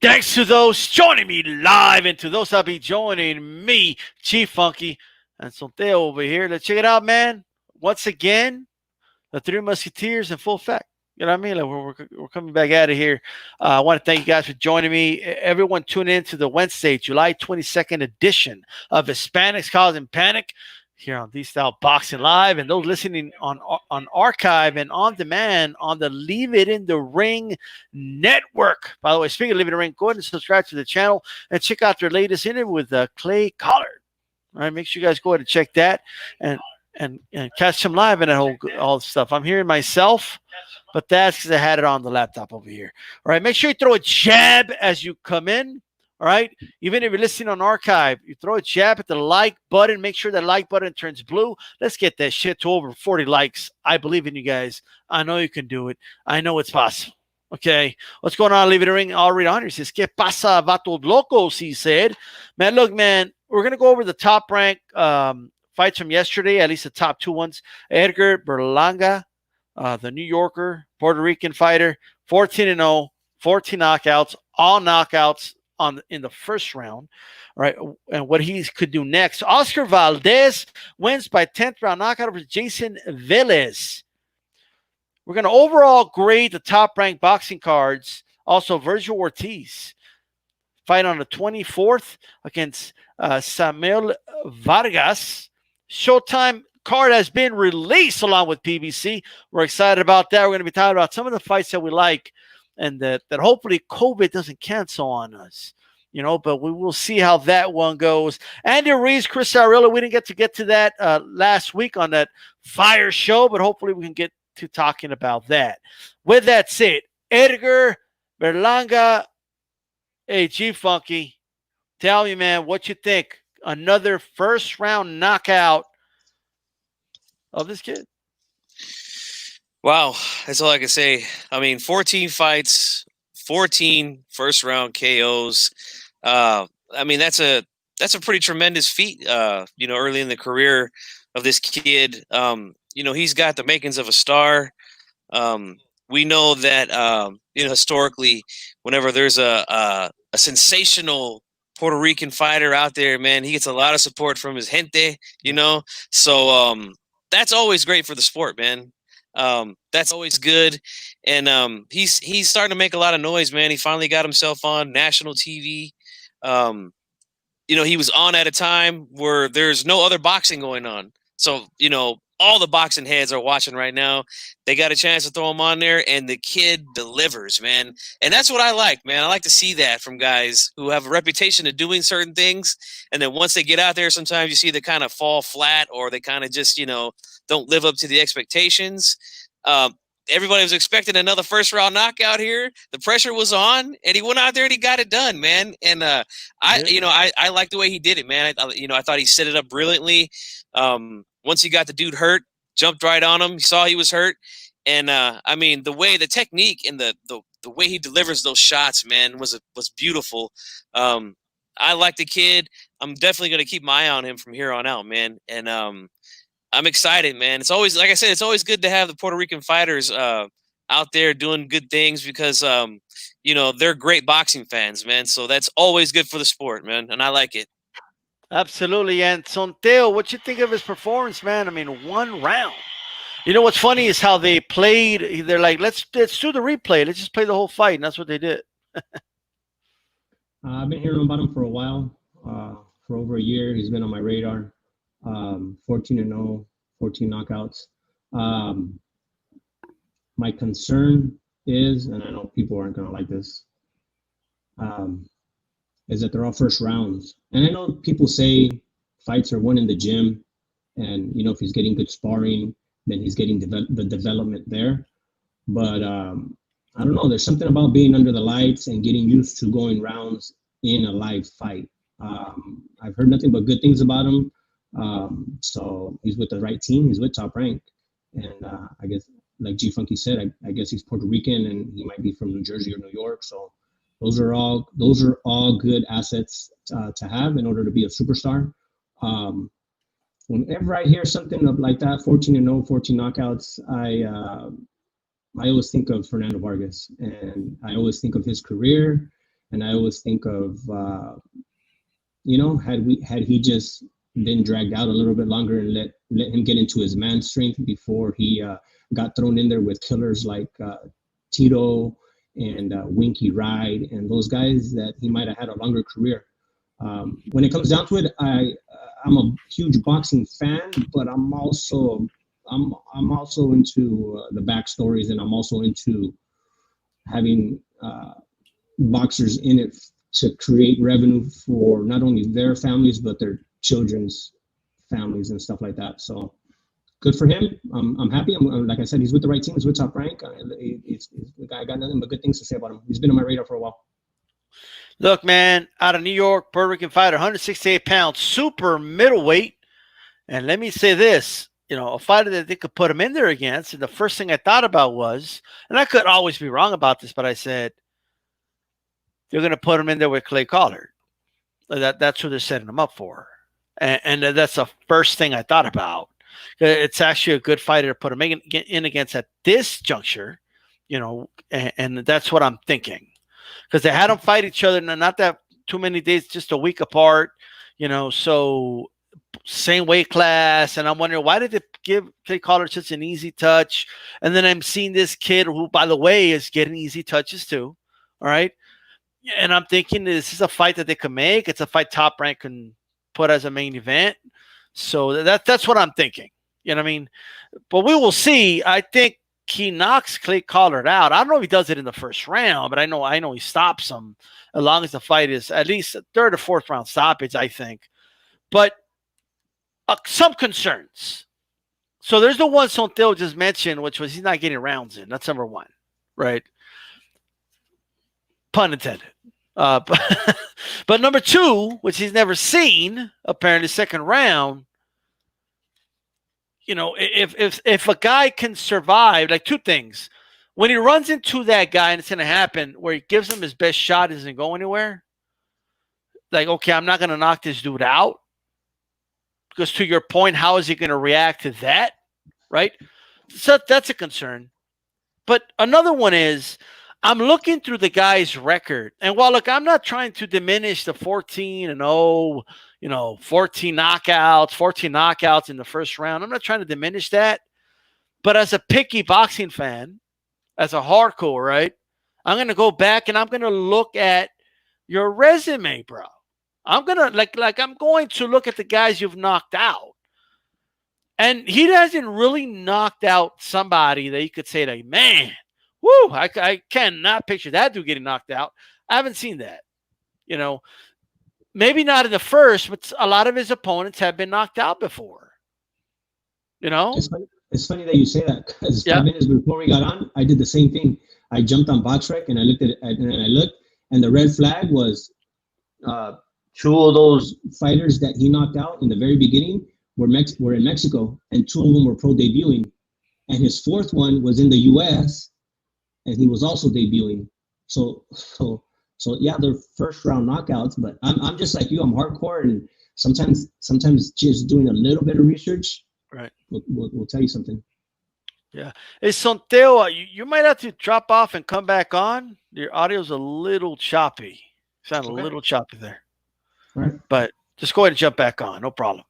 Thanks to those joining me live and to those that'll be joining me, Chief Funky and Sonteo over here. Let's check it out, man. Once again, the Three Musketeers in full effect. You know what I mean? Like we're coming back out of here. I want to thank you guys for joining me. Everyone tune in to the Wednesday, July 22nd edition of Hispanics Causing Panic here on D-Style Boxing Live. And those listening on archive and on demand on the Leave It in the Ring network. By the way, speaking of Leave It in the Ring, go ahead and subscribe to the channel and check out their latest interview with Clay Collard. All right, make sure you guys go ahead and check that and catch them live and all the stuff. I'm hearing myself, but that's because I had it on the laptop over here. All right, make sure you throw a jab as you come in. All right, even if you're listening on archive, you throw a jab at the like button. Make sure that like button turns blue. Let's get that shit to over 40 likes. I believe in you guys. I know you can do it. I know it's possible. Okay, what's going on? Leave it in the ring. Already on here says, "Que pasa, vatos locos?" He said, "Man, look, man, we're gonna go over the top rank fights from yesterday, at least the top two ones. Edgar Berlanga, the New Yorker, Puerto Rican fighter, 14-0, 14 knockouts, all knockouts in the first round, right? And what he could do next. Oscar Valdez wins by 10th round knockout over Jayson Velez. We're going to overall grade the top-ranked boxing cards. Also, Vergil Ortiz fight on the 24th against Samuel Vargas. Showtime card has been released along with PBC. We're excited about that. We're going to be talking about some of the fights that we like and that hopefully COVID doesn't cancel on us, but we will see how that one goes. Andy Ruiz, Chris Arreola, we didn't get to that last week on that fire show, but hopefully we can get to talking about that. With that said, Edgar Berlanga, hey, G-Funky, tell me, man, what you think? Another first-round knockout of this kid. Wow, that's all I can say. I mean, 14 fights, 14 first-round KOs. I mean, that's a pretty tremendous feat. Early in the career of this kid, he's got the makings of a star. We know that historically, whenever there's a sensational Puerto Rican fighter out there, man, he gets a lot of support from his gente. So that's always great for the sport, man. That's always good. And he's starting to make a lot of noise, man. He finally got himself on national TV. He was on at a time where there's no other boxing going on. So, all the boxing heads are watching right now. They got a chance to throw him on there, and the kid delivers, man. And that's what I like, man. I like to see that from guys who have a reputation of doing certain things, and then once they get out there, sometimes you see they kind of fall flat, or they kind of just, don't live up to the expectations. Everybody was expecting another first-round knockout here. The pressure was on, and he went out there and he got it done, man. And I like the way he did it, man. I thought he set it up brilliantly. Once he got the dude hurt, jumped right on him. He saw he was hurt, and the technique and the way he delivers those shots, man, was beautiful. I like the kid. I'm definitely going to keep my eye on him from here on out, man. And I'm excited, man. It's always, like I said, it's always good to have the Puerto Rican fighters out there doing good things because, they're great boxing fans, man. So that's always good for the sport, man. And I like it. Absolutely. And Sonteo, what you think of his performance, man? I mean, one round. What's funny is how they played. They're like, let's do the replay. Let's just play the whole fight. And that's what they did. I've been hearing about him for a while, for over a year. He's been on my radar. 14-0, 14 knockouts. My concern is, and I know people aren't going to like this, is that they're all first rounds. And I know people say fights are won in the gym, and, if he's getting good sparring, then he's getting the development there. But I don't know, there's something about being under the lights and getting used to going rounds in a live fight. I've heard nothing but good things about him. So he's with the right team. He's with Top Rank. And I guess, like G Funky said, I guess he's Puerto Rican and he might be from New Jersey or New York. So those are all good assets to have in order to be a superstar. Whenever I hear something of like that, 14-0, 14 knockouts, I always think of Fernando Vargas, and I always think of his career, And I always think of, had he just been dragged out a little bit longer and let him get into his man strength before he got thrown in there with killers like Tito and Winky Ride and those guys, that he might have had a longer career. When it comes down to it, I'm a huge boxing fan, but I'm also into the backstories, and I'm also into having boxers in it to create revenue for not only their families but their children's families and stuff like that. So good for him. I'm happy. Like I said, he's with the right team. He's with Top Rank. The guy, got nothing but good things to say about him. He's been on my radar for a while. Look, man, out of New York, Puerto Rican fighter, 168 pounds, super middleweight. And let me say this, a fighter that they could put him in there against. And the first thing I thought about was, and I could always be wrong about this, but I said, they're going to put him in there with Clay Collard. That's who they're setting him up for. And that's the first thing I thought about. It's actually a good fighter to put him in against at this juncture, and that's what I'm thinking. Because they had them fight each other, not that too many days, just a week apart, so same weight class. And I'm wondering, why did they give Clay Collard such an easy touch? And then I'm seeing this kid who, by the way, is getting easy touches too. All right. And I'm thinking this is a fight that they can make. It's a fight Top Rank can put as a main event. So that's what I'm thinking. You know what I mean? But we will see. I think he knocks Clay Collard out. I don't know if he does it in the first round, but I know he stops him as long as the fight is at least a third or fourth round stoppage, I think. But some concerns. So there's the one Sonteo just mentioned, which was he's not getting rounds in. That's number one, right? Pun intended. But number two, which he's never seen, apparently second round, if a guy can survive, like two things. When he runs into that guy, and it's going to happen, where he gives him his best shot, isn't going anywhere. Like, okay, I'm not going to knock this dude out. Because to your point, how is he going to react to that? Right? So that's a concern. But another one is, I'm looking through the guy's record. And while, look, I'm not trying to diminish the 14-0, 14 knockouts in the first round. I'm not trying to diminish that. But as a picky boxing fan, as a hardcore, right, I'm going to go back and I'm going to look at your resume, bro. I'm going to I'm going to look at the guys you've knocked out. And he hasn't really knocked out somebody that you could say, like, man, woo, I cannot picture that dude getting knocked out. I haven't seen that. Maybe not in the first, but a lot of his opponents have been knocked out before. It's funny that you say that, because 5 minutes before we got on, I did the same thing. I jumped on BoxRec and I looked at it, and the red flag was two of those fighters that he knocked out in the very beginning were in Mexico, and two of them were pro debuting, and his fourth one was in the U.S. and he was also debuting. So yeah, they're first round knockouts. But I'm just like you. I'm hardcore, and sometimes just doing a little bit of research, right, will tell you something. Yeah. Hey, Sonteo, you might have to drop off and come back on. Your audio's a little choppy. Sound a little choppy there. All right. But just go ahead and jump back on. No problem.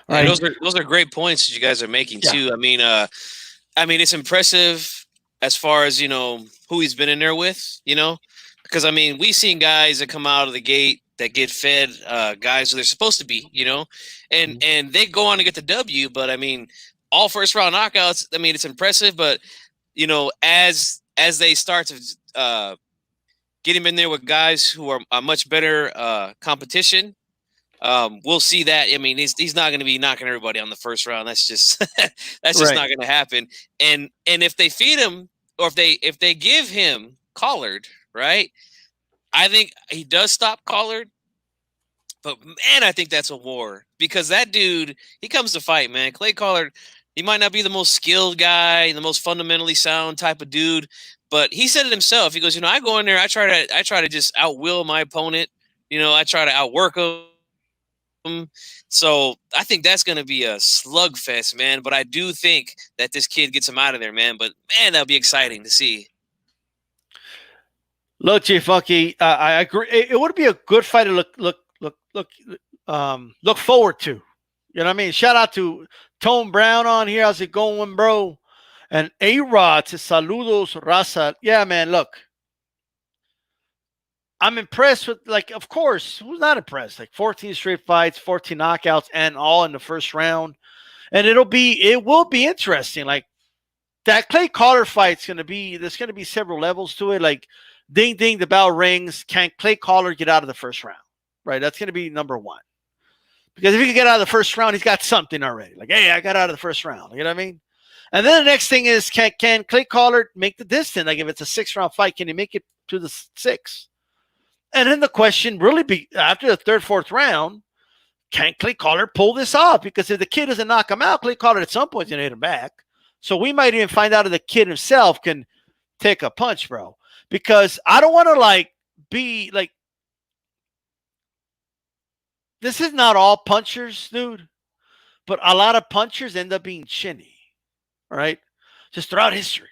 All right. Those are great points that you guys are making too. I mean, it's impressive as far as who he's been in there with. Because we've seen guys that come out of the gate that get fed guys who they're supposed to be. And they go on to get the W. But all first round knockouts. It's impressive. But as they start to get him in there with guys who are a much better competition. We'll see that. He's not going to be knocking everybody on the first round. That's just not going to happen. And if they feed him, or if they give him Collard, right? I think he does stop Collard. But man, I think that's a war, because that dude, he comes to fight, man. Clay Collard, he might not be the most skilled guy, the most fundamentally sound type of dude, but he said it himself. He goes, I go in there, I try to just outwill my opponent. I try to outwork him. So I think that's going to be a slugfest, man. But I do think that this kid gets him out of there, man. But man, that'll be exciting to see. Look, J Funky, I agree. It would be a good fight to look forward to. You know what I mean? Shout out to Tone Brown on here. How's it going, bro? And A-Rod to saludos, raza. Yeah, man, look. I'm impressed with, like, of course, who's not impressed? Like 14 straight fights, 14 knockouts, and all in the first round. And it will be interesting. Like, that Clay Collar fight's there's gonna be several levels to it. Like, ding ding, the bell rings. Can Clay Collar get out of the first round? Right, that's gonna be number one. Because if he can get out of the first round, he's got something already. Like, hey, I got out of the first round. You know what I mean? And then the next thing is, can Clay Collar make the distance? Like, if it's a 6-round fight, can he make it to the 6? And then the question really be after the third, fourth round, can Clay Collar pull this off? Because if the kid doesn't knock him out, Clay Collar at some point is gonna hit him back. So we might even find out if the kid himself can take a punch, bro. Because I don't want to be like, this is not all punchers, dude. But a lot of punchers end up being chinny. All right. Just throughout history.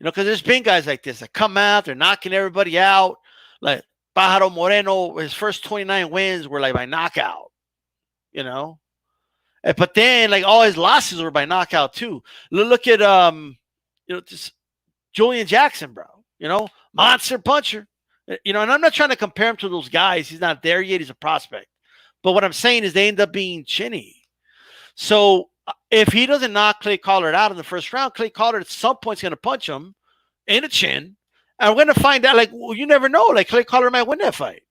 Because there's been guys like this that come out, they're knocking everybody out. Like Pájaro Moreno, his first 29 wins were like by knockout. But then like all his losses were by knockout too. Look at just Julian Jackson, bro. Monster puncher. And I'm not trying to compare him to those guys. He's not there yet. He's a prospect. But what I'm saying is they end up being chinny. So if he doesn't knock Clay Collar out in the first round, Clay Collar at some point is going to punch him in the chin. And we're going to find out, you never know. Like, Clay Collar might win that fight.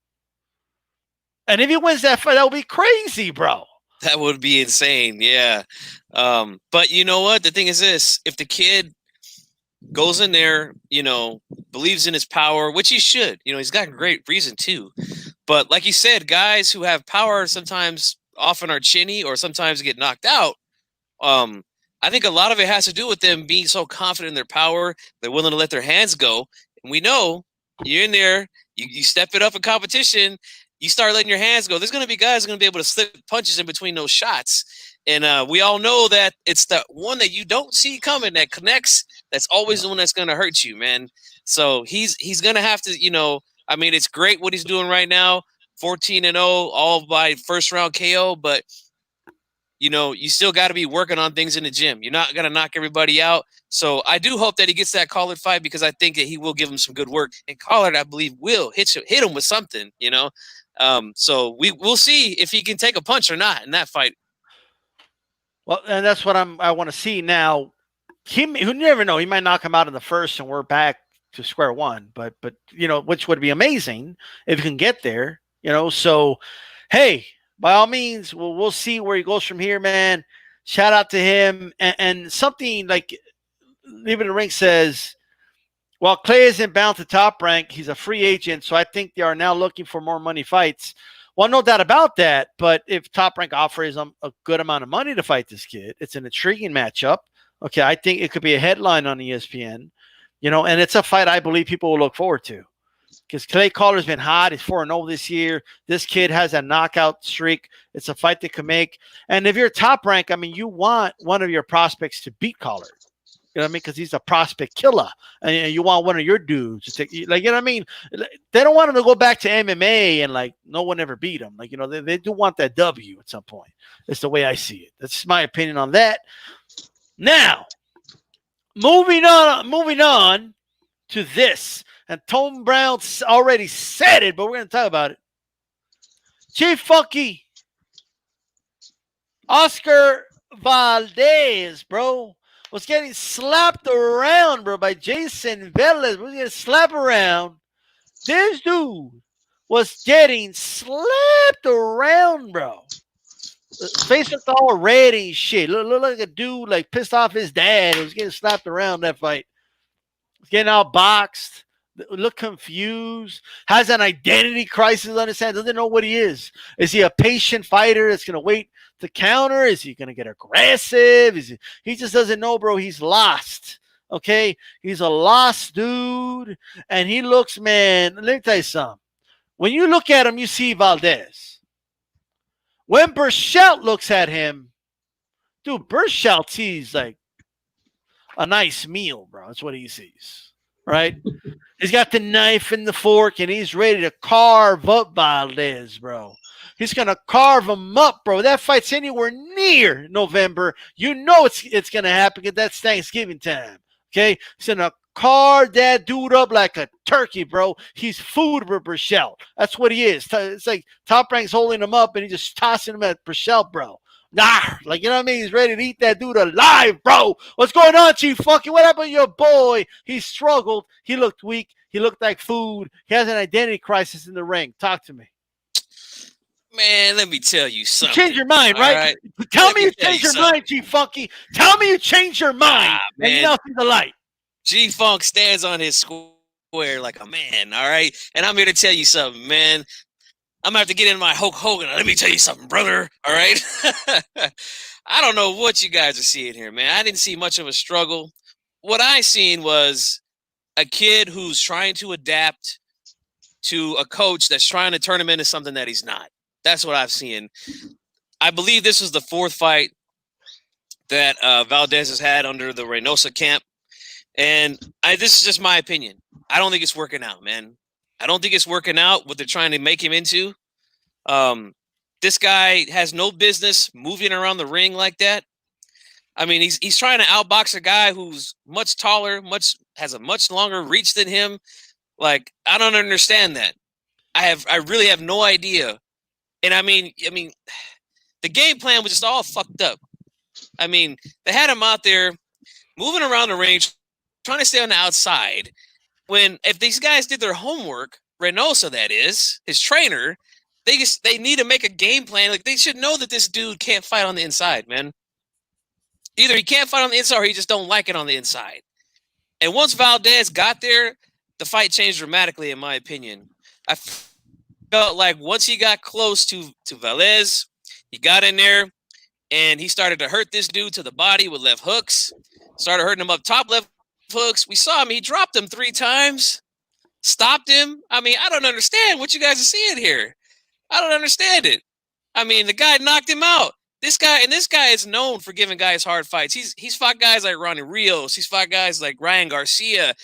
And if he wins that fight, that would be crazy, bro. That would be insane, yeah. But you know what? The thing is this. If the kid goes in there, believes in his power, which he should. He's got great reason to. But like you said, guys who have power sometimes often are chinny or sometimes get knocked out. I think a lot of it has to do with them being so confident in their power, they're willing to let their hands go. And we know you're in there, you step it up in competition, you start letting your hands go. There's going to be guys going to be able to slip punches in between those shots. And we all know that it's the one that you don't see coming that connects. That's always the one that's going to hurt you, man. So he's going to have to, it's great what he's doing right now. 14-0, all by first round KO, but you still got to be working on things in the gym. You're not going to knock everybody out. So I do hope that he gets that Collard fight because I think that he will give him some good work. And Collard, I believe, will hit him with something, So we'll see if he can take a punch or not in that fight. Well, and that's what I want to see now. You never know. He might knock him out in the first and we're back to square one. But which would be amazing if he can get there. So, hey, by all means, we'll see where he goes from here, man. Shout out to him. And something like Leave It in the Ring says, while Clay isn't bound to Top Rank, he's a free agent, so I think they are now looking for more money fights. Well, no doubt about that, but if Top Rank offers him a good amount of money to fight this kid, it's an intriguing matchup. Okay, I think it could be a headline on ESPN, and it's a fight I believe people will look forward to. Because Clay Collar's been hot. He's 4-0 this year. This kid has a knockout streak. It's a fight that can make. And if you're Top Rank, you want one of your prospects to beat Collar. You know what I mean? Because he's a prospect killer. And you want one of your dudes to take, you know what I mean? They don't want him to go back to MMA and, no one ever beat him. They do want that W at some point. That's the way I see it. That's my opinion on that. Now, moving on to this. And Tone Brown already said it, but we're going to talk about it. Chief Funky, Oscar Valdez, bro, was getting slapped around, bro, by Jayson Velez. Was getting slapped around. This dude was getting slapped around, bro. His face was all red and shit. Look like a dude pissed off his dad. He was getting slapped around that fight. He was getting outboxed. Look confused, has an identity crisis on his hand, doesn't know what he is. Is he a patient fighter that's going to wait to counter? Is he going to get aggressive? He just doesn't know, bro. He's lost. Okay? He's a lost dude. And he looks, man, let me tell you something. When you look at him, you see Valdez. When Berchelt looks at him, dude, Berchelt sees like a nice meal, bro. That's what he sees. right? He's got the knife and the fork, and he's ready to carve up Valdez, bro. He's gonna carve him up, bro. That fight's anywhere near November. You know it's gonna happen because that's Thanksgiving time. Okay, he's gonna carve that dude up like a turkey, bro. He's food for Berchelt. That's what he is. It's like Top Rank's holding him up, and he's just tossing him at Berchelt, bro. Nah, like, you know what I mean? He's ready to eat that dude alive, bro. What's going on, Chief Funky? What happened to your boy? He struggled. He looked weak. He looked like food. He has an identity crisis in the ring. Talk to me. Man, let me tell you something. You changed your mind, right? Tell me you changed your mind, Chief Funky. Tell me you changed your mind. And you now see the light. G-Funk stands on his square like a man, all right? And I'm here to tell you something, man. I'm going to have to get in my Hulk Hogan. Let me tell you something, brother. All right? I don't know what you guys are seeing here, man. I didn't see much of a struggle. What I seen was a kid who's trying to adapt to a coach that's trying to turn him into something that he's not. That's what I've seen. I believe this was the fourth fight that Valdez has had under the Reynosa camp. And this is just my opinion. I don't think it's working out, man. I don't think it's working out what they're trying to make him into. This guy has no business moving around the ring like that. I mean, he's trying to outbox a guy who's much taller, has a much longer reach than him. Like, I don't understand that. I really have no idea. And I mean, the game plan was just all fucked up. I mean, they had him out there moving around the ring, trying to stay on the outside. When if these guys did their homework, Reynosa, that is, his trainer, they need to make a game plan. Like, they should know that this dude can't fight on the inside, man. Either he can't fight on the inside or he just don't like it on the inside. And once Valdez got there, the fight changed dramatically, in my opinion. I felt like once he got close to Velez, he got in there and he started to hurt this dude to the body with left hooks. Started hurting him up top left hooks. We saw him. He dropped him 3 times. Stopped him. I mean, I don't understand what you guys are seeing here. I don't understand it. I mean, the guy knocked him out. This guy is known for giving guys hard fights. He's fought guys like Ronnie Rios. He's fought guys like Ryan Garcia,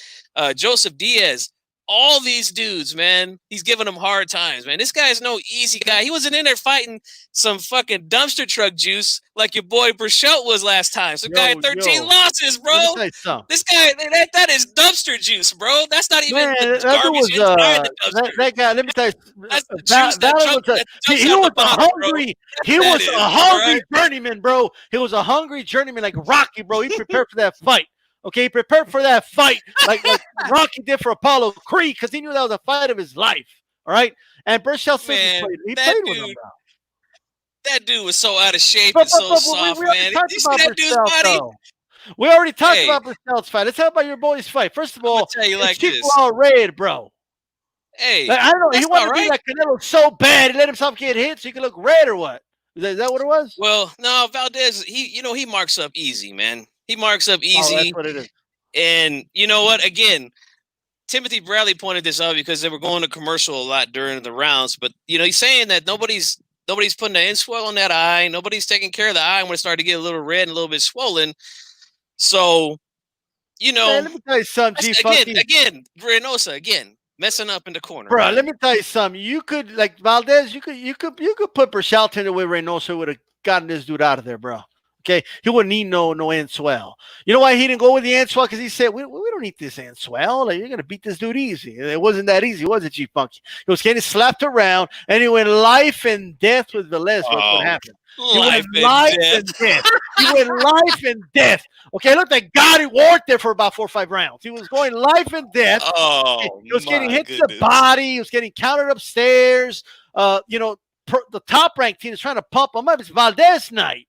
Joseph Diaz. All these dudes, man, he's giving them hard times, man. This guy is no easy guy. He wasn't in there fighting some fucking dumpster truck juice like your boy Berchelt was last time. Some guy had 13 losses, bro. This guy, that is dumpster juice, bro. That's not even the garbage inside the dumpster. That guy, let me tell you, that's the juice he was a hungry, hungry journeyman, bro. He was a hungry journeyman like Rocky, bro. He prepared for that fight. Okay, he prepared for that fight like Rocky did for Apollo Creed because he knew that was a fight of his life. All right, and Berchelt said he played with him. Bro. That dude was so out of shape and so soft, man. Did you see that dude's body? Though. We already talked about Berchelt's fight. Let's talk about your boy's fight. First of all, tell you like this. All red, bro. Hey, like, I don't know. He wanted to be like Canelo so bad, he let himself get hit so he could look red or what? Is that what it was? Well, no, Valdez, he marks up easy, man. He marks up easy. That's what it is. And you know what? Again, Timothy Bradley pointed this out because they were going to commercial a lot during the rounds. But he's saying that nobody's putting an inswell on that eye. Nobody's taking care of the eye when it started to get a little red and a little bit swollen. So, man, let me tell you something. Again, Reynosa messing up in the corner. Bro, let me tell you something. You could like Valdez. You could put Berchelt in the way Reynosa would have gotten this dude out of there, bro. Okay, he wouldn't need no Answell. You know why he didn't go with the Answell? Because he said, we don't need this Answell. Like, you're going to beat this dude easy. It wasn't that easy, was it, Chief Funky? He was getting slapped around, and he went life and death with Velez. What's what happened? He went life and death. He went life and death. Okay, look, that God, he worked there for about 4 or 5 rounds. He was going life and death. He was getting hit to the body. He was getting countered upstairs. The top-ranked team is trying to pump him up. It's Valdez night.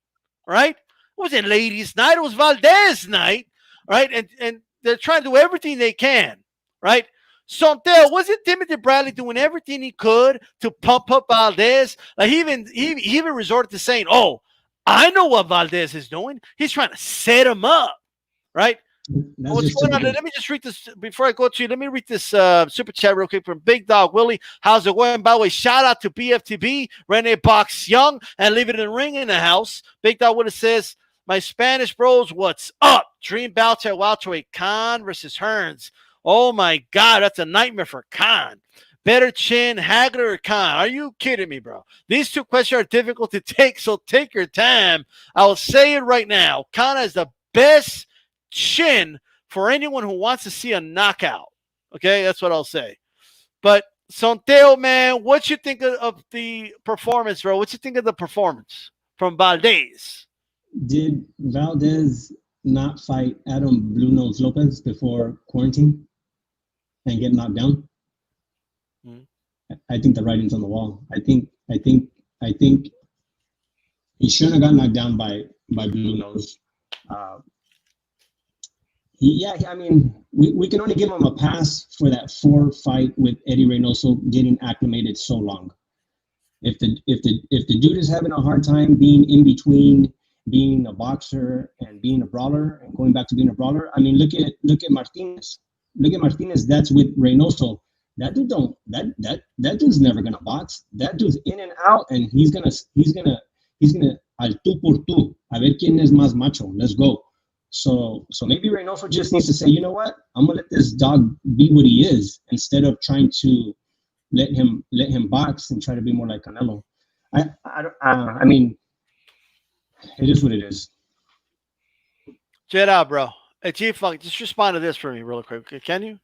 Right? It wasn't ladies' night. It was Valdez night. Right? And they're trying to do everything they can. Right? Sontel, wasn't Timothy Bradley doing everything he could to pump up Valdez? Like he even resorted to saying, "Oh, I know what Valdez is doing. He's trying to set him up." Right? What's going on? Let me just read this before I go to you. Let me read this super chat real quick from Big Dog Willie. How's it going? By the way, shout out to BFTB, Rene Box Young, and Leave It in the Ring in the house. Big Dog Willie says, "My Spanish bros, what's up? Dream bouts at welterweight. Khan versus Hearns. Oh my God, that's a nightmare for Khan. Better chin, Hagler or Khan? Are you kidding me, bro? These two questions are difficult to take, so take your time. I'll say it right now. Khan has the best chin for anyone who wants to see a knockout. Okay, that's what I'll say. But Sonteo, man, what you think of the performance, bro? What you think of the performance from Valdez? Did Valdez not fight Adam Blue Nose Lopez before quarantine and get knocked down? I think the writing's on the wall. I think he shouldn't have got knocked down by Blue Nose. I mean, we can only give him a pass for that 4 fight with Eddie Reynoso getting acclimated so long. If the dude is having a hard time being in between being a boxer and being a brawler and going back to being a brawler, I mean, look at Martinez. Look at Martinez. That's with Reynoso. That dude that dude's never gonna box. That dude's in and out, and he's gonna al tú por tú. A ver quién es más macho. Let's go. So maybe Reynoso just needs to say, you know what? I'm gonna let this dog be what he is instead of trying to let him box and try to be more like Canelo. I mean, it is what it is. Check it out, bro. Hey, G-Funk, just respond to this for me real quick. Can you?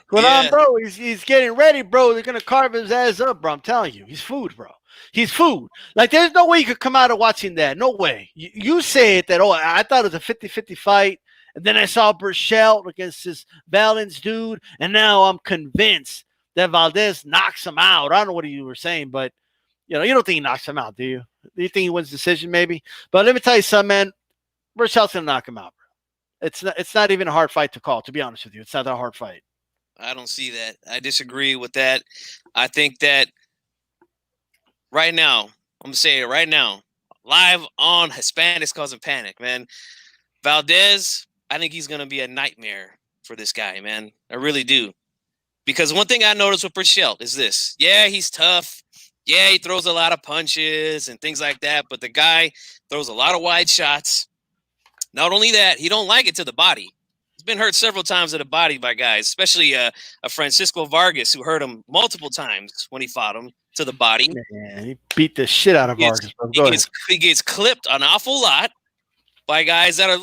Going on, bro. He's getting ready, bro. They're gonna carve his ass up, bro. I'm telling you, he's food, bro. He's food. Like, there's no way you could come out of watching that. No way. You say it that, oh, I thought it was a 50-50 fight, and then I saw Berchelt against this Valens dude, and now I'm convinced that Valdez knocks him out. I don't know what you were saying, but you don't think he knocks him out, do you? Do you think he wins decision, maybe? But let me tell you something, man. Berchelt's gonna knock him out, bro. It's not even a hard fight to call, to be honest with you. It's not a hard fight. I don't see that. I disagree with that. I think that right now, I'm going to say it right now, live on Hispanics Causing Panic, man. Valdez, I think he's going to be a nightmare for this guy, man. I really do. Because one thing I noticed with Berchelt is this. Yeah, he's tough. Yeah, he throws a lot of punches and things like that, but the guy throws a lot of wide shots. Not only that, he don't like it to the body. He's been hurt several times to the body by guys, especially a Francisco Vargas who hurt him multiple times when he fought him to the body. Man, he beat the shit out of Vargas. He gets clipped an awful lot by guys that are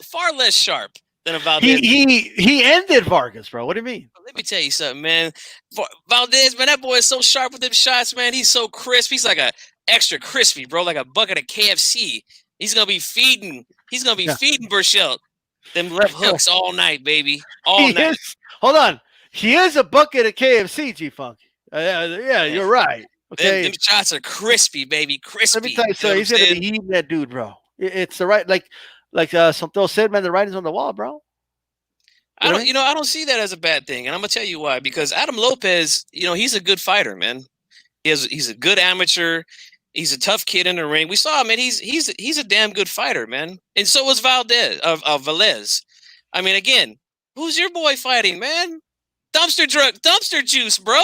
far less sharp than a Valdez. He ended Vargas, bro. What do you mean? Let me tell you something, man. Valdez, man, that boy is so sharp with them shots, man. He's so crisp. He's like a extra crispy, bro, like a bucket of KFC. He's gonna be feeding Berchelt them left hooks all night, baby. All night. Hold on. He is a bucket of KFC, G-Funk. Yeah, you're right. Okay. Them shots are crispy, baby. Crispy. Let me tell you, so he's gonna be eating that dude, bro. It's the right, like Santos said, man. The writing's on the wall, bro. I don't see that as a bad thing, and I'm gonna tell you why. Because Adam Lopez, he's a good fighter, man. He's a good amateur. He's a tough kid in the ring. We saw him, man. He's a damn good fighter, man. And so was Velez. I mean, again, who's your boy fighting, man? Dumpster juice, bro.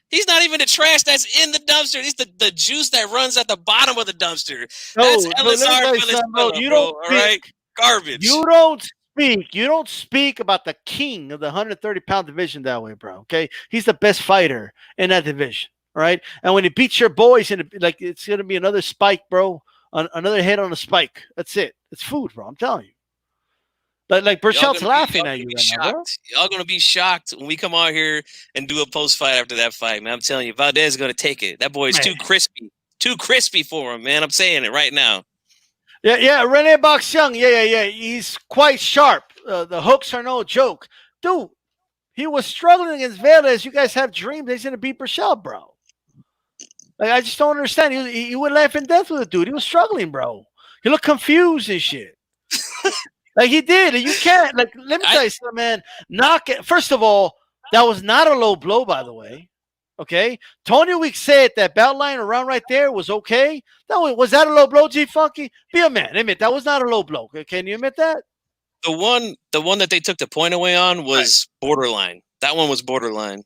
He's not even the trash that's in the dumpster. He's the juice that runs at the bottom of the dumpster. That's LSR Venezuela, bro. All right, garbage. You don't speak about the king of the 130-pound division that way, bro. Okay, he's the best fighter in that division. All right, and when he beats your boys, it's gonna be another spike, bro. Another head on a spike. That's it. It's food, bro. I'm telling you. Like Berchelt's laughing at you right now, bro. Y'all gonna be shocked when we come out here and do a post fight after that fight, man. I'm telling you, Valdez is gonna take it. That boy is too crispy for him, man. I'm saying it right now. Yeah. Rene Box Young, yeah. He's quite sharp. The hooks are no joke, dude. He was struggling against Velez. You guys have dreams that he's gonna beat Berchelt, bro. Like, I just don't understand. He would laugh in death with the dude. He was struggling, bro. He looked confused and shit. Like, he did. And you can't. Like, let me tell you something, man. Knock it. First of all, that was not a low blow, by the way. Okay? Tony Week said that belt line around right there was okay. Was that a low blow, G Funky? Be a man. Admit that was not a low blow. Can you admit that? The one that they took the point away on was borderline. That one was borderline.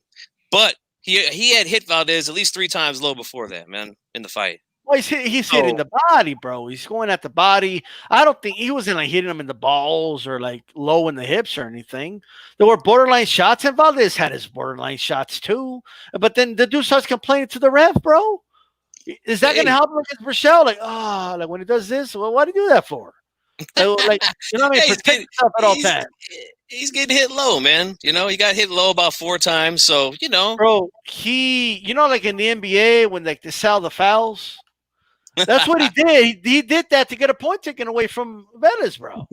But he had hit Valdez at least 3 times low before that, man, in the fight. Well, he's hitting So the body, bro. He's going at the body. I don't think he wasn't like hitting him in the balls or like low in the hips or anything. There were borderline shots, and Valdez had his borderline shots too. But then the dude starts complaining to the ref, bro. Is that going to hey, help him against Berchelt? Like, like when he does this, well, what do you do that for? Like, you know what I mean? hey, Protect yourself at all he's, times. he's getting hit low, man. You know, he got hit low about 4 times. So, you know. Bro, like in the NBA when like they sell the fouls, that's what he did. He did that to get a point taken away from Velez, bro.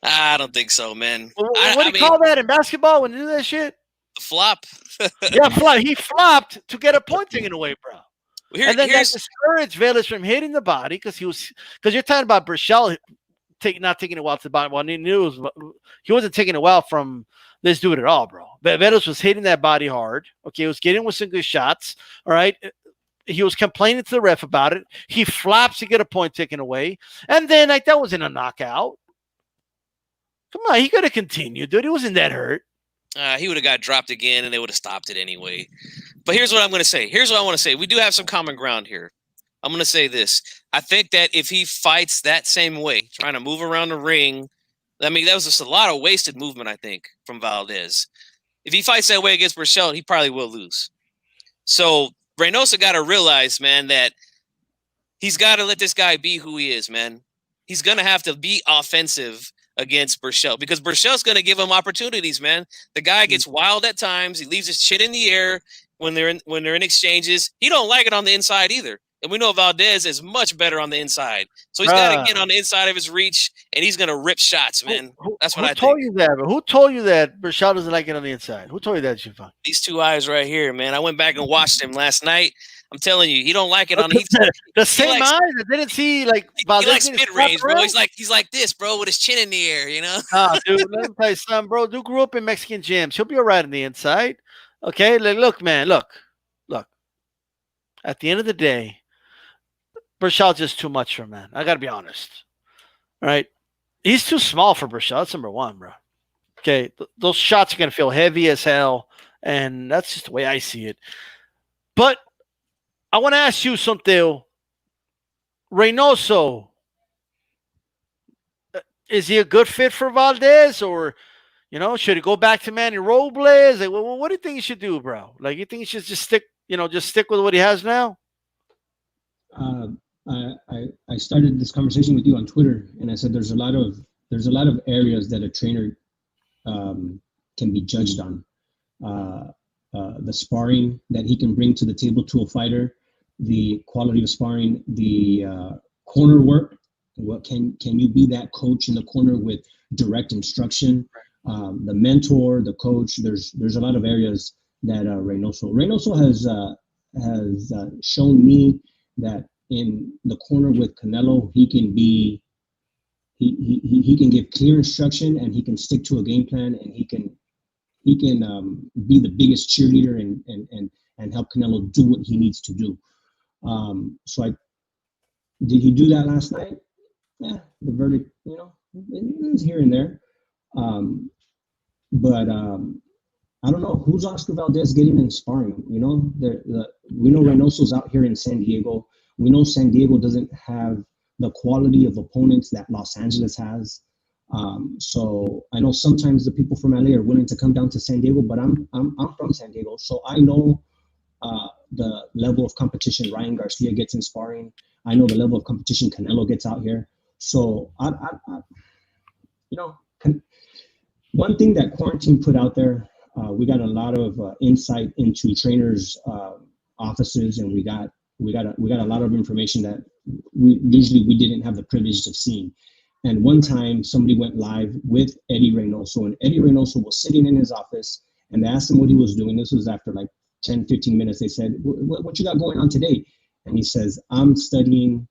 I don't think so, man. What do you call that in basketball when you do that shit? Flop. Yeah, flop. He flopped to get a point taken away, bro. And then that discouraged Velez from hitting the body because you're talking about Berchelt not taking a while to the body. Well, he wasn't taking a while from this dude at all, bro. Velez was hitting that body hard. Okay, he was getting with some good shots. All right. He was complaining to the ref about it. He flops to get a point taken away. And then like that wasn't a knockout. Come on, he could have continued, dude. He wasn't that hurt. He would have got dropped again, and they would have stopped it anyway. But here's what I'm going to say. Here's what I want to say. We do have some common ground here. I'm going to say this. I think that if he fights that same way, trying to move around the ring, I mean, that was just a lot of wasted movement, I think, from Valdez. If he fights that way against Berchelt, he probably will lose. So Reynoso got to realize, man, that he's got to let this guy be who he is, man. He's going to have to be offensive against Berchelt because Berchelt's going to give him opportunities, man. The guy gets wild at times. He leaves his chin in the air when they're in exchanges. He don't like it on the inside either. And we know Valdez is much better on the inside. So he's got to get on the inside of his reach, and he's going to rip shots, man. That's what I think. Who told you that? Who told you that Berchelt doesn't like it on the inside? Who told you that, Chifan? These 2 eyes right here, man. I went back and watched him last night. I'm telling you, he don't like it on the the same eyes. I didn't see like Valdez. He likes mid-range, bro. He's like this, bro, with his chin in the air, you know? Dude, let me tell you something, bro. Dude grew up in Mexican gyms. He'll be all right on the inside. Okay? Like, look, man, look. At the end of the day, Berchelt's just too much for him, man. I got to be honest. All right? He's too small for Berchelt. That's number one, bro. Okay? Those shots are going to feel heavy as hell, and that's just the way I see it. But I want to ask you something. Reynoso, is he a good fit for Valdez, or should he go back to Manny Robles? Like, what do you think he should do, bro? Like, you think he should just stick with what he has now? I started this conversation with you on Twitter, and I said there's a lot of areas that a trainer can be judged on. The sparring that he can bring to the table to a fighter, the quality of sparring, the corner work. What can you be that coach in the corner with direct instruction? The mentor, the coach. There's a lot of areas that Reynoso has shown me that in the corner with Canelo, he can give clear instruction, and he can stick to a game plan, and he can be the biggest cheerleader and help Canelo do what he needs to do. Did he do that last night? Yeah, the verdict, it was here and there. But I don't know who's Oscar Valdez getting in sparring. We know Reynoso's out here in San Diego. We know San Diego doesn't have the quality of opponents that Los Angeles has. So I know sometimes the people from LA are willing to come down to San Diego, but I'm from San Diego, so I know the level of competition Ryan Garcia gets in sparring. I know the level of competition Canelo gets out here. So one thing that quarantine put out there, we got a lot of insight into trainers' offices, and we got a lot of information that we didn't have the privilege of seeing. And one time somebody went live with Eddie Reynoso, and Eddie Reynoso was sitting in his office, and they asked him what he was doing. This was after like 10, 15 minutes. They said, what you got going on today? And he says, I'm studying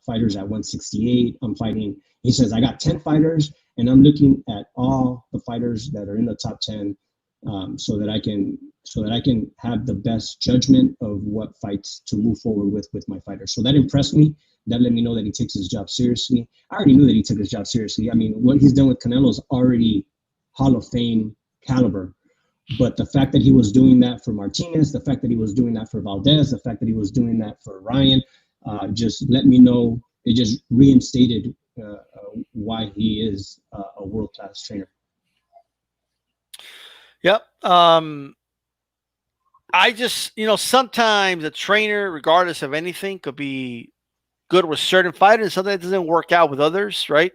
fighters at 168. I'm fighting. He says, I got 10 fighters, and I'm looking at all the fighters that are in the top 10 so that I can have the best judgment of what fights to move forward with my fighters. So that impressed me. That let me know that he takes his job seriously. I already knew that he took his job seriously. I mean, what he's done with Canelo is already Hall of Fame caliber. But the fact that he was doing that for Martinez, the fact that he was doing that for Valdez, the fact that he was doing that for Ryan, just let me know. It just reinstated why he is a world-class trainer. Yep. I just, sometimes a trainer, regardless of anything, could be good with certain fighters, and sometimes it doesn't work out with others, right?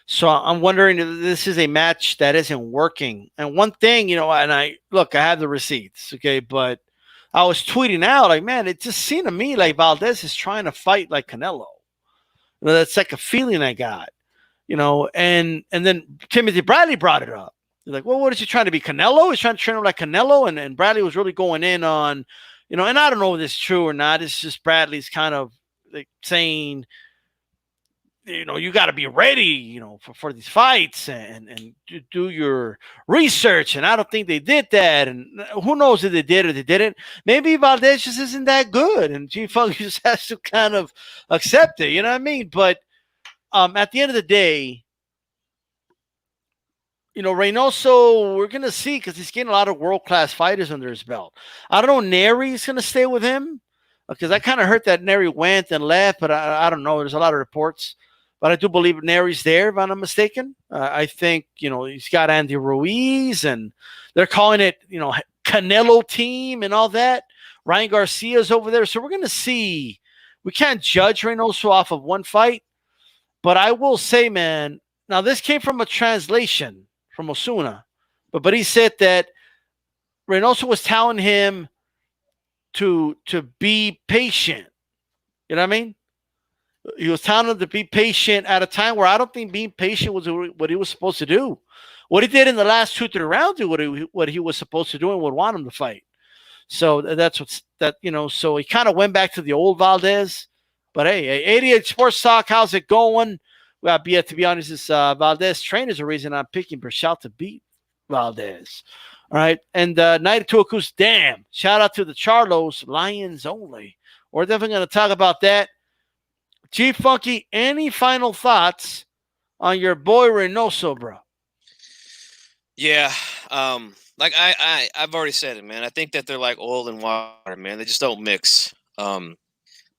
So I'm wondering if this is a match that isn't working. And one thing, and I have the receipts, okay, but I was tweeting out like, man, it just seemed to me like Valdez is trying to fight like Canelo. That's like a feeling I got, and then Timothy Bradley brought it up. He's like, well, what is he trying to be, Canelo? He's trying to train him like Canelo, and Bradley was really going in on, and I don't know if this is true or not. It's just Bradley's kind of like saying, you got to be ready, for these fights and do your research. And I don't think they did that. And who knows if they did or they didn't. Maybe Valdez just isn't that good, and G-Funk just has to kind of accept it. You know what I mean? But at the end of the day, Reynoso, we're going to see, because he's getting a lot of world-class fighters under his belt. I don't know, Neri's going to stay with him, because I kind of heard that Neri went and left, but I don't know. There's a lot of reports. But I do believe Neri's there, if I'm not mistaken. I think, he's got Andy Ruiz, and they're calling it, Canelo team and all that. Ryan Garcia's over there. So we're going to see. We can't judge Reynoso off of one fight. But I will say, man, now this came from a translation from Osuna. But he said that Reynoso was telling him to be patient. You know what I mean? He was telling him to be patient at a time where I don't think being patient was what he was supposed to do. What he did in the last 2-3 rounds is what he was supposed to do and would want him to fight. So so he kind of went back to the old Valdez. But hey, 88 Sports Talk, how's it going? Well, to be honest, this Valdez train is the reason I'm picking Berchelt to beat Valdez. All right. And Night to Akus, damn. Shout out to the Charlos, Lions only. We're definitely going to talk about that. Chief Funky, any final thoughts on your boy Reynoso, bro? Yeah, like I've already said it, man. I think that they're like oil and water, man. They just don't mix. I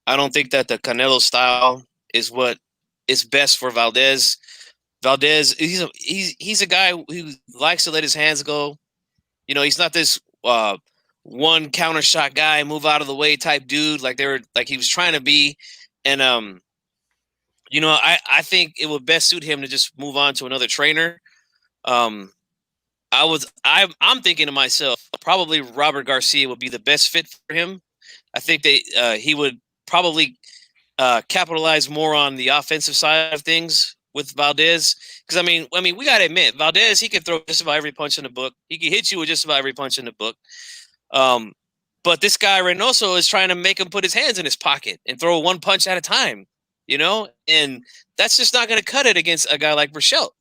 don't think that the Canelo style is what is best for Valdez. Valdez, he's a guy who likes to let his hands go. He's not this one counter shot guy, move out of the way type dude like he was trying to be. And, I think it would best suit him to just move on to another trainer. I'm thinking to myself, probably Robert Garcia would be the best fit for him. I think he would probably capitalize more on the offensive side of things with Valdez. Because, I mean, we got to admit, Valdez, he can throw just about every punch in the book. He can hit you with just about every punch in the book. But this guy, Reynoso, is trying to make him put his hands in his pocket and throw one punch at a time, and that's just not going to cut it against a guy like Berchelt.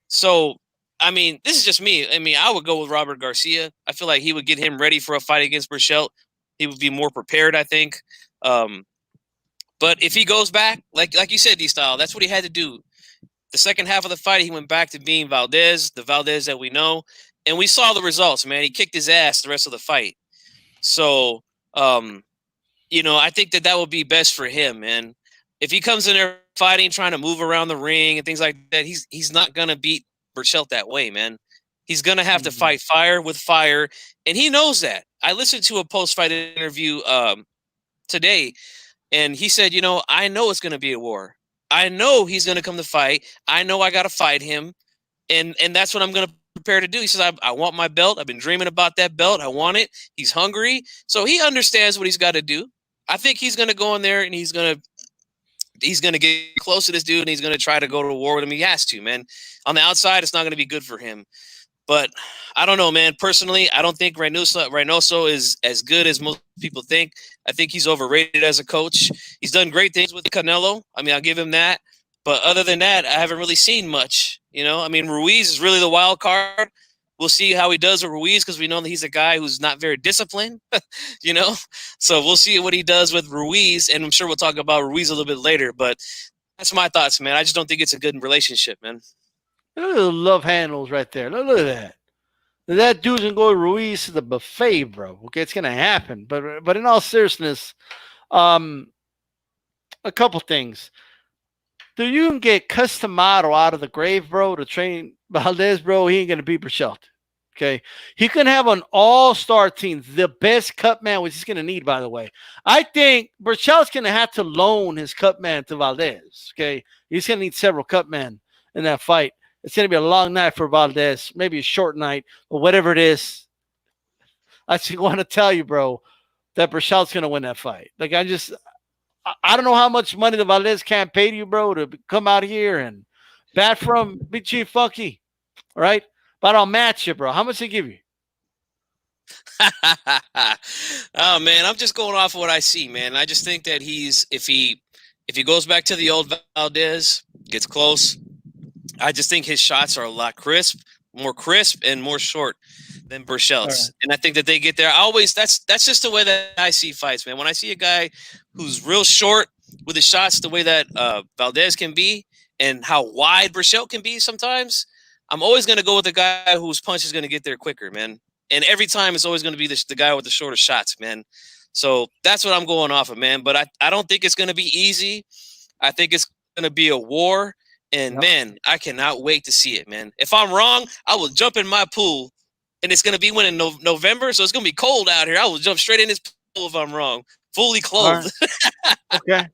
So, I mean, this is just me. I mean, I would go with Robert Garcia. I feel like he would get him ready for a fight against Berchelt. He would be more prepared, I think. But if he goes back, like you said, D-Style, that's what he had to do. The second half of the fight, he went back to being Valdez, the Valdez that we know. And we saw the results, man. He kicked his ass the rest of the fight. So, I think that would be best for him, man. If he comes in there fighting, trying to move around the ring and things like that, he's not going to beat Berchelt that way, man. He's going to have to fight fire with fire, and he knows that. I listened to a post-fight interview today, and he said, I know it's going to be a war. I know he's going to come to fight. I know I got to fight him, and that's what I'm going to prepare to do. He says, I want my belt. I've been dreaming about that belt. I want it. He's hungry. So he understands what he's got to do. I think he's going to go in there and he's going to get close to this dude and he's going to try to go to war with him. He has to, man. On the outside, it's not going to be good for him. But I don't know, man. Personally, I don't think Reynoso is as good as most people think. I think he's overrated as a coach. He's done great things with Canelo. I mean, I'll give him that. But other than that, I haven't really seen much. I mean, Ruiz is really the wild card. We'll see how he does with Ruiz because we know that he's a guy who's not very disciplined, So we'll see what he does with Ruiz, and I'm sure we'll talk about Ruiz a little bit later. But that's my thoughts, man. I just don't think it's a good relationship, man. Look at the love handles right there. Look at that. that dude's gonna go to Ruiz to the buffet, bro. Okay, it's gonna happen. But in all seriousness, um, a couple things. Do you can get Customado out of the grave, bro, to train Valdez, bro? He ain't gonna beat Berchelt. Okay, he can have an all-star team, the best cut man, which he's gonna need, by the way. I think Berchelt's gonna have to loan his cut man to Valdez. Okay, he's gonna need several cut men in that fight. It's gonna be a long night for Valdez, maybe a short night, but whatever it is, I just want to tell you, bro, that Berchelt's gonna win that fight. Like I don't know how much money the Valdez can't pay you, bro, to come out here and bat from Big Chief Funky. All right? But I'll match you, bro. How much they give you? Oh man, I'm just going off of what I see, man. I just think that if he goes back to the old Valdez, gets close, I just think his shots are a lot more crisp and more short than Berchelt's. Right. And I think that they get there. That's just the way that I see fights, man. When I see a guy who's real short with his shots, the way that Valdez can be and how wide Berchelt can be sometimes, I'm always going to go with the guy whose punch is going to get there quicker, man. And every time it's always going to be the guy with the shorter shots, man. So that's what I'm going off of, man. But I don't think it's going to be easy. I think it's going to be a war. And, man, I cannot wait to see it, man. If I'm wrong, I will jump in my pool. And it's going to be in November, so it's going to be cold out here. I will jump straight in this pool if I'm wrong. Fully clothed. Right. Okay.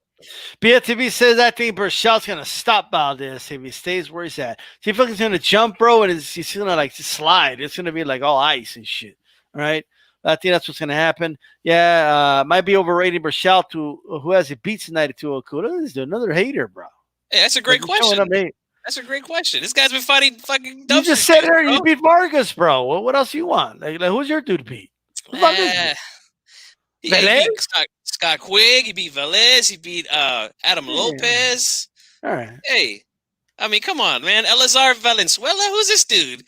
BFTV says I think Berchelt's going to stop Valdez if he stays where he's at. See if he's going to jump, bro, and he's going to, like, slide. It's going to be, like, all ice and shit. All right? I think that's what's going to happen. Yeah, might be overrating Berchelt, who has it beat tonight at 202. This is another hater, bro. Hey, that's a great question. That's a great question. This guy's been fighting fucking dumpster. You just said there you beat Vargas, bro. Well, what else you want? Like, who's your dude to beat? He beat Scott Quigg. He beat Velez. He beat Adam Lopez. All right. Hey, I mean, come on, man. Elazar Valenzuela? Who's this dude?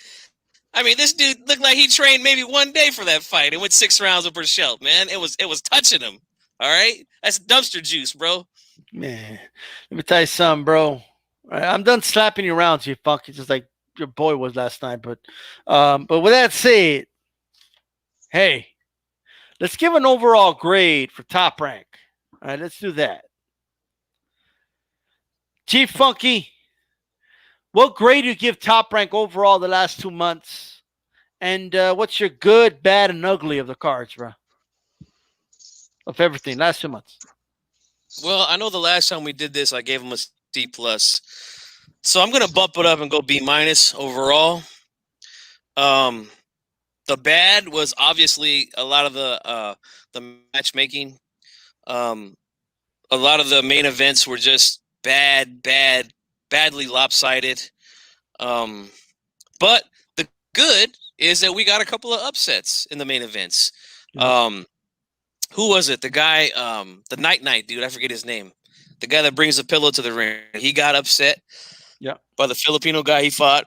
I mean, this dude looked like he trained maybe one day for that fight and went 6 rounds with Berchelt, man. It was touching him. All right? That's dumpster juice, bro. Man, let me tell you something, bro. Right, I'm done slapping you around, you funky, just like your boy was last night. But with that said, hey, let's give an overall grade for Top Rank. All right, let's do that. Chief Funky, what grade do you give Top Rank overall the last 2 months? And what's your good, bad, and ugly of the cards, bro? Of everything, last 2 months. Well, I know the last time we did this, I gave him a C+. So I'm gonna bump it up and go B- overall. The bad was obviously a lot of the matchmaking. A lot of the main events were just badly lopsided. But the good is that we got a couple of upsets in the main events. Who was it? The guy, the Night dude. I forget his name. The guy that brings a pillow to the ring. He got upset. By the Filipino guy he fought.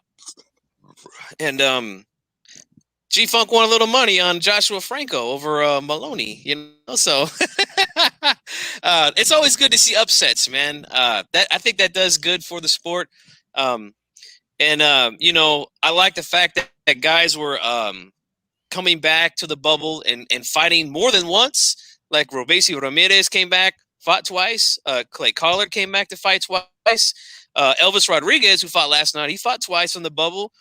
And G-Funk won a little money on Joshua Franco over Maloney. You know, so it's always good to see upsets, man. That I think that does good for the sport. You know, I like the fact that guys were coming back to the bubble and fighting more than once. Like Robesi Ramirez came back, fought twice. Clay Collard came back to fight twice. Elvis Rodriguez, who fought last night, he fought twice on the bubble.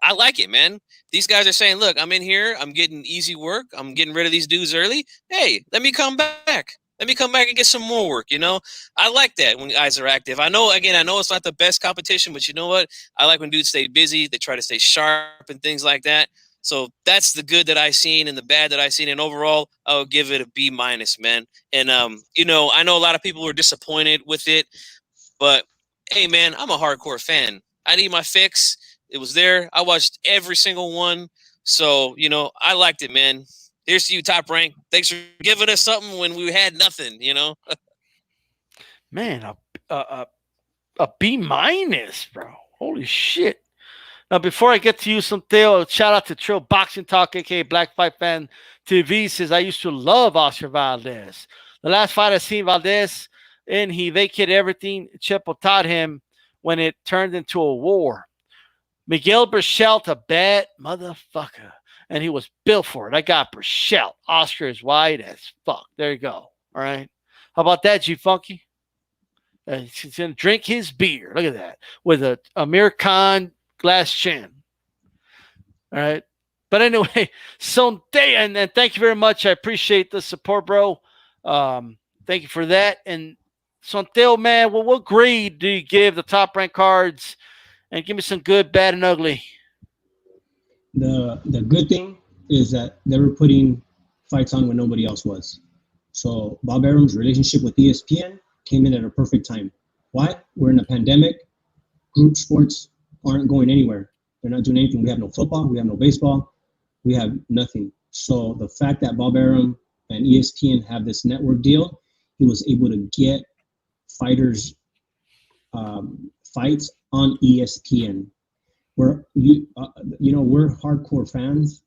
I like it, man. These guys are saying, look, I'm in here. I'm getting easy work. I'm getting rid of these dudes early. Hey, let me come back. Let me come back and get some more work, you know? I like that when guys are active. I know it's not the best competition, but you know what? I like when dudes stay busy. They try to stay sharp and things like that. So that's the good that I've seen and the bad that I've seen. And overall, I'll give it a B-, man. And, you know, I know a lot of people were disappointed with it. But, hey, man, I'm a hardcore fan. I need my fix. It was there. I watched every single one. So, you know, I liked it, man. Here's to you, Top Rank. Thanks for giving us something when we had nothing, you know? Man, a B-, bro. Holy shit. Now, before I get to you, Theo, shout out to Trill Boxing Talk, a.k.a. Black Fight Fan TV, says, I used to love Oscar Valdez. The last fight I seen Valdez in, he vacated everything Chepo taught him when it turned into a war. Miguel Berchelt, a bad motherfucker. And he was built for it. I got Berchelt. Oscar is white as fuck. There you go. All right. How about that, G Funky? He's going to drink his beer. Look at that. With a Amir Khan glass chin. All right. But anyway, so and thank you very much. I appreciate the support, bro. Thank you for that. And Sonteo, man, well, what grade do you give the top ranked cards? And give me some good, bad, and ugly. The good thing is that they were putting fights on when nobody else was. So Bob Arum's relationship with ESPN came in at a perfect time. Why? We're in a pandemic. Group sports aren't going anywhere. They're not doing anything. We have no football. We have no baseball. We have nothing. So the fact that Bob Arum and ESPN have this network deal, he was able to get fighters fights on ESPN. We're hardcore fans,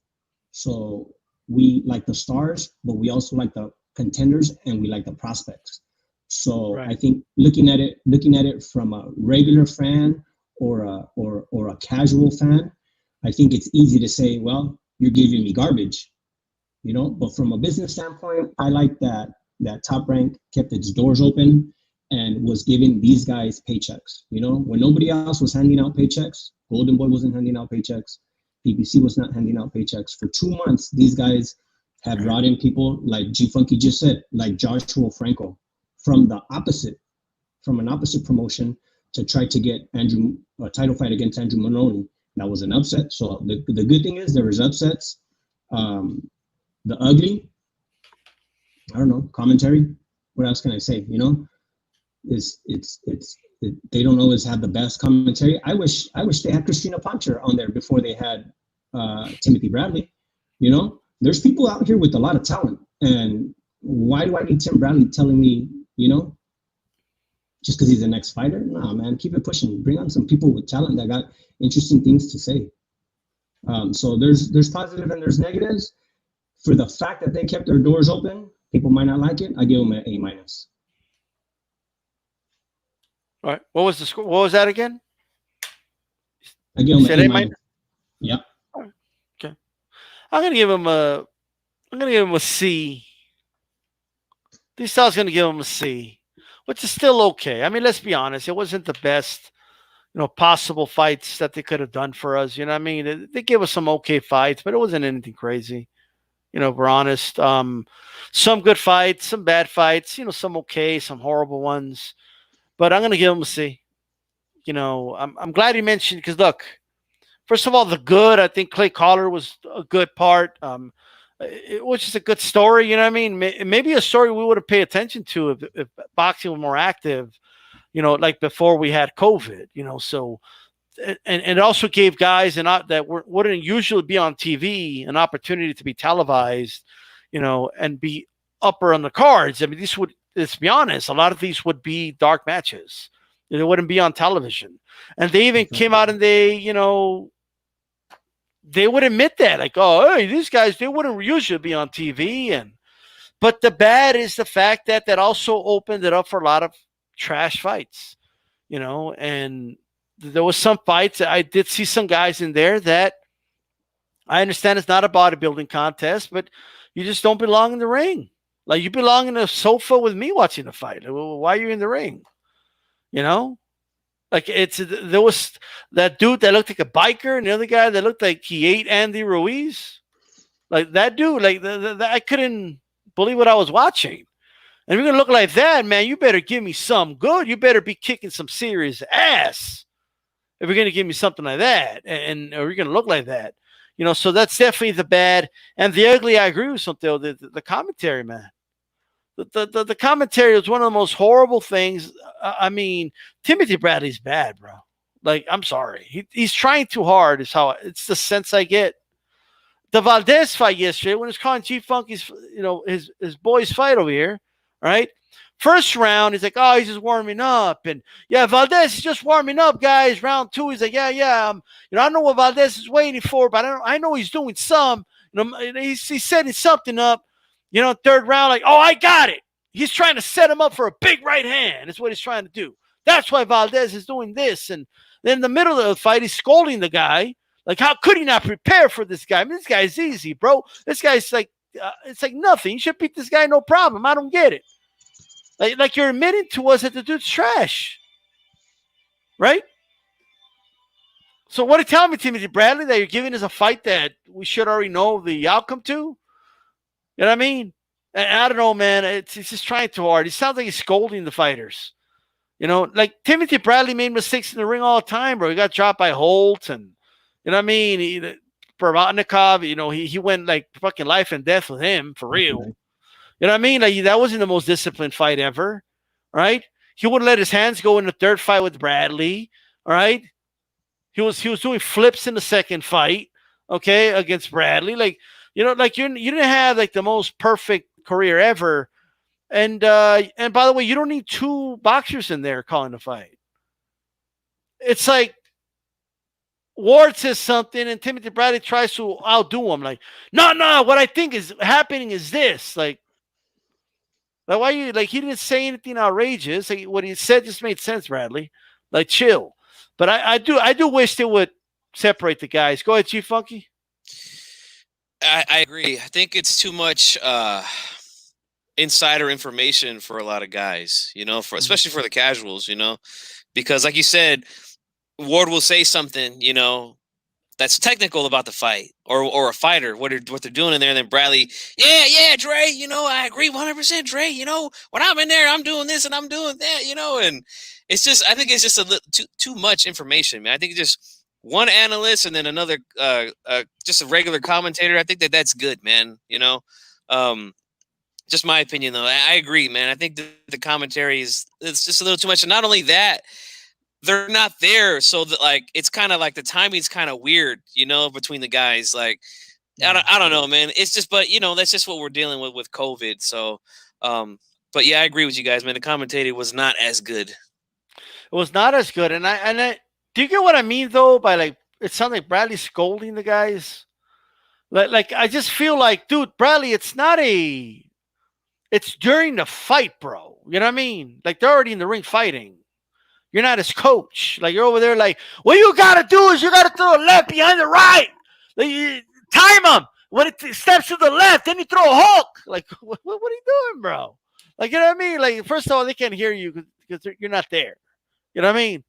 so we like the stars, but we also like the contenders and we like the prospects. So right. I think looking at it from a regular fan or a casual fan, I think it's easy to say, well, you're giving me garbage, But from a business standpoint, I like that Top Rank kept its doors open and was giving these guys paychecks. When nobody else was handing out paychecks, Golden Boy wasn't handing out paychecks, PBC was not handing out paychecks. For 2 months, these guys have brought in people like G Funky just said, like Joshua Franco, from an opposite promotion to try to get Andrew a title fight against Andrew Maloney. That was an upset. So the good thing is there was upsets. The ugly, I don't know, commentary. What else can I say? They don't always have the best commentary. I wish they had Christina Poncher on there before they had Timothy Bradley. There's people out here with a lot of talent, and why do I need Tim Bradley telling me, just because he's the next fighter? Nah, man, keep it pushing. Bring on some people with talent that got interesting things to say. So there's positive and there's negatives. For the fact that they kept their doors open, people might not like it. I give them an A-. All right. What was the score? What was that again? I give them an A-. Yep. Right. Okay. I'm gonna give him a C. D-Style's gonna give him a C, which is still okay. I mean, let's be honest. It wasn't the best, possible fights that they could have done for us. You know what I mean? They gave us some okay fights, but it wasn't anything crazy. We're honest. Some good fights, some bad fights. Some okay, some horrible ones. But I'm gonna give him a C. I'm glad you mentioned, because look, first of all, the good. I think Clay Collar was a good part. Which is a good story. You know what I mean? Maybe a story we would have paid attention to if boxing was more active. Like before we had COVID. So. And it also gave guys that wouldn't usually be on TV an opportunity to be televised, and be upper on the cards. I mean, let's be honest, a lot of these would be dark matches. They wouldn't be on television. And they even came out and they would admit that, like, oh, hey, these guys, they wouldn't usually be on TV. But the bad is the fact that also opened it up for a lot of trash fights, and there was some fights. I did see some guys in there that I understand it's not a bodybuilding contest, but you just don't belong in the ring. Like, you belong in a sofa with me watching the fight. Why are you in the ring? Like, there was that dude that looked like a biker, and the other guy that looked like he ate Andy Ruiz. Like, that dude, like I couldn't believe what I was watching. And if you're gonna look like that, man, you better give me some good. You better be kicking some serious ass. If you're going to give me something like that, or you're going to look like that, so that's definitely the bad. And the ugly, I agree with something. The commentary, man. The commentary was one of the most horrible things. I mean, Timothy Bradley's bad, bro. Like, I'm sorry. He's trying too hard is how it's the sense I get. The Valdez fight yesterday, when it's calling G Funky's, his boy's fight over here, right? First round, he's like, oh, he's just warming up. And, yeah, Valdez is just warming up, guys. Round 2, he's like, yeah. I don't know what Valdez is waiting for, but I know he's doing some. He's setting something up. Third round, like, oh, I got it. He's trying to set him up for a big right hand. That's what he's trying to do. That's why Valdez is doing this. And Then in the middle of the fight, he's scolding the guy. Like, how could he not prepare for this guy? I mean, this guy's easy, bro. This guy's like, it's like nothing. You should beat this guy, no problem. I don't get it. Like you're admitting to us that the dude's trash, right? So what are you telling me, Timothy Bradley, that you're giving us a fight that we should already know the outcome to? You know what I mean? And I don't know, man. It's just trying too hard. It sounds like he's scolding the fighters. You know, like Timothy Bradley made mistakes in the ring all the time, bro. He got dropped by Holt, and you know what I mean? Provodnikov, you know, he went like fucking life and death with him for real. Okay. You know what I mean? Like that wasn't the most disciplined fight ever, right? He wouldn't let his hands go in the third fight with Bradley, all right? He was doing flips in the second fight, okay, against Bradley. Like, you know, like you didn't have like the most perfect career ever. And by the way, you don't need two boxers in there calling the fight. It's like Ward says something and Timothy Bradley tries to outdo him. Like, no, what I think is happening is this. Like why you like he didn't say anything outrageous. Like what he said just made sense, Bradley. Like chill. But I do wish they would separate the guys. Go ahead, Chief Funky. I agree. I think it's too much insider information for a lot of guys, you know, especially for the casuals, you know, because like you said, Ward will say something, you know, that's technical about the fight or a fighter, what they're doing in there. And then Bradley, yeah, Dre, you know, I agree 100%, Dre, you know, when I'm in there, I'm doing this and I'm doing that, you know, and it's just, I think it's just a little too much information, man. I think just one analyst and then another, just a regular commentator. I think that's good, man. You know, just my opinion though. I agree, man. I think the commentary it's just a little too much. And not only that, they're not there. So that like, it's kind of like the timing's kind of weird, you know, between the guys. Like, I don't know, man. It's just, but you know, that's just what we're dealing with COVID. So, but yeah, I agree with you guys, man. The commentator was not as good. It was not as good. And I do you get what I mean though? By like, it sounds like Bradley scolding the guys. Like I just feel like, dude, Bradley, it's during the fight, bro. You know what I mean? Like they're already in the ring fighting. You're not his coach. Like you're over there like, what you got to do is you got to throw a left behind the right. Like, you time him. When it steps to the left, then you throw a hook. Like, what are you doing, bro? Like, you know what I mean? Like, first of all, they can't hear you because you're not there. You know what I mean?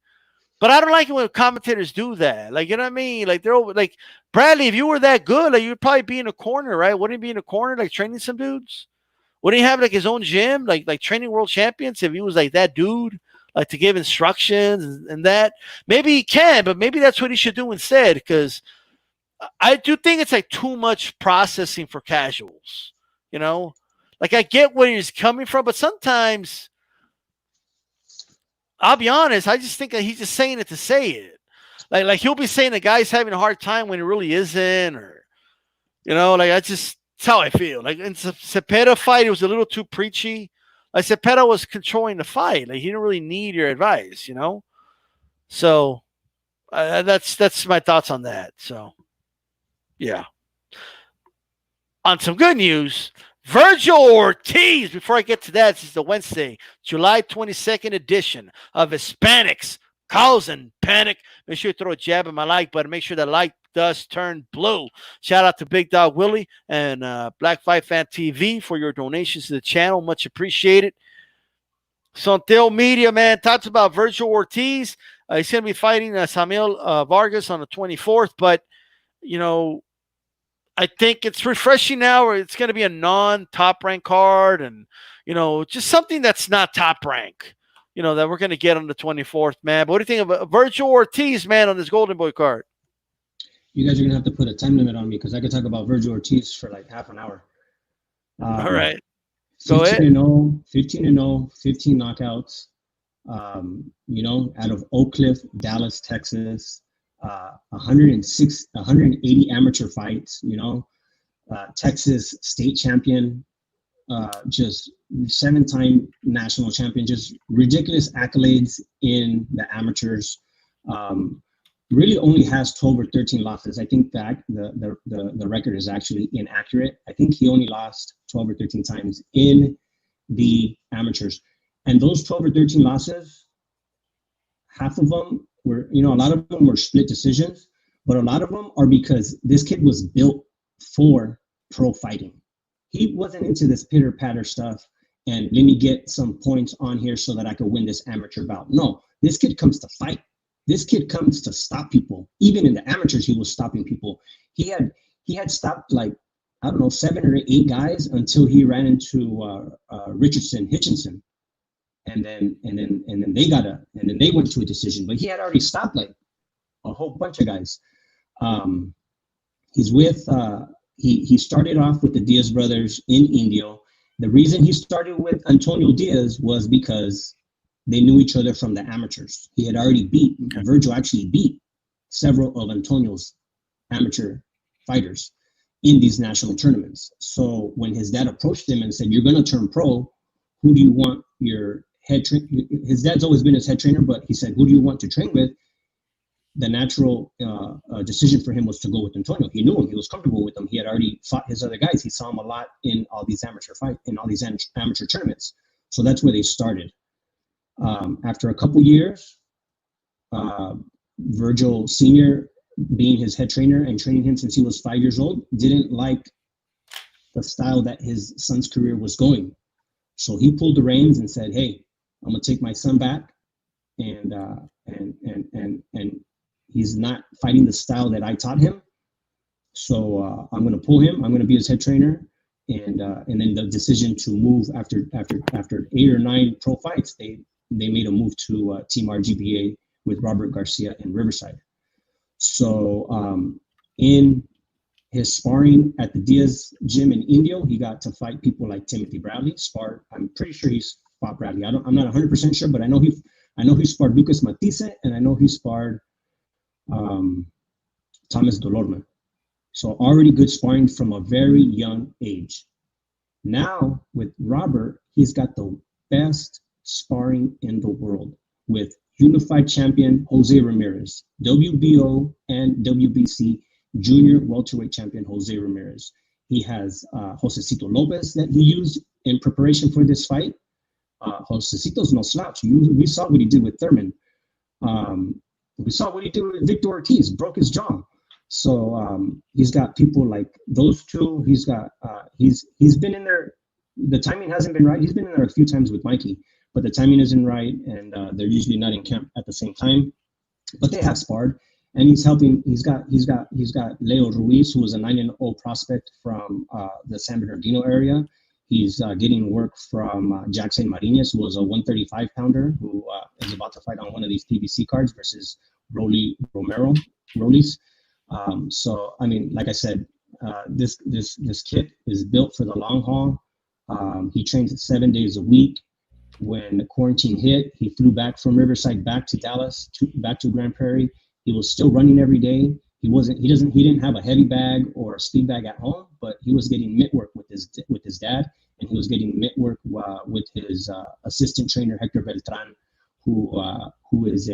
But I don't like it when commentators do that. Like, you know what I mean? Like, they're over, like, Bradley, if you were that good, like, you'd probably be in a corner, right? Wouldn't he be in a corner, like, training some dudes? Wouldn't he have, like, his own gym, like training world champions if he was, like, that dude, like, to give instructions and that? Maybe he can, but maybe that's what he should do instead, because I do think it's, like, too much processing for casuals, you know? Like, I get where he's coming from, but sometimes – I'll be honest. I just think that he's just saying it to say it. Like he'll be saying the guy's having a hard time when he really isn't, or you know, like that's how I feel. Like in Cepeda fight, it was a little too preachy. Like Cepeda was controlling the fight. Like he didn't really need your advice, you know. So that's my thoughts on that. So yeah. On some good news. Vergil Ortiz, before I get to that, this is the Wednesday, July 22nd edition of Hispanics Causing Panic. Make sure you throw a jab at my like button. Make sure that like does turn blue. Shout out to Big Dog Willie and Black Fight Fan TV for your donations to the channel. Much appreciated. Sonteo Media, man, talks about Vergil Ortiz. He's going to be fighting Samuel Vargas on the 24th, but, you know, I think it's refreshing now where it's going to be a non-top rank card and, you know, just something that's not top rank, you know, that we're going to get on the 24th, man. But what do you think of Vergil Ortiz, man, on this Golden Boy card? You guys are going to have to put a time limit on me because I could talk about Vergil Ortiz for like half an hour. All right. 15-0, 15 knockouts, you know, out of Oak Cliff, Dallas, Texas. 180 amateur fights, you know, Texas state champion, just 7-time national champion, just ridiculous accolades in the amateurs. Really only has 12 or 13 losses. I think that the record is actually inaccurate. I think he only lost 12 or 13 times in the amateurs. And those 12 or 13 losses, half of them were, you know, a lot of them were split decisions, but a lot of them are because this kid was built for pro fighting. He wasn't into this pitter patter stuff and let me get some points on here so that I could win this amateur bout. No, this kid comes to fight. This kid comes to stop people. Even in the amateurs, he was stopping people. He had stopped like, I don't know, 7 or 8 guys until he ran into Hitchinson. And then they went to a decision, but he had already stopped like a whole bunch of guys. He's with he started off with the Diaz brothers in Indio. The reason he started with Antonio Diaz was because they knew each other from the amateurs. He had already Vergil actually beat several of Antonio's amateur fighters in these national tournaments. So when his dad approached him and said, "You're going to turn pro, who do you want your head trainer?" His dad's always been his head trainer, but he said, "Who do you want to train with?" The natural decision for him was to go with Antonio. He knew him. He was comfortable with him. He had already fought his other guys. He saw him a lot in all these amateur amateur tournaments. So that's where they started. After a couple years, Vergil Sr., being his head trainer and training him since he was 5 years old, didn't like the style that his son's career was going. So he pulled the reins and said, "Hey, I'm gonna take my son back, and he's not fighting the style that I taught him. So I'm going to pull him. I'm going to be his head trainer." And then the decision to move after 8 or 9 pro fights, they made a move to Team RGBA with Robert Garcia in Riverside. So in his sparring at the Diaz gym in Indio, he got to fight people like Timothy Bradley. I'm pretty sure he's fought Bradley. I'm not 100% sure, but I know he sparred Lucas Matisse, and I know he sparred Thomas Delorme. So already good sparring from a very young age. Now with Robert, he's got the best sparring in the world with unified champion Jose Ramirez, WBO and WBC junior welterweight champion Jose Ramirez. He has Josecito Lopez that he used in preparation for this fight. Josecito's no slouch. We saw what he did with Thurman. We saw what he did with Victor Ortiz, broke his jaw. So he's got people like those two. He's got he's been in there. The timing hasn't been right. He's been in there a few times with Mikey, but the timing isn't right, and they're usually not in camp at the same time. But they have sparred, and he's helping. He's got Leo Ruiz, who was a 9-0 prospect from the San Bernardino area. He's getting work from Jackson Marinas, who was a 135-pounder who is about to fight on one of these PBC cards versus Rollies. So, I mean, like I said, this kid is built for the long haul. He trains 7 days a week. When the quarantine hit, he flew back from Riverside back to Dallas, back to Grand Prairie. He was still running every day. He didn't have a heavy bag or a speed bag at home, but he was getting mitt work with his dad, and he was getting mitt work with his assistant trainer Hector Beltran, who is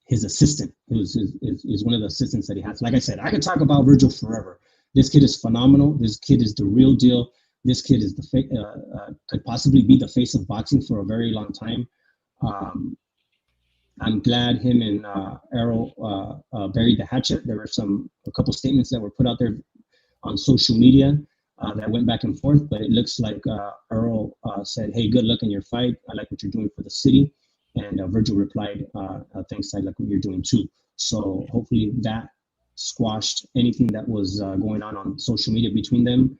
his assistant, is one of the assistants that he has. Like I said, I could talk about Vergil forever. This kid is phenomenal. This kid is the real deal. This kid is could possibly be the face of boxing for a very long time. I'm glad him and Errol buried the hatchet. There were a couple statements that were put out there on social media that went back and forth, but it looks like Errol said, "Hey, good luck in your fight. I like what you're doing for the city." And Vergil replied, "Thanks, I like what you're doing too." So hopefully that squashed anything that was going on social media between them.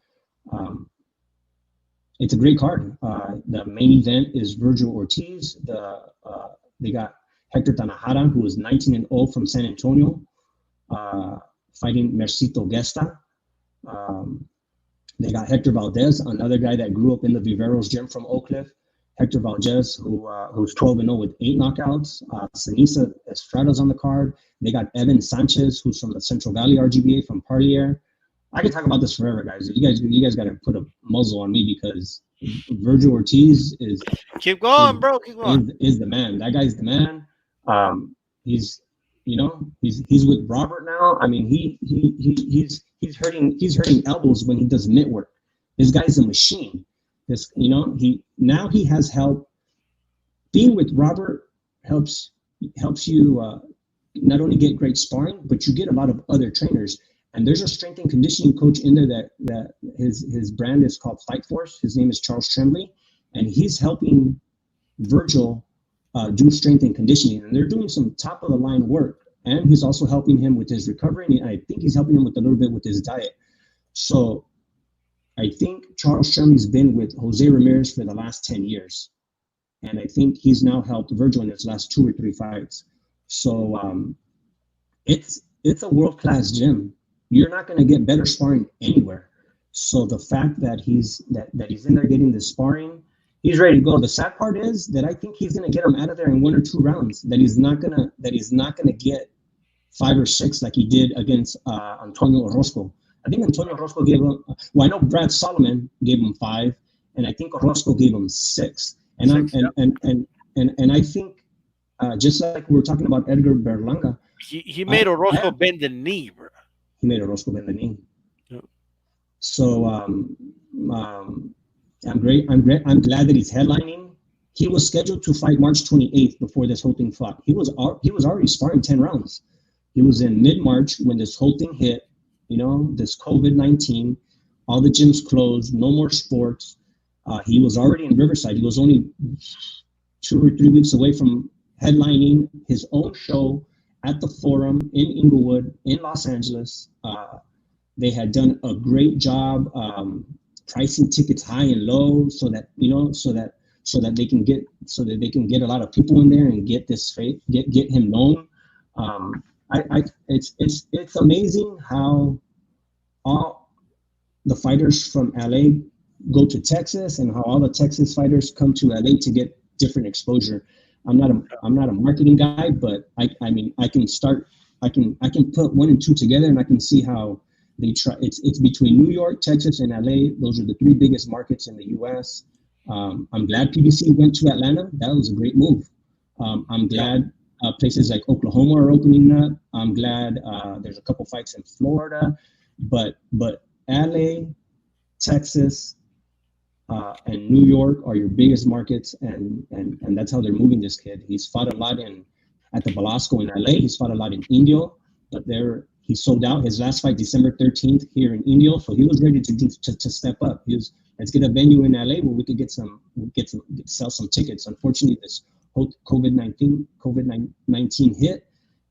It's a great card. The main event is Vergil Ortiz. They got Hector Tanajara, who is 19-0 from San Antonio, fighting Mercito Gesta. They got Hector Valdez, another guy that grew up in the Viveros gym from Oak Cliff. Hector Valdez, who's 12-0 with 8 knockouts. Sinisa Estrada's on the card. They got Evan Sanchez, who's from the Central Valley RGBA from Parlier. I could talk about this forever, guys. You guys got to put a muzzle on me because Vergil Ortiz is keep going, bro. Keep going. Is the man. That guy's the man. He's with Robert now. I mean, he's hurting elbows when he does mitt work. This guy's a machine. He has help. Being with Robert helps you not only get great sparring, but you get a lot of other trainers. And there's a strength and conditioning coach in there that his brand is called Fight Force. His name is Charles Tremblay, and he's helping Vergil do strength and conditioning. And they're doing some top of the line work. And he's also helping him with his recovery. And I think he's helping him with a little bit with his diet. So I think Charles Tremblay's been with Jose Ramirez for the last 10 years. And I think he's now helped Vergil in his last 2 or 3 fights. So it's a world-class gym. You're not going to get better sparring anywhere. So the fact that he's in there getting the sparring, he's ready to go. The sad part is that I think he's going to get him out of there in 1 or 2 rounds. That he's not gonna get 5 or 6 like he did against Antonio Orozco. I think Antonio Orozco gave him. Well, I know Brad Solomon gave him 5, and I think Orozco gave him 6. And I think just like we were talking about Edgar Berlanga, he made Orozco bend the knee, bro. He made Orozco bend the knee. Yep. So I'm glad that he's headlining. He was scheduled to fight March 28th before this whole thing fought. He was already sparring 10 rounds. He was in mid-March when this whole thing hit. You know, this COVID-19, all the gyms closed, no more sports. He was already in Riverside. He was only 2 or 3 weeks away from headlining his own show at the Forum in Inglewood, in Los Angeles. They had done a great job pricing tickets high and low, so that they can get a lot of people in there and get him known. It's amazing how all the fighters from LA go to Texas, and how all the Texas fighters come to LA to get different exposure. I'm not a marketing guy, but I can put 1 and 2 together, and I can see how they try. It's between New York, Texas, and LA. Those are the 3 biggest markets in the U.S. I'm glad PBC went to Atlanta. That was a great move. I'm glad places like Oklahoma are opening up. I'm glad there's a couple fights in Florida, but LA, Texas, and New York are your biggest markets, and that's how they're moving this kid. He's fought a lot at the Velasco in LA. He's fought a lot in Indio, but he sold out his last fight December 13th here in Indio, so he was ready to step up. Let's get a venue in LA where we could sell some tickets. Unfortunately, this whole COVID-19 hit,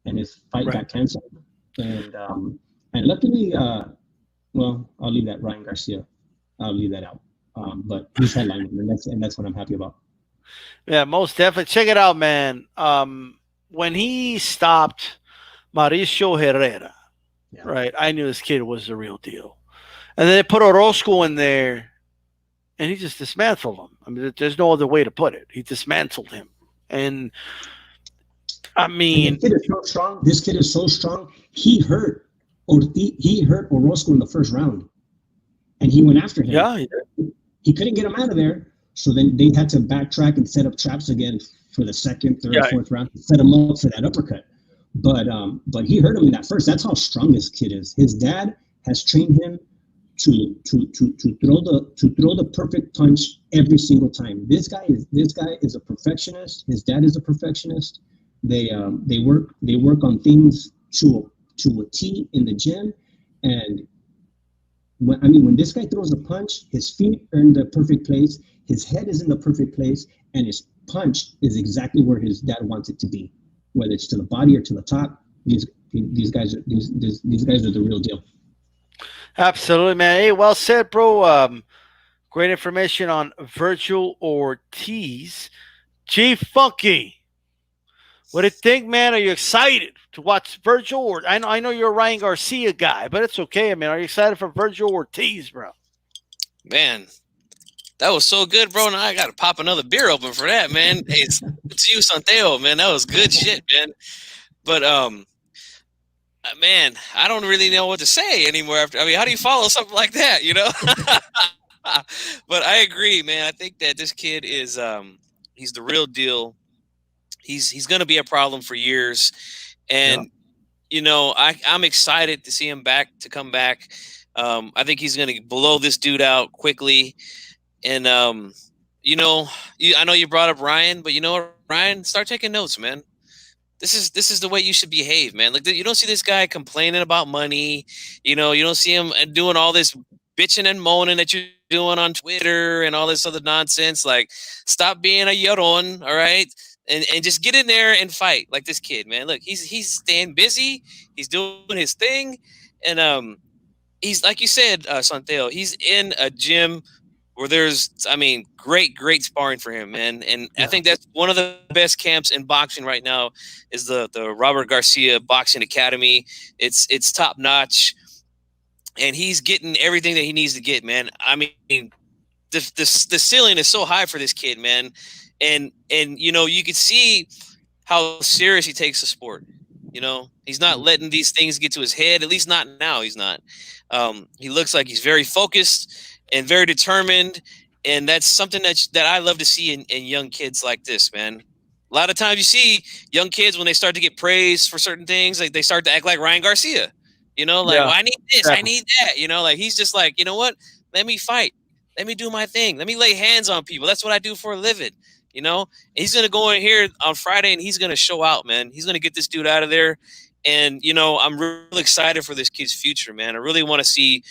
and his fight got canceled. And luckily, well, I'll leave that Ryan Garcia. I'll leave that out. But he's headlining, and that's what I'm happy about. Yeah, most definitely. Check it out, man. When he stopped Mauricio Herrera, right, I knew this kid was the real deal. And then they put Orozco in there, and he just dismantled him. I mean, there's no other way to put it. He dismantled him. And, I mean... This kid is so strong. He hurt Orozco in the first round. And he went after him. Yeah, he couldn't get him out of there. So then they had to backtrack and set up traps again for the second, third, fourth round to set him up for that uppercut. But he hurt him in that first. That's how strong this kid is. His dad has trained him to throw the perfect punch every single time. This guy is a perfectionist. His dad is a perfectionist. They work on things to a T in the gym. And when this guy throws a punch, his feet are in the perfect place, his head is in the perfect place, and his punch is exactly where his dad wants it to be, whether it's to the body or to the top. These guys are the real deal. Absolutely, man. Hey, well said, bro. Great information on Vergil Ortiz. Chief Funky, what do you think, man? Are you excited to watch Vergil? Or I know you're a Ryan Garcia guy, but it's okay. I mean, are you excited for Vergil Ortiz, bro? Man, that was so good, bro. Now I got to pop another beer open for that, man. Hey, it's you, Santiago, man. That was good shit, man. But man, I don't really know what to say anymore. How do you follow something like that, you know? But I agree, man. I think that this kid is he's the real deal. He's going to be a problem for years. And, you know, I'm excited to see him come back. I think he's going to blow this dude out quickly. And, you know, I know you brought up Ryan, but you know what, Ryan, start taking notes, man. This is the way you should behave, man. Like, you don't see this guy complaining about money. You don't see him doing all this bitching and moaning that you're doing on Twitter and all this other nonsense. Like, stop being a yaron, all right? And just get in there and fight like this kid, man. Look, he's staying busy. He's doing his thing, and he's, like you said, Santeo. He's in a gym where there's, great sparring for him, man. And I think that's one of the best camps in boxing right now is the Robert Garcia Boxing Academy. It's top notch, and he's getting everything that he needs to get, man. I mean, the ceiling is so high for this kid, man. And you can see how serious he takes the sport. He's not letting these things get to his head. At least not now. He's not. He looks like he's very focused and very determined, and that's something that I love to see in young kids like this, man. A lot of times you see young kids when they start to get praised for certain things, like they start to act like Ryan Garcia, well, I need this, I need that, like he's just like, you know what? Let me fight. Let me do my thing. Let me lay hands on people. That's what I do for a living, And he's going to go in here on Friday and he's going to show out, man. He's going to get this dude out of there. And, I'm really excited for this kid's future, man. I really want to see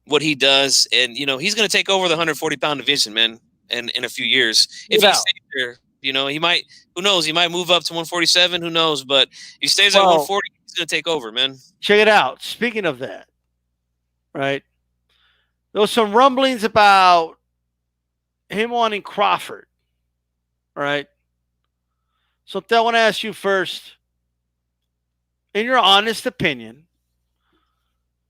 what he does. And, he's going to take over the 140-pound division, man, in a few years. If he stays there, he might, who knows? He might move up to 147. Who knows? But if he stays at 140, he's going to take over, man. Check it out. Speaking of that, right? There was some rumblings about him wanting Crawford, right? So I want to ask you first, in your honest opinion,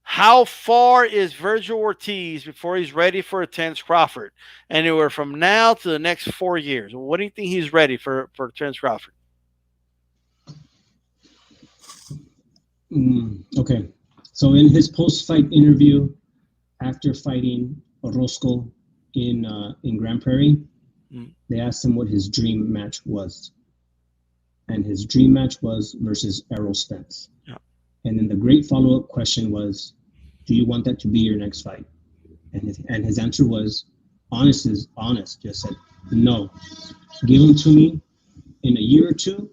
how far is Vergil Ortiz before he's ready for a Terence Crawford? Anywhere from now to the next 4 years. What do you think he's ready for Terence Crawford? Okay. So in his post-fight interview, after fighting Orozco in Grand Prairie, they asked him what his dream match was. And his dream match was versus Errol Spence. Yeah. And then the great follow-up question was, do you want that to be your next fight? And his answer was, honest is honest. Just said, no. Give him to me in a year or two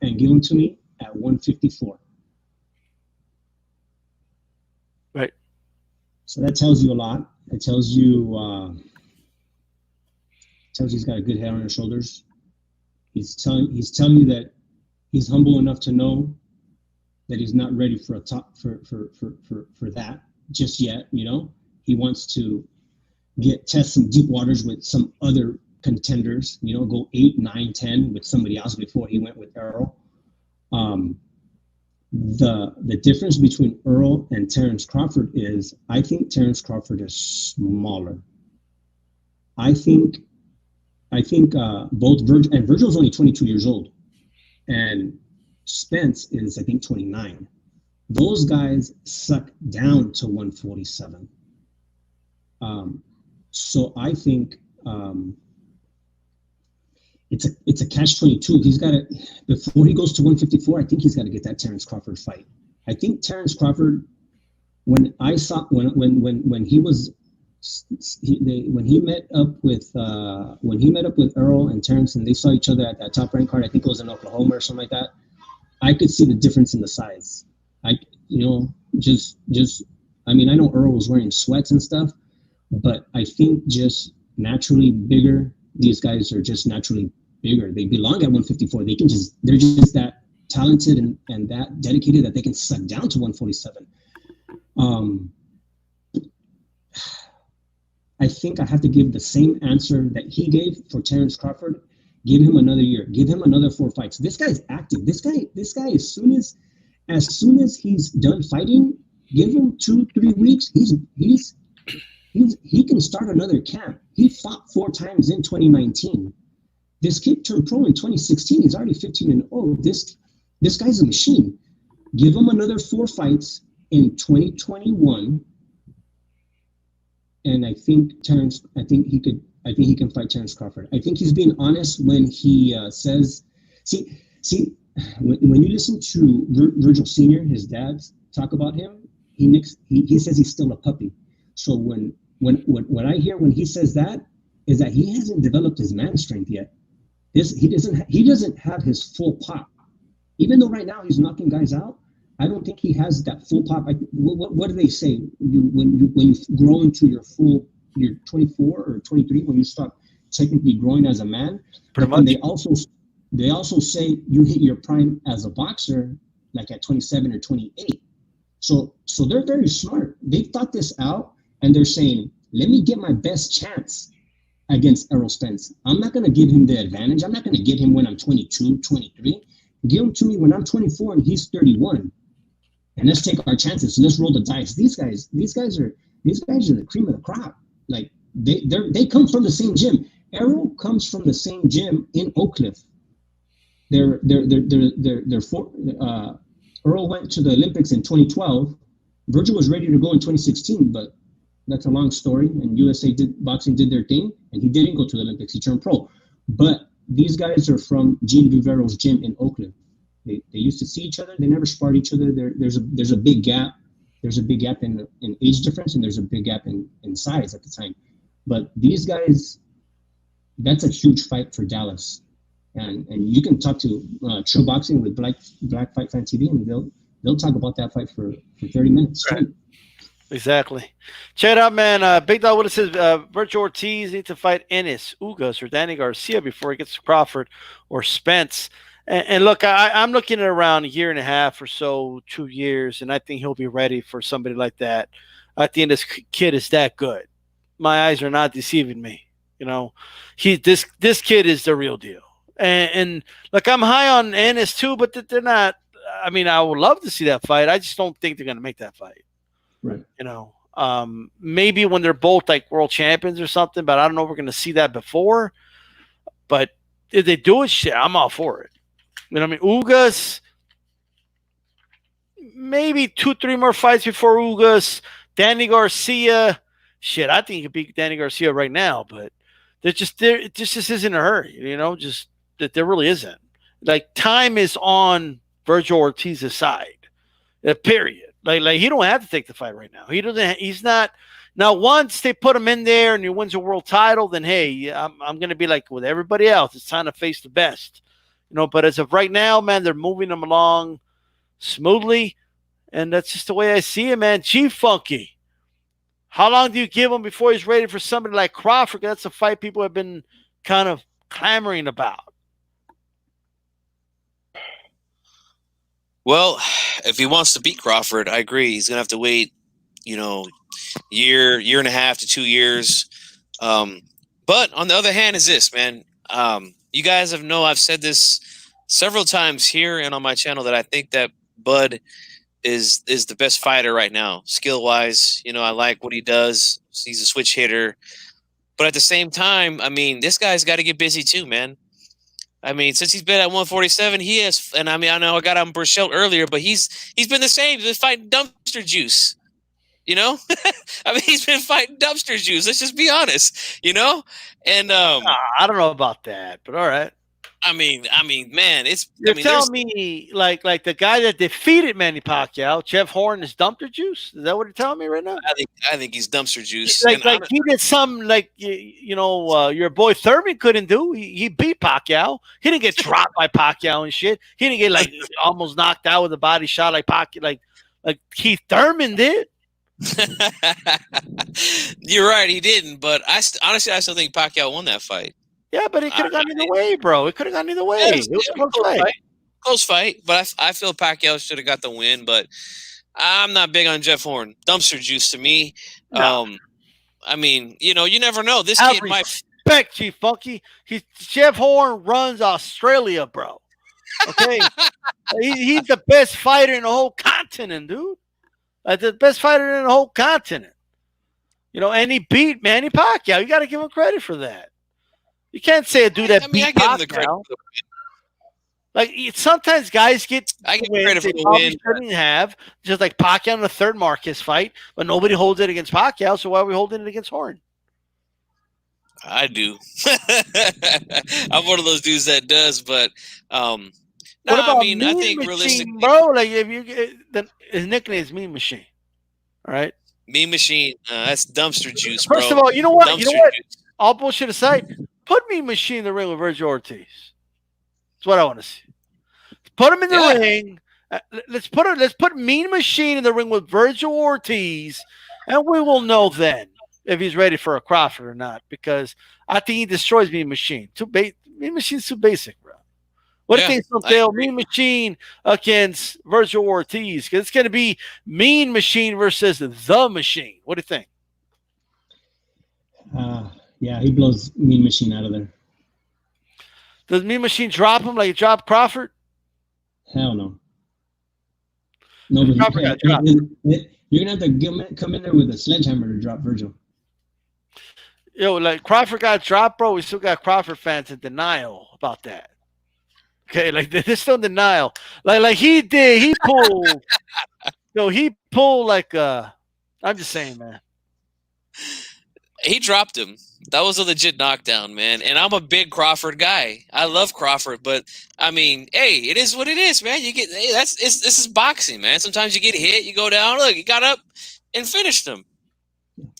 and give him to me at 154. Right. So that tells you a lot. It tells you he's got a good head on his shoulders. He's telling you that he's humble enough to know that he's not ready for that just yet. He wants to test some deep waters with some other contenders. Go 8, 9, 10 with somebody else before he went with Earl. The difference between Earl and Terence Crawford is, I think Terence Crawford is smaller. I think both Vergil's only 22 years old, and Spence is, I think, 29. Those guys suck down to 147. So I think it's a catch-22. He's got to, before he goes to 154, I think he's got to get that Terence Crawford fight. I think Terence Crawford, when he met up with Earl and Terence, and they saw each other at that Top Rank card, I think it was in Oklahoma or something like that, I could see the difference in the size. I know Earl was wearing sweats and stuff, but I think just naturally bigger, these guys are just naturally bigger. They belong at 154. They're just that talented and that dedicated that they can suck down to 147. I think I have to give the same answer that he gave for Terence Crawford. Give him another year. Give him another 4 fights. This guy's active. This guy, as soon as he's done fighting, give him 2-3 weeks. He can start another camp. He fought 4 times in 2019. This kid turned pro in 2016. He's already 15-0. This guy's a machine. Give him another 4 fights in 2021. And I think he can fight Terence Crawford. I think he's being honest when he says, when you listen to Vergil Sr., his dad, talk about him, he says he's still a puppy. So what I hear when he says that is that he hasn't developed his man strength yet. he doesn't have his full pop. Even though right now he's knocking guys out, I don't think he has that full pop. What do they say? When you grow into you're 24 or 23 when you start technically growing as a man. Pretty much. And they also say you hit your prime as a boxer like at 27 or 28. So they're very smart. They've thought this out, and they're saying, let me get my best chance against Errol Spence. I'm not going to give him the advantage. I'm not going to get him when I'm 22, 23. Give him to me when I'm 24 and he's 31. And let's take our chances. Let's roll the dice. These guys are the cream of the crop. Like they come from the same gym. Errol comes from the same gym in Oak Cliff. Earl went to the Olympics in 2012. Vergil was ready to go in 2016, but that's a long story. And USA boxing did their thing, and he didn't go to the Olympics. He turned pro. But these guys are from Gene Vivero's gym in Oak Cliff. They used to see each other. They never sparred each other. There's a big gap. There's a big gap in age difference, and there's a big gap in size at the time. But these guys, that's a huge fight for Dallas. And you can talk to True Boxing with Black Fight Fan TV, and they'll talk about that fight for 30 minutes straight. Exactly. Check it out, man. Big Dog Willis says Vergil Ortiz needs to fight Ennis, Ugas, or Danny Garcia before he gets to Crawford or Spence. And look, I'm looking at around a year and a half or so, 2 years, and I think he'll be ready for somebody like that. I think this kid is that good. My eyes are not deceiving me. You know, this kid is the real deal. And look, I'm high on Ennis too, but they're not. I mean, I would love to see that fight. I just don't think they're going to make that fight. Right. You know, maybe when they're both like world champions or something, but I don't know if we're going to see that before. But if they do it, shit, I'm all for it. You know what I mean? Ugas, maybe 2-3 more fights before Ugas. Danny Garcia, shit, I think he could beat Danny Garcia right now, but it just isn't a hurry, you know, just that there really isn't. Like, time is on Vergil Ortiz's side, period. Like he don't have to take the fight right now. He's not. Now, once they put him in there and he wins a world title, then, hey, I'm going to be like with everybody else. It's time to face the best. You know, but as of right now, man, they're moving him along smoothly, and that's just the way I see it, man. G-Funky, how long do you give him before he's ready for somebody like Crawford? That's a fight people have been kind of clamoring about. Well, if he wants to beat Crawford, I agree. He's going to have to wait, you know, year and a half to 2 years. But on the other hand is this, man. You guys know I've said this several times here and on my channel that I think that Bud is the best fighter right now, skill-wise. You know, I like what he does. He's a switch hitter. But at the same time, I mean, this guy's got to get busy too, man. I mean, since he's been at 147, he has, and I mean, I know I got on Berchelt earlier, but he's been the same. He's been fighting dumpster juice. You know, I mean, he's been fighting dumpster juice. Let's just be honest, you know? And I don't know about that, but all right. I mean, man, You're telling me like the guy that defeated Manny Pacquiao, Jeff Horn, is dumpster juice? Is that what you're telling me right now? I think he's dumpster juice. Like he did something like your boy Thurman couldn't do. He beat Pacquiao. He didn't get dropped by Pacquiao and shit. He didn't get like almost knocked out with a body shot like Pacquiao, like Keith Thurman did. You're right, he didn't. But honestly, I still think Pacquiao won that fight. Yeah, but it could have gone either way, bro. It could have gone either way. It was a close fight. Close fight, but I feel Pacquiao should have got the win. But I'm not big on Jeff Horn. Dumpster juice to me. No. I mean, you know, you never know. This kid might respect Chief Funky. Jeff Horn runs Australia, bro. Okay, he's the best fighter in the whole continent, dude. The best fighter in the whole continent. You know, and he beat Manny Pacquiao. You got to give him credit for that. You can't say a dude that beat Pacquiao. I give him the credit. Like, sometimes guys get credit for the win. Shouldn't have, just like Pacquiao in the third Marquez fight, but nobody holds it against Pacquiao. So why are we holding it against Horn? I do. I'm one of those dudes that does, but what about I think Machine, realistically, bro. Like, his nickname is Mean Machine. All right, Mean Machine. That's dumpster juice, bro. First of all, you know what? Dumpster juice. All bullshit aside, put Mean Machine in the ring with Vergil Ortiz. That's what I want to see. Put him in the Yeah. ring. Let's put Mean Machine in the ring with Vergil Ortiz, and we will know then if he's ready for a Crawford or not. Because I think he destroys Mean Machine. Mean Machine's too basic, bro. What do you think, Dale? Mean Machine against Vergil Ortiz? Because it's going to be Mean Machine versus the Machine. What do you think? Yeah, he blows Mean Machine out of there. Does Mean Machine drop him like he dropped Crawford? Hell no. No, but you're gonna have to come in there with a sledgehammer to drop Vergil. Yo, like Crawford got dropped, bro. We still got Crawford fans in denial about that. Okay, like they're still in denial. Like he did, he pulled. He pulled like I'm just saying, man. He dropped him. That was a legit knockdown, man. And I'm a big Crawford guy. I love Crawford, but I mean, hey, it is what it is, man. This is boxing, man. Sometimes you get hit, you go down. Look, he got up and finished him.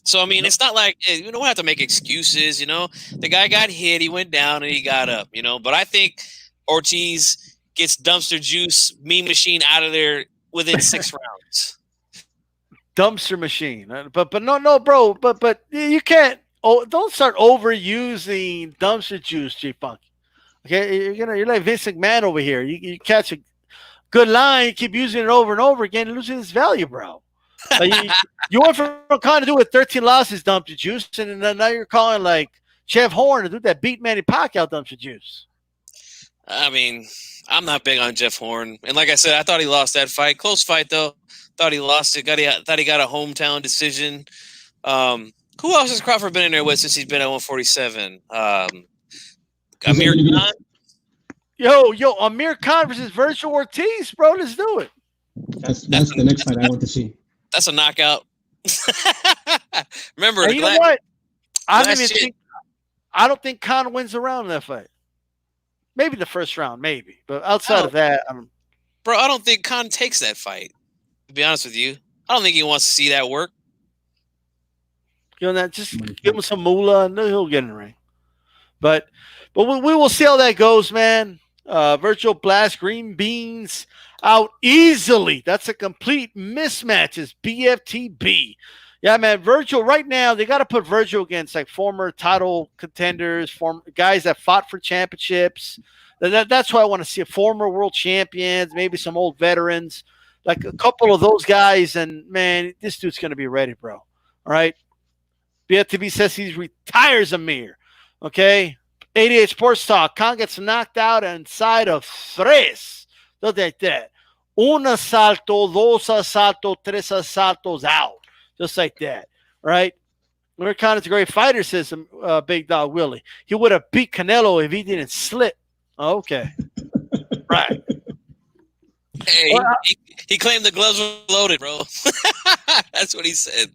So I mean, it's not like you don't have to make excuses. The guy got hit, he went down, and he got up. But I think Ortiz gets dumpster juice, Mean Machine out of there within 6 rounds. Dumpster machine, but no, bro, but you can't. Oh, don't start overusing dumpster juice, G Funky. Okay, you're like Vince McMahon over here. You catch a good line, you keep using it over and over again, and losing its value, bro. Like you went from kind to do with 13 losses, dumpster juice, and then now you're calling like Jeff Horn to do that beat Manny Pacquiao dumpster juice. I mean, I'm not big on Jeff Horn, and like I said, I thought he lost that fight. Close fight though. Thought he lost it. Thought he got a hometown decision. Who else has Crawford been in there with since he's been at 147? Amir Khan. Yo, Amir Khan versus Vergil Ortiz, bro. Let's do it. That's the next fight I want to see. That's a knockout. Remember, you know what? I don't think Khan wins the round in that fight. Maybe the first round, maybe, but outside of that, bro, I don't think Khan takes that fight. To be honest with you, I don't think he wants to see that work. Just give him some moolah and he'll get in the ring. But we will see how that goes, man. Vergil blasts green beans out easily. That's a complete mismatch. It's BFTB. Yeah, man. Vergil right now, they got to put Vergil against like former title contenders, former guys that fought for championships. That's why I want to see former world champions, maybe some old veterans. Like a couple of those guys, and man, this dude's going to be ready, bro. All right. BFTV says he retires Amir. Okay. 88 Sports Talk. Khan gets knocked out inside of tres. Just like that. Un asalto, dos asalto, tres asaltos out. Just like that. Right. Amir Khan is a great fighter, says Big Dog Willie. He would have beat Canelo if he didn't slip. Okay. Right. Hey, he claimed the gloves were loaded, bro. That's what he said.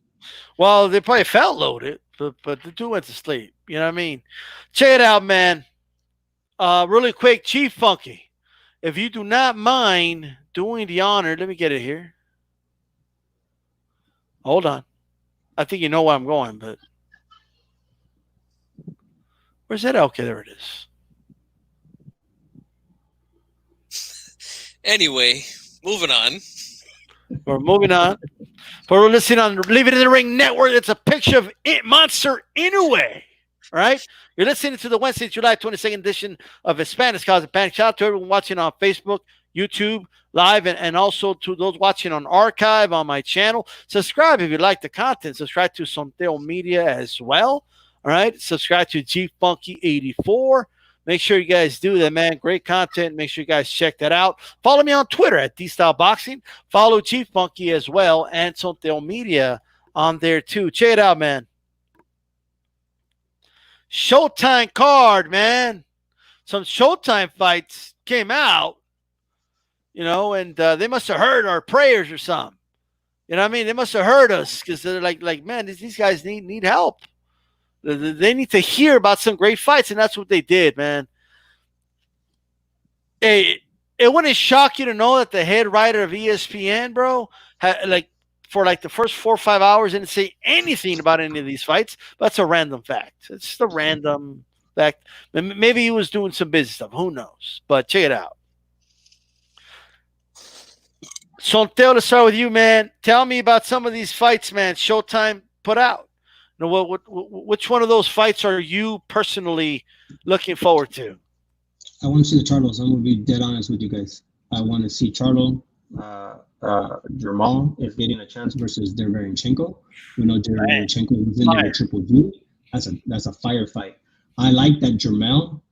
Well, they probably felt loaded, but the dude went to sleep. You know what I mean? Check it out, man. Really quick, Chief Funky. If you do not mind doing the honor, let me get it here. Hold on. I think you know where I'm going, but where's that? Okay, there it is. Anyway, moving on. We're moving on. But we're listening on Leave It in the Ring Network. It's a picture of Monster Inoue. All right? You're listening to the Wednesday, July 22nd edition of Hispanics Cause a Panic. Shout out to everyone watching on Facebook, YouTube, live, and also to those watching on archive on my channel. Subscribe if you like the content. Subscribe to Sonteo Media as well. All right? Subscribe to G Funky 84. Make sure you guys do that, man. Great content. Make sure you guys check that out. Follow me on Twitter at D-Style Boxing. Follow Chief Funky as well and Sonteo Media on there too. Check it out, man. Showtime card, man. Some Showtime fights came out, and they must have heard our prayers or something. You know what I mean? They must have heard us because they're like, man, these guys need help. They need to hear about some great fights, and that's what they did, man. Hey, it wouldn't shock you to know that the head writer of ESPN, bro, for the first 4 or 5 hours didn't say anything about any of these fights. But that's a random fact. It's just a random Back, maybe he was doing some business stuff. Who knows? But check it out. Sonteo, to start with you, man. Tell me about some of these fights, man. Showtime put out. You know, which one of those fights are you personally looking forward to? I want to see the Charlos. I'm gonna be dead honest with you guys. I want to see Charlo, Jamal if getting a chance versus Derevyanchenko. We know Derevyanchenko is in there with Triple G. That's a firefight. I like that Jamal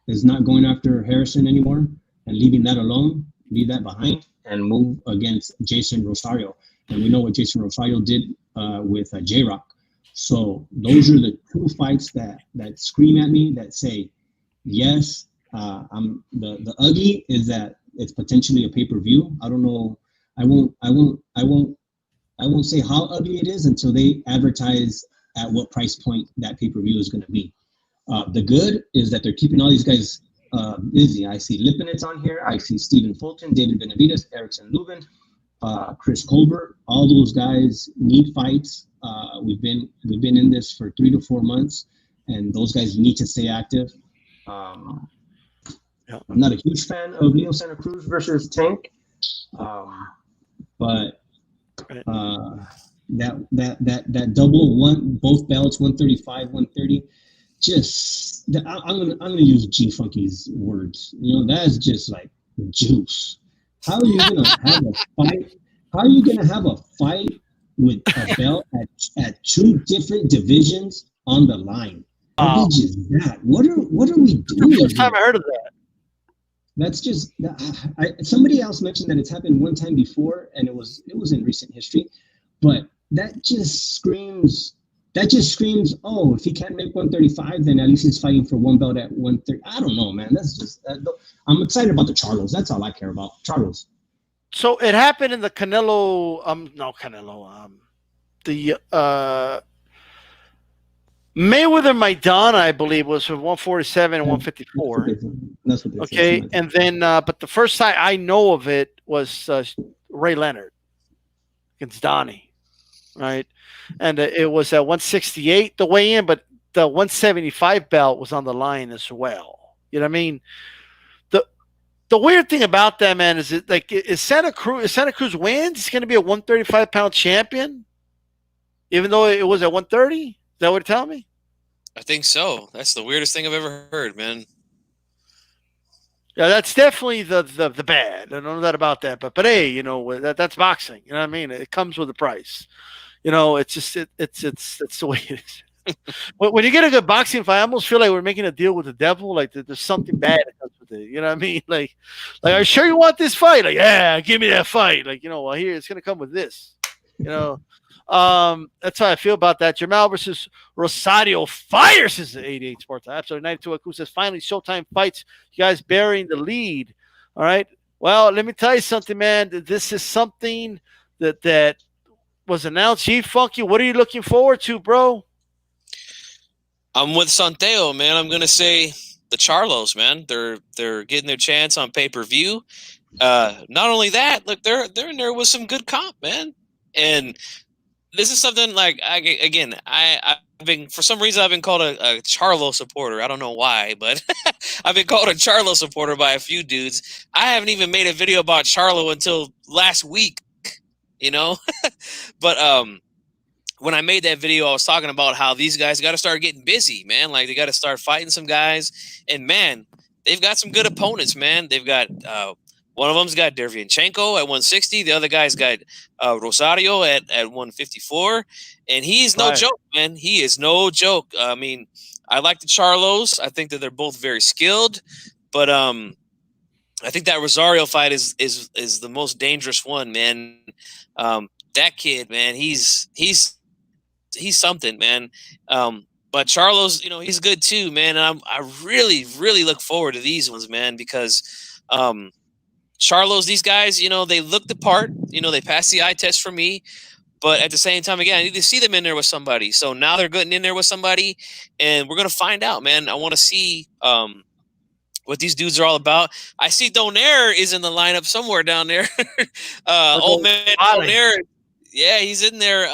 is not going after Harrison anymore and leaving that alone, leave that behind, and move against Jayson Rosario. And we know what Jayson Rosario did with J-Rock. So those are the two fights that scream at me that say, yes, I'm the ugly is that it's potentially a pay-per-view. I don't know. I won't say how ugly it is until they advertise at what price point that pay-per-view is going to be. The good is that they're keeping all these guys busy. I see Lipinets on here. I see Stephen Fulton, David Benavidez, Erickson Lubin, Chris Colbert. All those guys need fights. We've been in this for 3 to 4 months, and those guys need to stay active. I'm not a huge fan of Leo Santa Cruz versus Tank, but that double one, both belts, 135, 130. I'm gonna use G Funky's words. You know, that's just like juice. How are you gonna have a fight? How are you gonna have a fight with a belt at two different divisions on the line? What is that? What are we doing? The first time I heard of that. That's just somebody else mentioned that it's happened one time before, and it was in recent history, but that just screams. Oh, if he can't make 135, then at least he's fighting for one belt at 130. I don't know, man. That's just. I'm excited about the Charlos. That's all I care about. Charlos. So it happened in the the Mayweather Maidana, I believe, was from 147 and 154. That's what they okay, said. and then but the first time I know of it was Ray Leonard against Donnie, right? And it was at 168 the weigh in, but the 175 belt was on the line as well. You know what I mean? The weird thing about that, man, is it like is Santa Cruz wins, he's going to be a 135-pound champion, even though it was at 130. Is that what you're telling me? I think so. That's the weirdest thing I've ever heard, man. Yeah, that's definitely the bad. I don't know that about that, but hey, you know that's boxing. You know what I mean? It comes with a price. You know, it's just it's the way it is. When you get a good boxing fight, I almost feel like we're making a deal with the devil. Like there's something bad that comes with it. You know what I mean? Like, are you sure you want this fight? Like, yeah, give me that fight. Like, you know, well, here it's gonna come with this. You know, that's how I feel about that. Jamal versus Rosario fire since the 88 Sports. Episode 92. Aku says finally Showtime fights. You guys burying the lead. All right. Well, let me tell you something, man. This is something that was announced. G Funky, what are you looking forward to, bro? I'm with Santeo, man. I'm gonna say the Charlos, man. They're getting their chance on pay-per-view. Not only that, look, they're in there with some good comp, man. And this is something like I've been, for some reason I've been called a Charlo supporter. I don't know why, but I've been called a Charlo supporter by a few dudes. I haven't even made a video about Charlo until last week, you know. But when I made that video, I was talking about how these guys got to start getting busy, man. Like they got to start fighting some guys, and man, they've got some good opponents, man. They've got one of them's got Derevyanchenko at 160. The other guy's got Rosario at 154, and he's no joke, man. He is no joke. I mean, I like the Charlos. I think that they're both very skilled, but I think that Rosario fight is the most dangerous one, man. That kid, man, he's something, man. But Charlos, you know, he's good too, man. And I really, really look forward to these ones, man, because Charlos, these guys, you know, they look the part. You know, they pass the eye test for me. But at the same time, again, I need to see them in there with somebody. So now they're getting in there with somebody, and we're going to find out, man. I want to see what these dudes are all about. I see Donaire is in the lineup somewhere down there. Old man Donaire. Yeah, he's in there,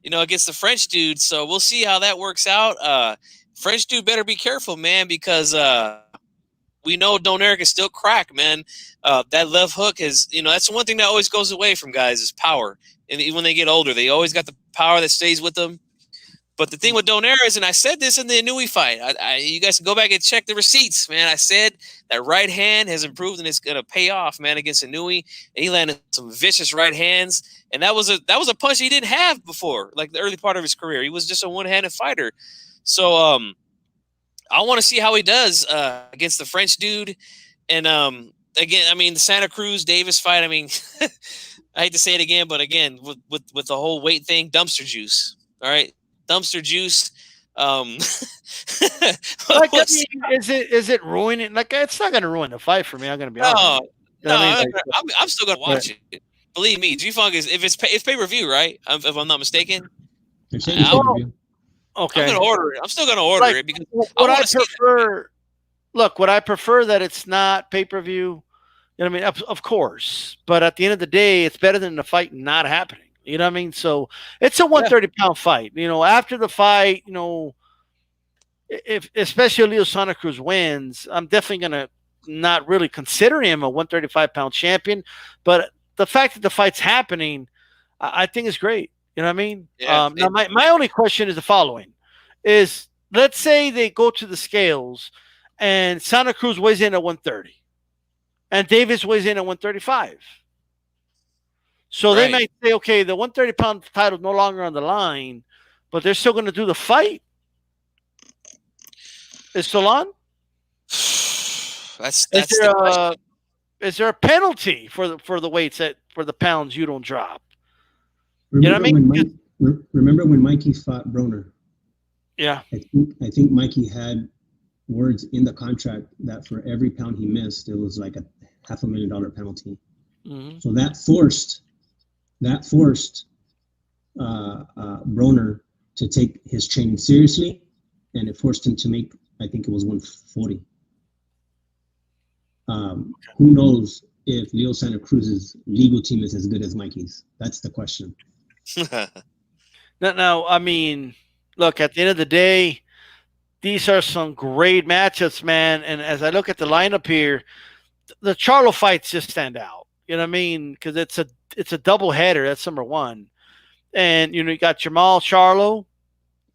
you know, against the French dude. So we'll see how that works out. French dude better be careful, man, because we know Donaire can still crack, man. That left hook is, that's the one thing that always goes away from guys is power. And when they get older, they always got the power that stays with them. But the thing with Donaire is, and I said this in the Inouye fight, you guys can go back and check the receipts, man. I said that right hand has improved and it's going to pay off, man, against Inouye. And he landed some vicious right hands. And that was a punch he didn't have before, like the early part of his career. He was just a one-handed fighter. So I want to see how he does against the French dude. And again, I mean, the Santa Cruz Davis fight, I mean, I hate to say it again, but again, with the whole weight thing, dumpster juice. All right. Dumpster juice. Like, I mean, is it ruining? Like, it's not going to ruin the fight for me. I'm going to be honest. I'm still going to watch it. Believe me, G-Funk is it's pay-per-view, right? If I'm not mistaken. Okay. I'm going to order it. I'm still going to order it because what I prefer that it's not pay-per-view. You know what I mean? Of course, but at the end of the day, it's better than the fight not happening. You know what I mean? So it's a 130-pound fight. After the fight, if especially Leo Santa Cruz wins, I'm definitely gonna not really consider him a 135-pound champion. But the fact that the fight's happening, I think is great. You know what I mean? Yeah, now my only question is the following: is let's say they go to the scales and Santa Cruz weighs in at 130, and Davis weighs in at 135. So they might say, okay, the 130-pound title no longer on the line, but they're still going to do the fight. Is still on? That's the question. Is there a penalty for the weights for the pounds you don't drop? Remember Remember when Mikey fought Broner? Yeah. I think Mikey had words in the contract that for every pound he missed, it was like a $500,000 penalty. Mm-hmm. So that forced Broner to take his training seriously, and it forced him to make, I think it was 140. Who knows if Leo Santa Cruz's legal team is as good as Mikey's? That's the question. Now, I mean, look, at the end of the day, these are some great matchups, man. And as I look at the lineup here, the Charlo fights just stand out. You know what I mean? Because it's a double header. That's number one. And, you got Jamal Charlo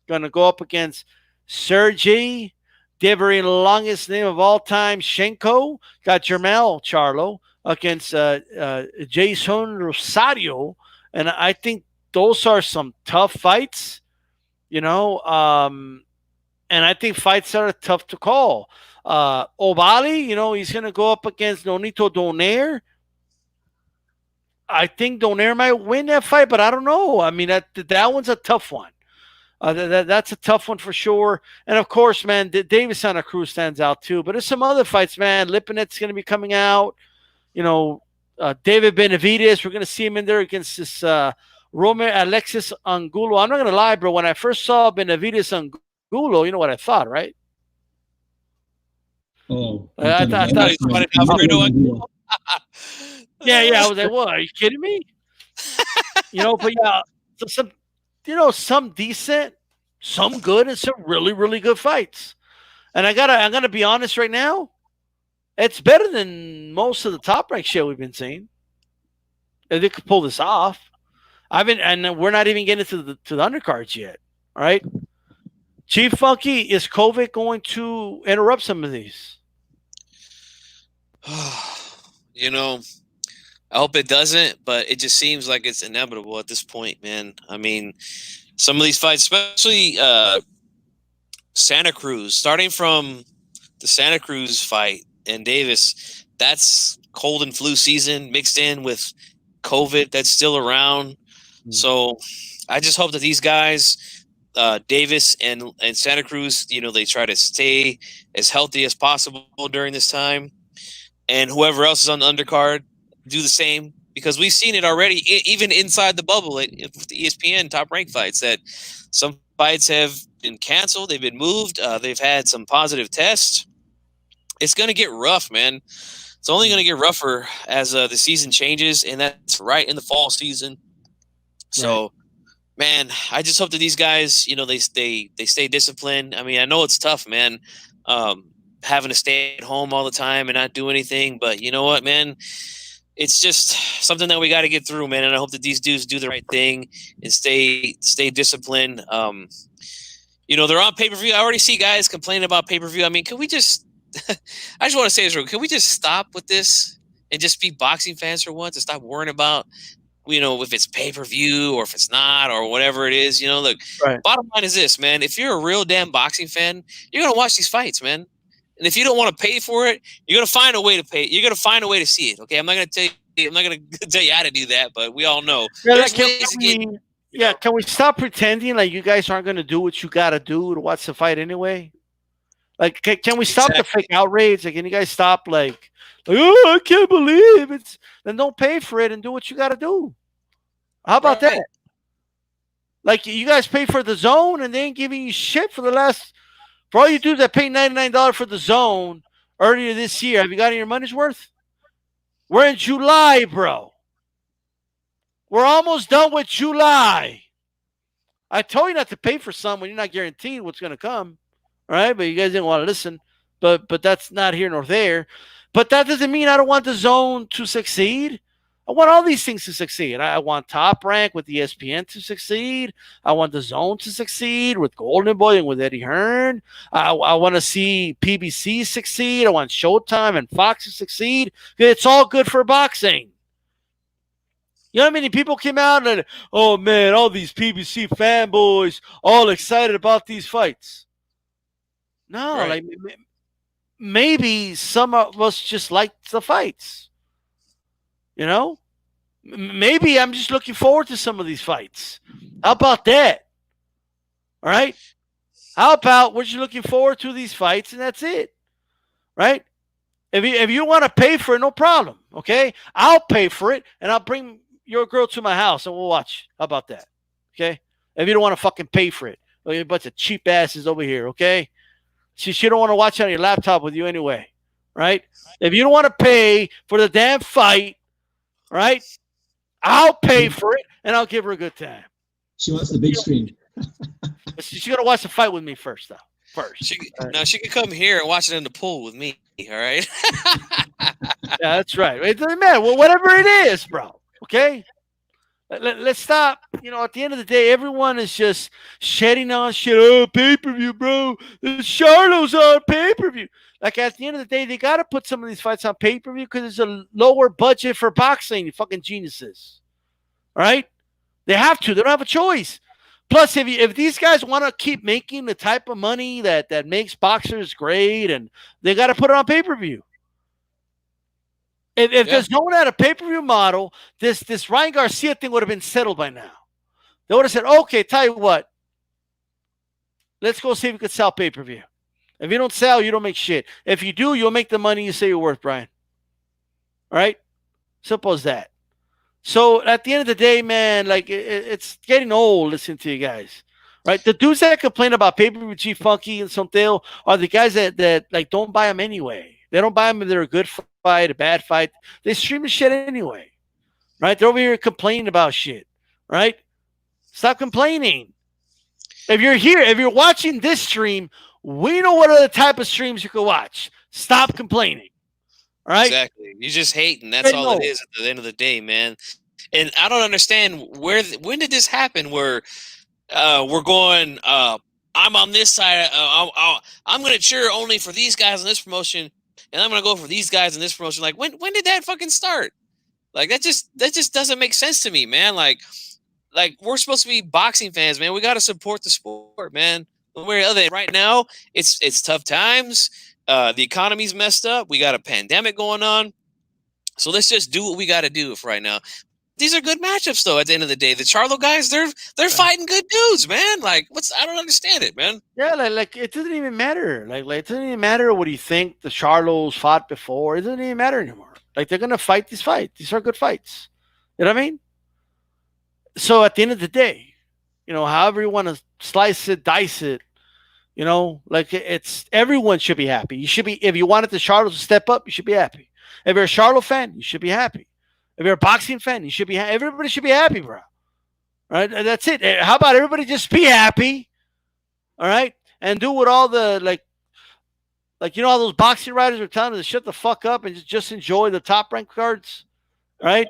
going to go up against Sergey, the very longest name of all time, Shenko. Got Jamal Charlo against Jayson Rosario. And I think those are some tough fights, and I think fights that are tough to call. Obali, he's going to go up against Nonito Donaire. I think Donaire might win that fight, but I don't know. I mean, that one's a tough one. That's a tough one for sure. And, of course, man, Davis Santa Cruz stands out too. But there's some other fights, man. Lipinet's going to be coming out. David Benavidez, we're going to see him in there against this Romer Alexis Angulo. I'm not going to lie, bro. When I first saw Benavidez Angulo, you know what I thought, right? Oh. I thought yeah. I was like, what? Are you kidding me? But yeah, some decent, some good, and some really, really good fights. And I'm gonna be honest right now. It's better than most of the top ranked shit we've been seeing. If they could pull this off. And we're not even getting to the undercards yet. All right. Chief Funky, is COVID going to interrupt some of these? I hope it doesn't, but it just seems like it's inevitable at this point, man. I mean, some of these fights, especially Santa Cruz, starting from the Santa Cruz fight and Davis, that's cold and flu season mixed in with COVID that's still around. So I just hope that these guys, Davis and Santa Cruz, they try to stay as healthy as possible during this time. And whoever else is on the undercard, do the same, because we've seen it already, even inside the bubble with the ESPN top rank fights, that some fights have been canceled, they've been moved, they've had some positive tests. It's going to get rough, man. It's only going to get rougher as the season changes, and that's right in the fall season. So Man, I just hope that these guys, they stay disciplined. I mean, I know it's tough, man, um, having to stay at home all the time and not do anything. But you know what, man, it's just something that we got to get through, man. And I hope that these dudes do the right thing and stay disciplined. They're on pay per view. I already see guys complaining about pay per view. I mean, can we just? I just want to say this real. Can we just stop with this and just be boxing fans for once and stop worrying about if it's pay per view or if it's not or whatever it is? Look, Right. bottom line is this, man. If you're a real damn boxing fan, you're gonna watch these fights, man. And if you don't want to pay for it, you're gonna find a way to pay. You're gonna find a way to see it. Okay, I'm not gonna tell you. I'm not gonna tell you how to do that, but we all know Yeah, there's like, can ways to we, get. yeah, can we stop pretending like you guys aren't going to do what you got to do to watch the fight anyway? Like, can we stop the Exactly. fake outrage? Like, can you guys stop, oh, I can't believe it's. Then don't pay for it and do what you got to do. How about that? Right. Like, you guys pay for the zone and they ain't giving you shit for all you dudes that paid $99 for the zone earlier this year. Have you gotten your money's worth? We're in July, bro. We're almost done with July. I told you not to pay for something when you're not guaranteed what's going to come, right? But you guys didn't want to listen. But that's not here nor there. But that doesn't mean I don't want the zone to succeed. I want all these things to succeed. I want Top Rank with ESPN to succeed. I want the zone to succeed with Golden Boy and with Eddie Hearn. I want to see PBC succeed. I want Showtime and Fox to succeed. It's all good for boxing. You know how many people came out and, oh man, all these PBC fanboys all excited about these fights? No, Right. like maybe some of us just like the fights. You know, maybe I'm just looking forward to some of these fights. How about that? All right. How about we're just looking forward to these fights and that's it, right? If you want to pay for it, no problem. Okay, I'll pay for it and I'll bring your girl to my house and we'll watch. How about that? Okay. If you don't want to fucking pay for it, a bunch of cheap asses over here. Okay. She don't want to watch it on your laptop with you anyway, right? If you don't want to pay for the damn fight, right? I'll pay for it and I'll give her a good time. She wants the big screen. But she's gonna watch the fight with me first, though. First. Now she can come here and watch it in the pool with me. All right. Yeah, that's right. It doesn't matter. Well, whatever it is, bro. Okay. Let's stop. At the end of the day, everyone is just shedding on shit. Oh, pay per view, bro. The Charlo's on pay per view. Like, at the end of the day, they got to put some of these fights on pay per view because it's a lower budget for boxing. You fucking geniuses. All right? They have to. They don't have a choice. Plus, if these guys want to keep making the type of money that makes boxers great, and they got to put it on pay per view. If there's no one had a pay per view model, this Ryan Garcia thing would have been settled by now. They would have said, okay, tell you what, let's go see if we could sell pay per view. If you don't sell, you don't make shit. If you do, you'll make the money you say you're worth, Brian. All right? Simple as that. So at the end of the day, man, like it's getting old listening to you guys. Right? The dudes that complain about pay per view G Funky and Something are the guys that like don't buy them anyway. They don't buy them if they're a good fight, a bad fight. They stream the shit anyway. Right? They're over here complaining about shit. Right? Stop complaining. If you're here, if you're watching this stream, we know what other type of streams you can watch. Stop complaining. All right? Exactly. You just hate, and that's all it is at the end of the day, man. And I don't understand when did this happen where we're going, I'm on this side, I'm going to cheer only for these guys in this promotion, and I'm going to go for these guys in this promotion. Like, when did that fucking start? Like, that just doesn't make sense to me, man. Like we're supposed to be boxing fans, man. We got to support the sport, man. Right now, it's tough times. The economy's messed up. We got a pandemic going on. So let's just do what we got to do for right now. These are good matchups, though. At the end of the day, the Charlo guys, they're fighting good dudes, man. Like, I don't understand it, man. Yeah, like it doesn't even matter. Like it doesn't even matter what you think the Charlos fought before. It doesn't even matter anymore. Like, they're gonna fight these fights. These are good fights. You know what I mean? So at the end of the day, however you want to slice it, dice it, like it's everyone should be happy. You should be if you wanted the Charlos to step up, you should be happy. If you're a Charlo fan, you should be happy. If you're a boxing fan, you should be. Everybody should be happy, bro. right? And that's it. How about everybody just be happy, all right, and do what all the like all those boxing writers are telling us to shut the fuck up and just enjoy the top ranked cards, right?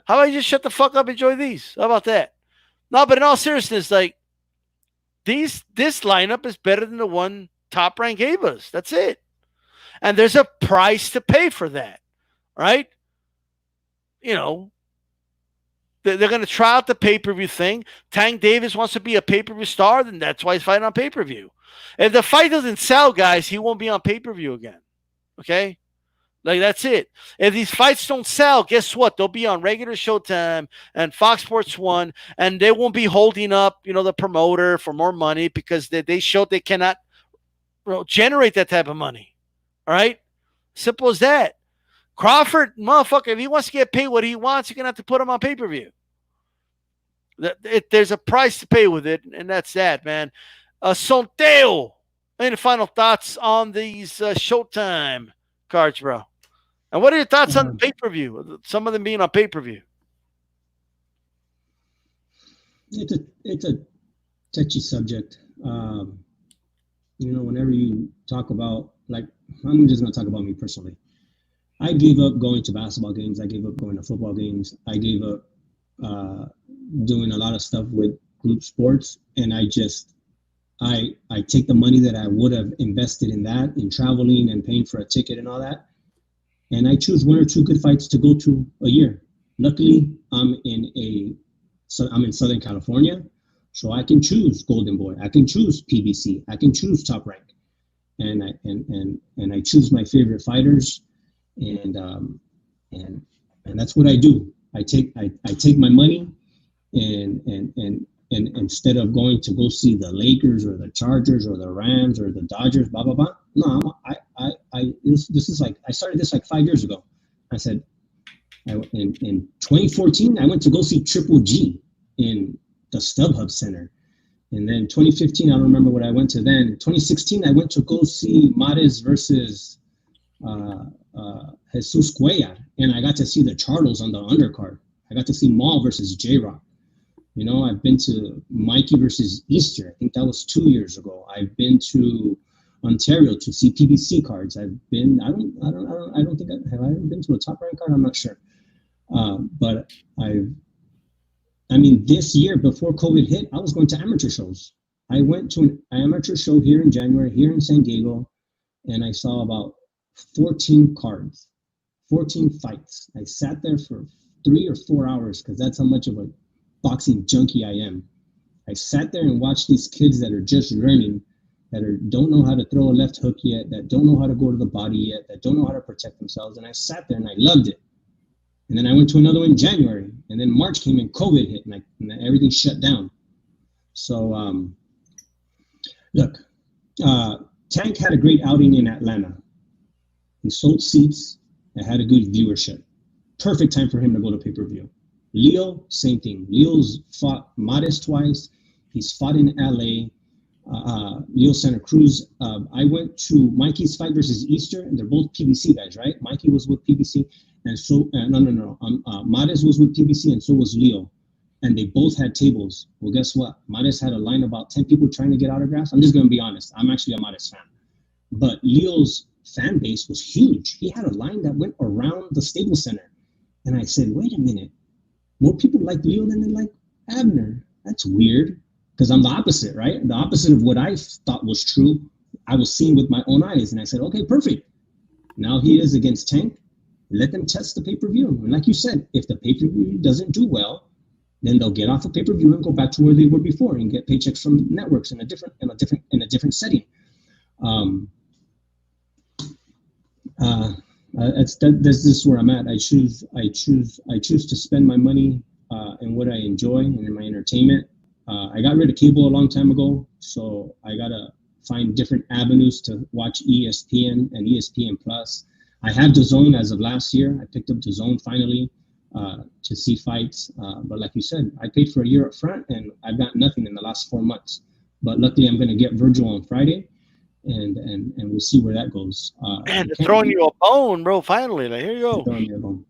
How about you just shut the fuck up and enjoy these? How about that? No, but in all seriousness, like this lineup is better than the one Top Rank gave us. That's it. And there's a price to pay for that, right? They're going to try out the pay-per-view thing. Tank Davis wants to be a pay-per-view star, then that's why he's fighting on pay-per-view. If the fight doesn't sell, guys, he won't be on pay-per-view again. Okay? Like, that's it. If these fights don't sell, guess what? They'll be on regular Showtime and Fox Sports 1, and they won't be holding up, the promoter for more money because they showed they cannot generate that type of money. All right? Simple as that. Crawford, motherfucker, if he wants to get paid what he wants, you're going to have to put him on pay-per-view. There's a price to pay with it, and that's that, man. Sonteo, any final thoughts on these Showtime cards, bro? And what are your thoughts on the pay-per-view? Some of them being on pay-per-view. It's a touchy subject. Whenever you talk about, like, I'm just going to talk about me personally. I gave up going to basketball games. I gave up going to football games. I gave up doing a lot of stuff with group sports. And I take the money that I would have invested in that, in traveling and paying for a ticket and all that, and I choose one or two good fights to go to a year. Luckily, I'm in Southern California, so I can choose Golden Boy. I can choose PBC. I can choose Top Rank, and I choose my favorite fighters, and that's what I do. I take my money, and instead of going to go see the Lakers or the Chargers or the Rams or the Dodgers, blah blah blah. No, this is like, I started this like 5 years ago. I said, in 2014, I went to go see Triple G in the StubHub Center, and then 2015, I don't remember what I went to then. 2016, I went to go see Mares versus Jesus Cuellar, and I got to see the Charlos on the undercard. I got to see Maul versus J-Rock. I've been to Mikey versus Easter. I think that was 2 years ago. I've been to Ontario to see PBC cards. Have I ever been to a Top Rank card? I'm not sure. But this year before COVID hit, I was going to amateur shows. I went to an amateur show here in January, here in San Diego, and I saw about 14 cards, 14 fights. I sat there for 3 or 4 hours because that's how much of a boxing junkie I am. I sat there and watched these kids that are just learning, don't know how to throw a left hook yet, that don't know how to go to the body yet, that don't know how to protect themselves. And I sat there and I loved it. And then I went to another one in January, and then March came and COVID hit, and everything shut down. So look, Tank had a great outing in Atlanta. He sold seats and had a good viewership. Perfect time for him to go to pay-per-view. Leo, same thing. Leo's fought Mares twice. He's fought in LA. Leo Santa Cruz. I went to Mikey's fight versus Easter, and they're both PBC guys, right? Mikey was with PBC, and so Mares was with PBC, and so was Leo, and they both had tables. Well, guess what? Mares had a line of about 10 people trying to get autographs. I'm just gonna be honest. I'm actually a Mares fan, but Leo's fan base was huge. He had a line that went around the Staples Center, and I said, wait a minute. More people like Leo than they like Abner. That's weird, because I'm the opposite, right? The opposite of what I thought was true, I was seeing with my own eyes. And I said, okay, perfect. Now he is against Tank. Let them test the pay-per-view. And like you said, if the pay-per-view doesn't do well, then they'll get off of pay-per-view and go back to where they were before and get paychecks from networks in a different setting. This is where I'm at. I choose to spend my money in what I enjoy and in my entertainment. I got rid of cable a long time ago, so I gotta find different avenues to watch ESPN and ESPN Plus. I have DAZN as of last year. I picked up DAZN finally to see fights. But like you said, I paid for a year up front, and I've got nothing in the last 4 months. But luckily, I'm going to get Vergil on Friday, and we'll see where that goes. Man, they're throwing you a bone, bro. Finally, like, here you go. Throwing me a bone.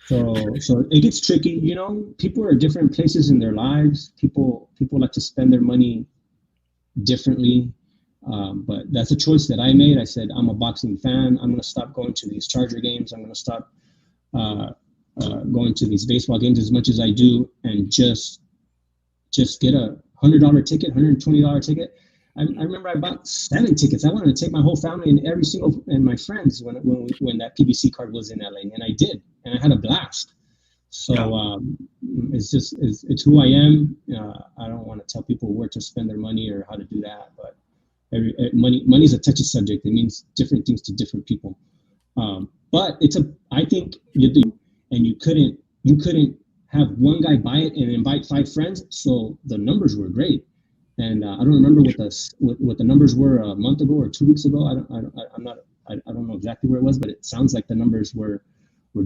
So it gets tricky. You know, people are at different places in their lives. People like to spend their money differently. But that's a choice that I made. I said, I'm a boxing fan. I'm going to stop going to these Charger games. I'm going to stop going to these baseball games as much as I do, and just get a $100 ticket, $120 ticket. I remember I bought 7 tickets. I wanted to take my whole family and my friends when that PBC card was in LA, and I did, and I had a blast. So it's who I am. I don't want to tell people where to spend their money or how to do that, but money is a touchy subject. It means different things to different people. But I think you do, and you couldn't have one guy buy it and invite 5 friends. So the numbers were great. And I don't remember what the numbers were a month ago or 2 weeks ago. I don't know exactly where it was, but it sounds like the numbers were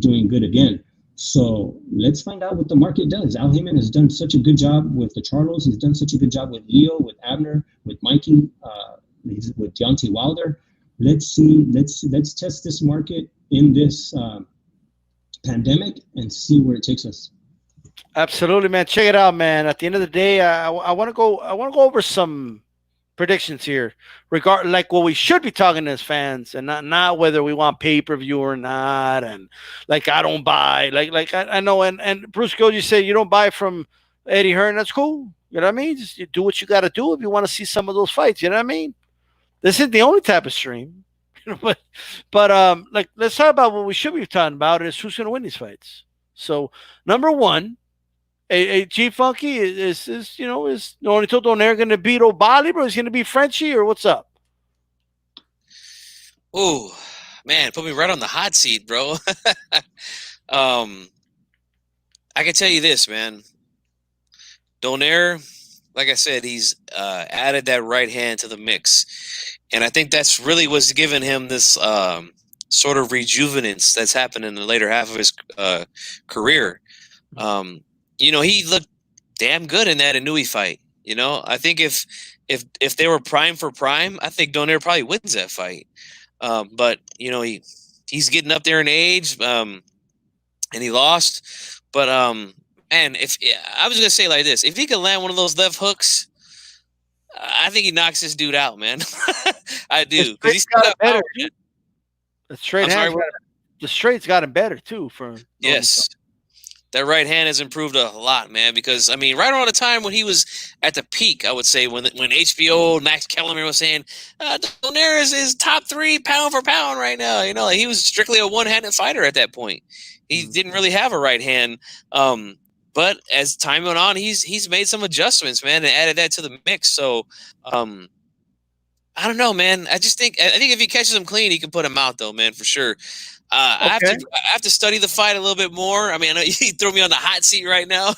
doing good again. So let's find out what the market does. Al Heyman has done such a good job with the Charlos. He's done such a good job with Leo, with Abner, with Mikey, with Deontay Wilder. Let's see. Let's test this market in this pandemic and see where it takes us. Absolutely, man. Check it out, man. At the end of the day, I want to go over some predictions here, regard like what we should be talking as fans, and not whether we want pay-per-view or not. And like, I don't buy I know, and Bruce Gold, you say you don't buy from Eddie Hearn. That's cool. You know what I mean? Just you do what you got to do if you want to see some of those fights. You know what I mean? This isn't the only type of stream, but like, let's talk about what we should be talking about is who's going to win these fights. So number one. G Funky is Nonito Donaire going to beat O'Bali, bro? Is he going to beat Frenchie, or what's up? Oh man, put me right on the hot seat, bro. I can tell you this, man. Donaire, like I said, he's added that right hand to the mix, and I think that's really what's given him this sort of rejuvenance that's happened in the later half of his career. He looked damn good in that Inouye fight. I think if they were prime for prime, I think Donaire probably wins that fight. But he's getting up there in age, and he lost. But if I was gonna say like this, if he could land one of those left hooks, I think he knocks this dude out, man. I do, because he's got better. The straight hand, the straight's gotten better too. Yes. That right hand has improved a lot, man, because, I mean, right around the time when he was at the peak, I would say, when HBO, Max Kellerman was saying, Donaire is top 3 pound for pound right now. Like, he was strictly a one-handed fighter at that point. He didn't really have a right hand. But as time went on, he's made some adjustments, man, and added that to the mix. So, I don't know, man. I think if he catches him clean, he can put him out, though, man, for sure. I have to study the fight a little bit more. I mean, I know you throw me on the hot seat right now.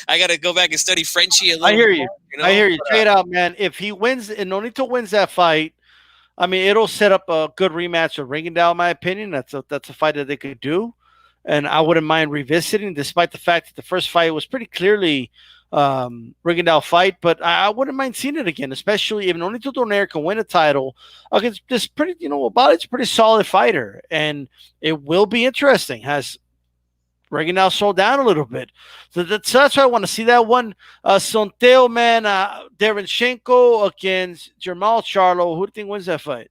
I got to go back and study Frenchie a little bit. I hear you. Check it out, man. If he wins and Nonito wins that fight, I mean, it'll set up a good rematch with Ringendahl, in my opinion. That's a fight that they could do, and I wouldn't mind revisiting, despite the fact that the first fight was pretty clearly Ringendahl fight, but I wouldn't mind seeing it again, especially if Nonito Donaire can win a title against this pretty, Obali's a pretty solid fighter, and it will be interesting. Has Ringendahl slowed down a little bit? So that's why I want to see that one. Sonteo, man, Derenchenko against Jermall Charlo. Who do you think wins that fight?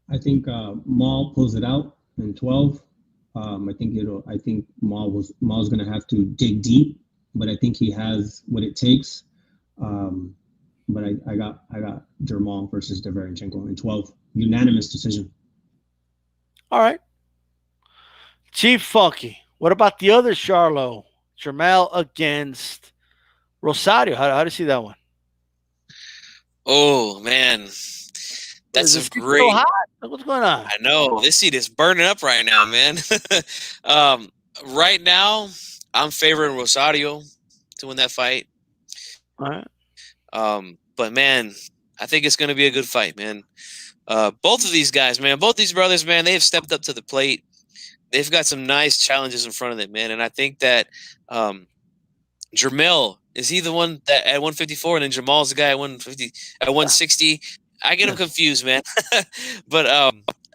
I think Maul pulls it out in 12. I think Maul's going to have to dig deep, but I think he has what it takes. But I got Jermall versus Derenchenko in 12. Unanimous decision. All right. Chief Funky. What about the other Charlo? Jermall against Rosario. How do you see that one? Oh, man. That's a great. So hot? What's going on? I know. This seat is burning up right now, man. Right now, I'm favoring Rosario to win that fight. All right. But, man, I think it's going to be a good fight, man. Both of these guys, man, both these brothers, man, they have stepped up to the plate. They've got some nice challenges in front of them, man. And I think that Jermell, is he the one that at 154 and then Jamal's the guy at 160? I get him confused, man. But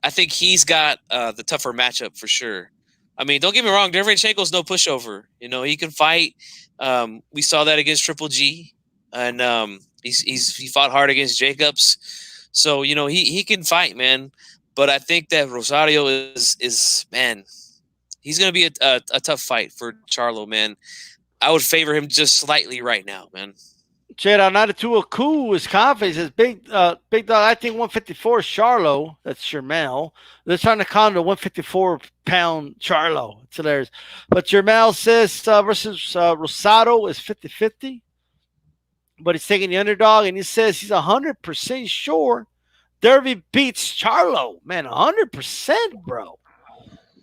I think he's got the tougher matchup for sure. I mean, don't get me wrong, Derevyanchenko's no pushover. You know, he can fight. We saw that against Triple G, and he fought hard against Jacobs. So you know he can fight, man. But I think that Rosario is man, he's gonna be a tough fight for Charlo, man. I would favor him just slightly right now, man. Check out 92 Aku is confident. He says big dog. I think 154 is Charlo. That's Jermel. They're trying to count the 154-pound Charlo. It's hilarious. But Jermel says versus Rosado is 50-50. But he's taking the underdog, and he says he's 100% sure Derby beats Charlo. Man, 100%, bro.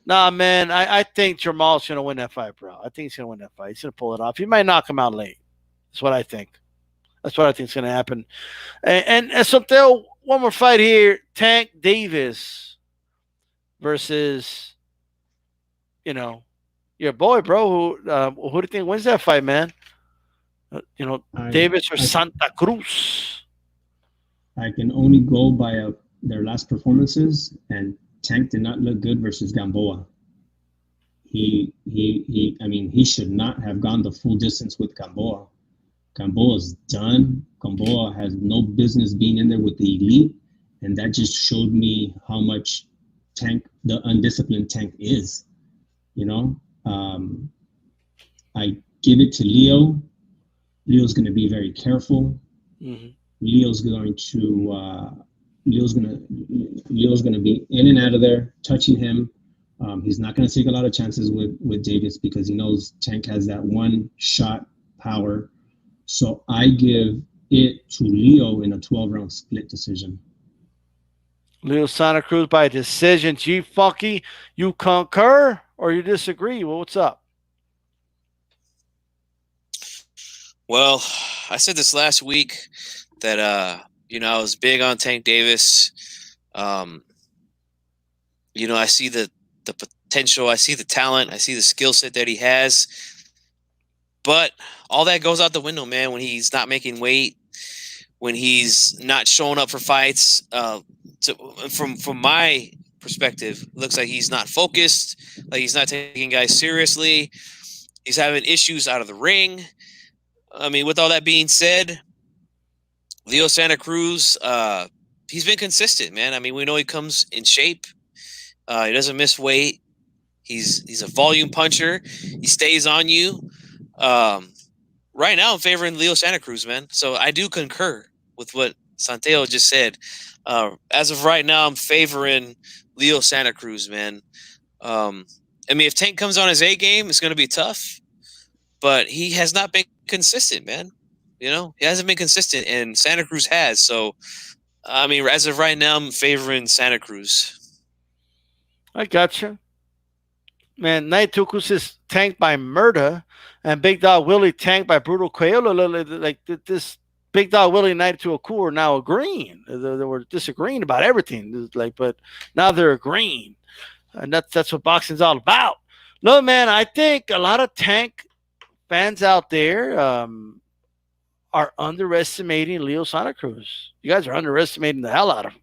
Nah, man, I think Jamal's going to win that fight, bro. I think he's going to win that fight. He's going to pull it off. He might knock him out late. That's what I think. That's what I think is going to happen. And so, Theo, one more fight here. Tank Davis versus, your boy, bro. Who do you think wins that fight, man? Davis or Santa Cruz? I can only go by their last performances, and Tank did not look good versus Gamboa. He should not have gone the full distance with Gamboa. Gamboa's done. Gamboa has no business being in there with the elite, and that just showed me how much Tank, the undisciplined Tank, is. I give it to Leo. Leo's going to be very careful. Mm-hmm. Leo's going to be in and out of there, touching him. He's not going to take a lot of chances with Davis because he knows Tank has that one shot power. So I give it to Leo in a 12-round split decision. Leo Santa Cruz by decision. G Funky, you concur or you disagree? Well, what's up? Well, I said this last week that I was big on Tank Davis. I see the potential, I see the talent, I see the skill set that he has. But all that goes out the window, man, when he's not making weight, when he's not showing up for fights. From my perspective, it looks like he's not focused, like he's not taking guys seriously. He's having issues out of the ring. I mean, with all that being said, Leo Santa Cruz, he's been consistent, man. I mean, we know he comes in shape. He doesn't miss weight. He's a volume puncher. He stays on you. Right now, I'm favoring Leo Santa Cruz, man. So I do concur with what Santiago just said. As of right now, I'm favoring Leo Santa Cruz, man. If Tank comes on his A game, it's going to be tough. But he has not been consistent, man. He hasn't been consistent, and Santa Cruz has. So, as of right now, I'm favoring Santa Cruz. I gotcha. Man, Naitukus is tanked by Murda, and Big Dog Willie tanked by Brutal Coelho. Like this, Big Dog Willie and Naituku are now agreeing. They were disagreeing about everything. But now they're agreeing, and that's what boxing's all about. No, man, I think a lot of Tank fans out there are underestimating Leo Santa Cruz. You guys are underestimating the hell out of him.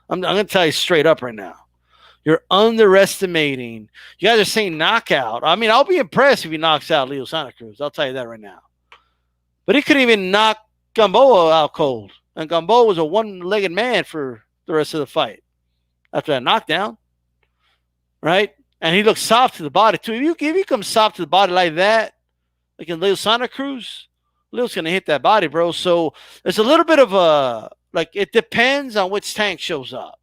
I'm going to tell you straight up right now. You're underestimating. You guys are saying knockout. I mean, I'll be impressed if he knocks out Leo Santa Cruz. I'll tell you that right now. But he couldn't even knock Gamboa out cold. And Gamboa was a one-legged man for the rest of the fight after that knockdown. Right? And he looks soft to the body, too. If you come soft to the body like that, like in Leo Santa Cruz, Leo's going to hit that body, bro. So there's a little bit of it depends on which Tank shows up.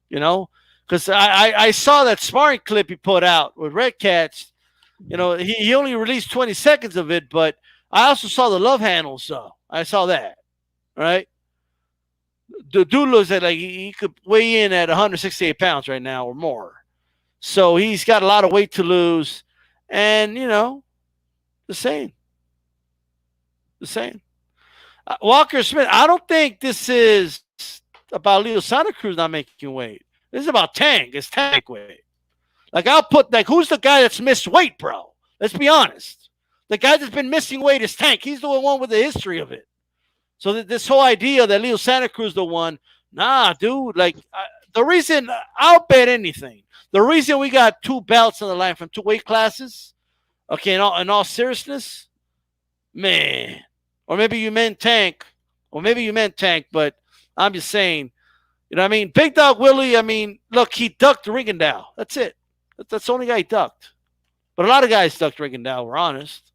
Because I saw that sparring clip he put out with Red Cats. He only released 20 seconds of it, but I also saw the love handles, though. I saw that, right? The dude looks like he could weigh in at 168 pounds right now or more. So he's got a lot of weight to lose. And, the same. Walker Smith, I don't think this is about Leo Santa Cruz not making weight. This is about Tank. It's Tank weight. I'll put, who's the guy that's missed weight, bro? Let's be honest. The guy that's been missing weight is Tank. He's the one with the history of it. So this whole idea that Leo Santa Cruz the one, nah, dude. The reason, I'll bet anything. The reason we got 2 belts on the line from 2 weight classes, okay, in all seriousness, man, or maybe you meant Tank, but I'm just saying, you know what I mean? Big Dog Willie, I mean, look, he ducked Rigondeaux. That's it. That's the only guy he ducked. But a lot of guys ducked Rigondeaux, we're honest.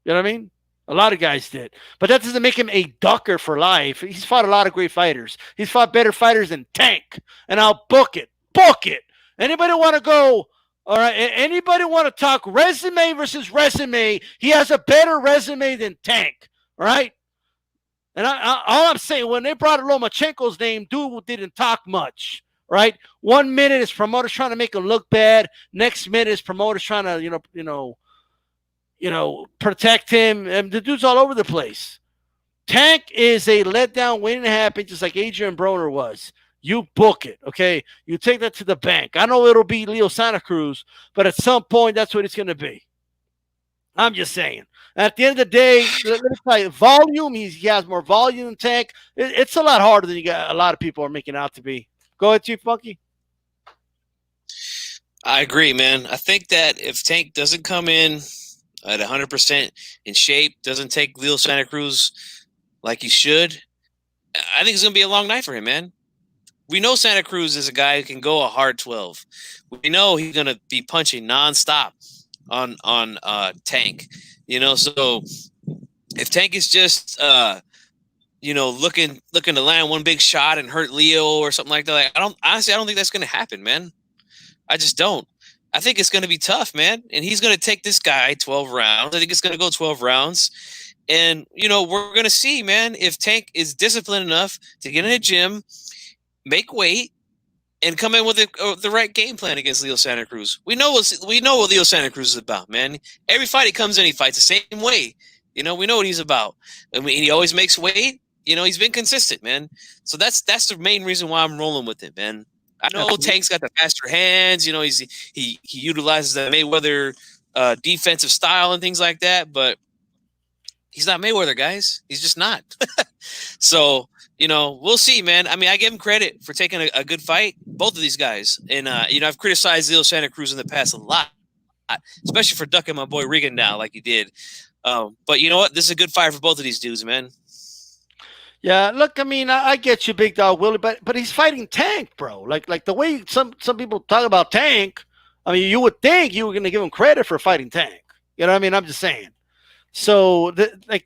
You know what I mean? A lot of guys did. But that doesn't make him a ducker for life. He's fought a lot of great fighters. He's fought better fighters than Tank. And I'll book it. Book it. Anybody want to go, all right, anybody want to talk resume versus resume? He has a better resume than Tank, all right? And all I'm saying, when they brought Lomachenko's name, dude didn't talk much, right? 1 minute his promoters trying to make him look bad. Next minute his promoters trying to, protect him. And the dude's all over the place. Tank is a letdown waiting to happen, just like Adrian Broner was. You book it, okay? You take that to the bank. I know it'll be Leo Santa Cruz, but at some point, that's what it's going to be. I'm just saying. At the end of the day, let me tell you, volume, he has more volume than Tank. It's a lot harder than a lot of people are making out to be. Go ahead, Chief Funky. I agree, man. I think that if Tank doesn't come in at 100% in shape, doesn't take Leo Santa Cruz like he should, I think it's going to be a long night for him, man. We know Santa Cruz is a guy who can go a hard 12. We know he's going to be punching nonstop on Tank. So if Tank is just looking to land one big shot and hurt Leo or something like that, I don't think that's going to happen, man. I just don't. I think it's going to be tough, man. And he's going to take this guy 12 rounds. I think it's going to go 12 rounds. And, we're going to see, man, if Tank is disciplined enough to get in a gym, make weight, and come in with the right game plan against Leo Santa Cruz. We know what Leo Santa Cruz is about, man. Every fight he comes in, he fights the same way. We know what he's about. I mean, he always makes weight. He's been consistent, man. So that's the main reason why I'm rolling with him, man. I know Tank's got the faster hands. He utilizes the Mayweather defensive style and things like that, but he's not Mayweather, guys. He's just not. So, we'll see, man. I mean, I give him credit for taking a good fight, both of these guys. And, I've criticized Leo Santa Cruz in the past a lot, especially for ducking my boy Rigondeaux like he did. But you know what? This is a good fight for both of these dudes, man. Yeah, look, I mean, I get you, Big Dog Willie, but he's fighting Tank, bro. Like the way some people talk about Tank, I mean, you would think you were going to give him credit for fighting Tank. You know what I mean? I'm just saying. So,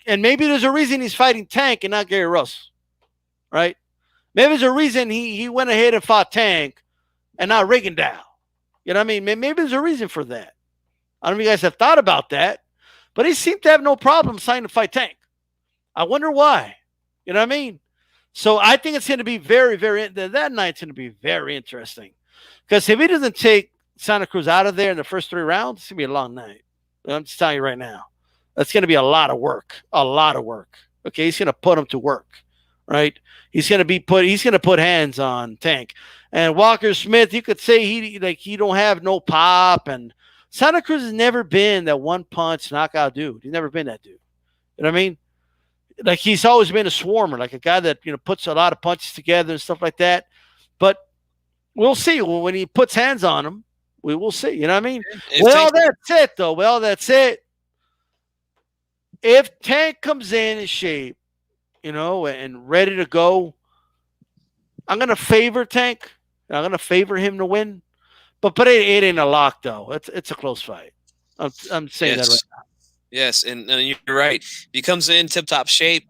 and maybe there's a reason he's fighting Tank and not Gary Russell. Right? Maybe there's a reason he went ahead and fought Tank and not Rigondeaux. You know what I mean? Maybe there's a reason for that. I don't know if you guys have thought about that, but he seemed to have no problem signing to fight Tank. I wonder why. You know what I mean? So I think it's going to be very, very, that night's going to be very interesting. Because if he doesn't take Santa Cruz out of there in the first 3 rounds, it's going to be a long night. I'm just telling you right now. That's going to be a lot of work. A lot of work. Okay, he's going to put him to work. Right? He's going to put hands on Tank. And Walker Smith, you could say he don't have no pop. And Santa Cruz has never been that one punch knockout dude. He's never been that dude. You know what I mean? Like he's always been a swarmer, like a guy that puts a lot of punches together and stuff like that. But we'll see when he puts hands on him. We will see. You know what I mean? That's it, though. Well, that's it. If Tank comes in shape, and ready to go, I'm gonna favor Tank. I'm gonna favor him to win. But it ain't a lock though. It's a close fight. I'm saying that right now. Yes, and you're right. If he comes in tip-top shape,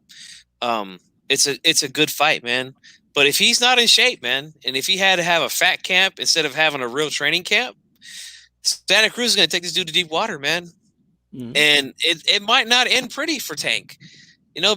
it's a good fight, man. But if he's not in shape, man, and if he had to have a fat camp instead of having a real training camp, Santa Cruz is going to take this dude to deep water, man. Mm-hmm. And it might not end pretty for Tank.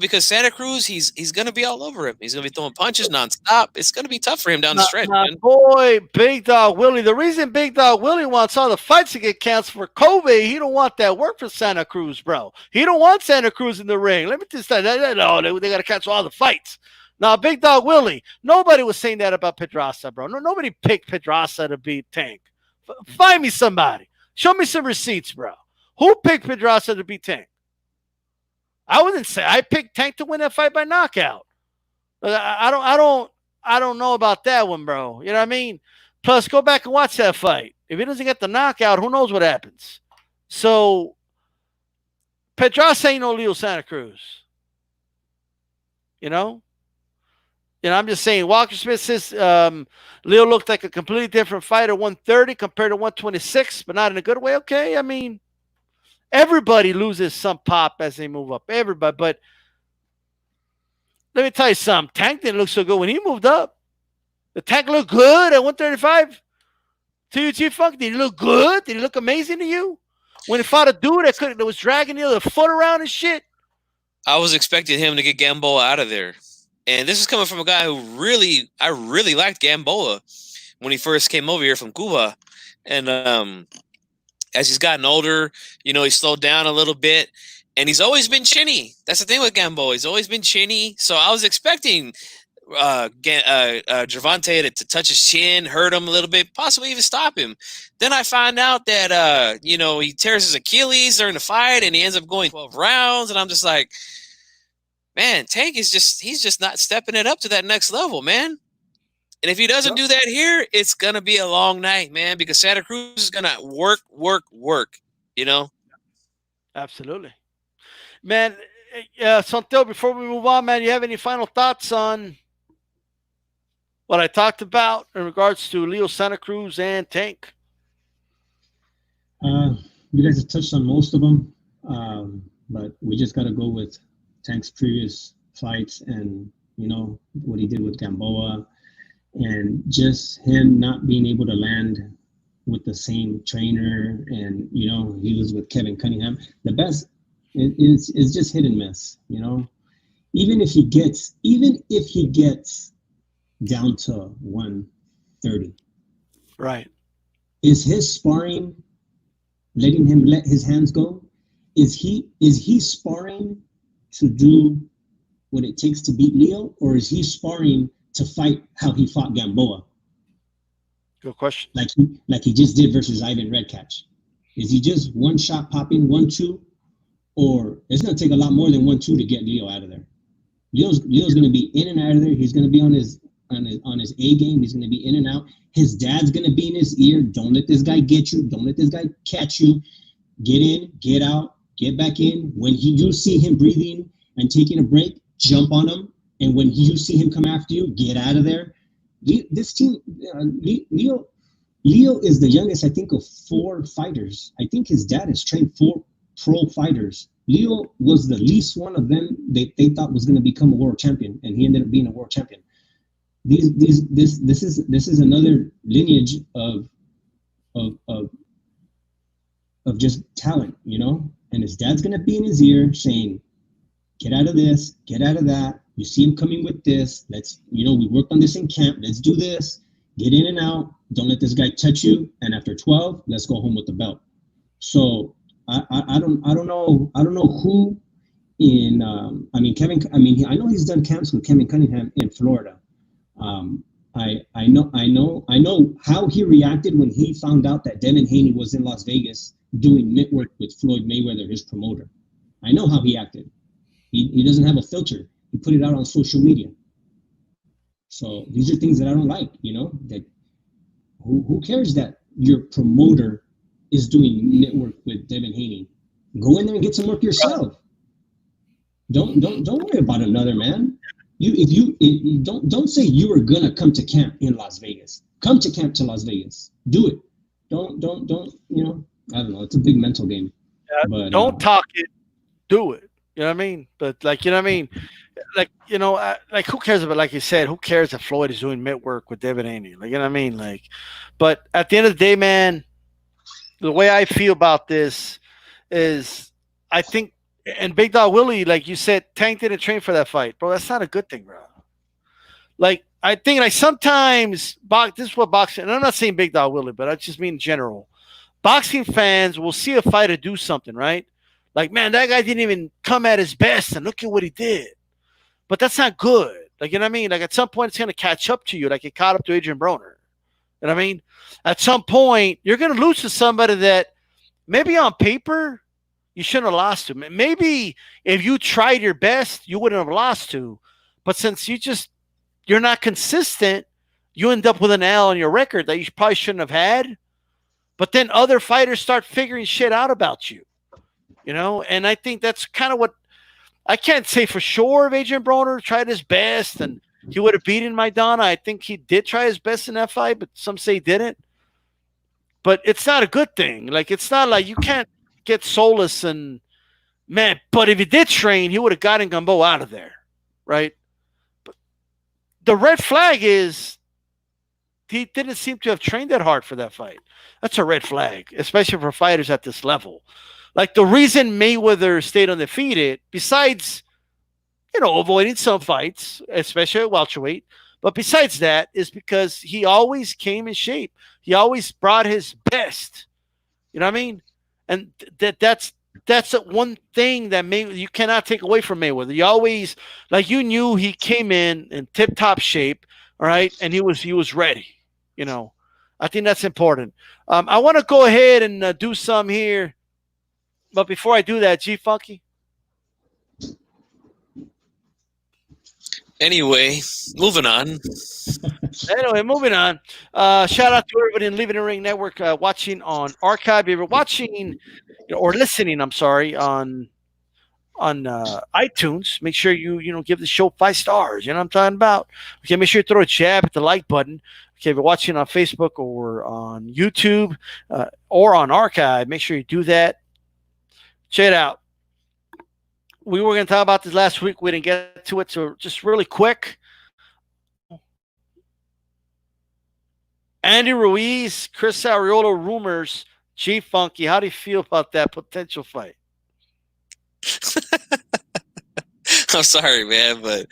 Because Santa Cruz, he's going to be all over him. He's going to be throwing punches nonstop. It's going to be tough for him down the stretch, man. Boy, Big Dog Willie. The reason Big Dog Willie wants all the fights to get canceled for COVID, he don't want that work for Santa Cruz, bro. He don't want Santa Cruz in the ring. Let me just say that. No, they got to cancel all the fights. Now, Big Dog Willie, nobody was saying that about Pedraza, bro. No, nobody picked Pedraza to beat Tank. Find me somebody. Show me some receipts, bro. Who picked Pedraza to beat Tank? I wouldn't say I picked Tank to win that fight by knockout. I don't know about that one, bro. You know what I mean? Plus, go back and watch that fight. If he doesn't get the knockout, who knows what happens? So, Pedraza ain't no Leo Santa Cruz. You know? And I'm just saying, Walker Smith says Leo looked like a completely different fighter, 130 compared to 126, but not in a good way. Okay, I mean, everybody loses some pop as they move up. Everybody. But let me tell you something. Tank didn't look so good when he moved up. The Tank looked good at 135. To you, Chief Funk, did he look good? Did he look amazing to you? When he fought a dude that was dragging the other foot around and shit? I was expecting him to get Gamboa out of there. And this is coming from a guy who I really liked Gamboa when he first came over here from Cuba. And as he's gotten older, he slowed down a little bit. And he's always been chinny. That's the thing with Gamboa. He's always been chinny. So I was expecting Gervonta to touch his chin, hurt him a little bit, possibly even stop him. Then I find out that, he tears his Achilles during the fight and he ends up going 12 rounds. And I'm just like, man, Tank he's just not stepping it up to that next level, man. And if he doesn't do that here, it's going to be a long night, man, because Santa Cruz is going to work, Absolutely. Man, Santel, before we move on, man, you have any final thoughts on what I talked about in regards to Leo Santa Cruz and Tank? You guys have touched on most of them, but we just got to go with Tank's previous fights and, what he did with Gamboa and just him not being able to land with the same trainer. And, he was with Kevin Cunningham. The best is just hit and miss, even if he gets down to 130. Right. Is his sparring letting him let his hands go? Is he sparring to do what it takes to beat Leo, or is he sparring to fight how he fought Gamboa? Good question. Like he just did versus Ivan Redkach. Is he just one shot popping 1-2, or it's going to take a lot more than 1-2 to get Leo out of there? Leo's going to be in and out of there. He's going to be on his A game. He's going to be in and out. His dad's going to be in his ear. Don't let this guy get you. Don't let this guy catch you. Get in, get out, get back in. When you see him breathing and taking a break, jump on him. And when you see him come after you, get out of there. This team, Leo is the youngest, I think, of 4 fighters. I think his dad has trained 4 pro fighters. Leo was the least one of them they thought was going to become a world champion, and he ended up being a world champion. This is another lineage of just talent, And his dad's going to be in his ear saying, "Get out of this, get out of that. You see him coming with this. Let's, we worked on this in camp. Let's do this. Get in and out. Don't let this guy touch you. And after 12, let's go home with the belt." So I don't know who in I know he's done camps with Kevin Cunningham in Florida. I know how he reacted when he found out that Devin Haney was in Las Vegas doing mitt work with Floyd Mayweather, his promoter. I know how he acted. He doesn't have a filter. He put it out on social media. So these are things that I don't like, that who cares that your promoter is doing network with Devin Haney? Go in there and get some work yourself. Don't worry about another man. Don't say you were gonna come to camp in Las Vegas. Come to camp to Las Vegas. Do it. Don't I don't know. It's a big mental game. Yeah, but don't talk it, do it. You know what I mean? But who cares about, like you said, who cares if Floyd is doing mitt work with Devin Haney? Like, you know what I mean? But at the end of the day, man, the way I feel about this is I think, and Big Dog Willie, like you said, Tank didn't train for that fight. Bro, that's not a good thing, bro. I think sometimes this is what boxing, and I'm not saying Big Dog Willie, but I just mean in general. Boxing fans will see a fighter do something, right? Like, man, that guy didn't even come at his best, and look at what he did. But that's not good. Like, you know what I mean? Like, at some point, it's going to catch up to you, like it caught up to Adrian Broner. You know what I mean? At some point, you're going to lose to somebody that maybe on paper you shouldn't have lost to. Maybe if you tried your best, you wouldn't have lost to. But since you're not consistent, you end up with an L on your record that you probably shouldn't have had. But then other fighters start figuring shit out about you, and I think that's kind of what I can't say for sure. If Adrian Broner tried his best and he would have beaten Maidana, I think he did try his best in that fight, but some say he didn't. But it's not a good thing. Like, it's not like you can't get solace and man. But if he did train, he would have gotten Gamboa out of there, right? But the red flag is he didn't seem to have trained that hard for that fight. That's a red flag, especially for fighters at this level. Like, the reason Mayweather stayed undefeated, besides, avoiding some fights, especially at welterweight, but besides that, is because he always came in shape. He always brought his best. You know what I mean? And that's one thing that you cannot take away from Mayweather. You always, like, you knew he came in tip-top shape, all right, and he was ready. I think that's important. I want to go ahead and do some here. But before I do that, G Funky. Anyway, moving on. Moving on. Shout out to everybody in Leaving the Ring Network watching on archive. If you're watching or listening, I'm sorry, on iTunes, make sure you give the show 5 stars. You know what I'm talking about? Okay, make sure you throw a jab at the like button. Okay, if you're watching on Facebook or on YouTube or on archive, make sure you do that. Check it out. We were going to talk about this last week. We didn't get to it, so just really quick. Andy Ruiz, Chris Arreola rumors. G Funky, how do you feel about that potential fight? I'm sorry, man, but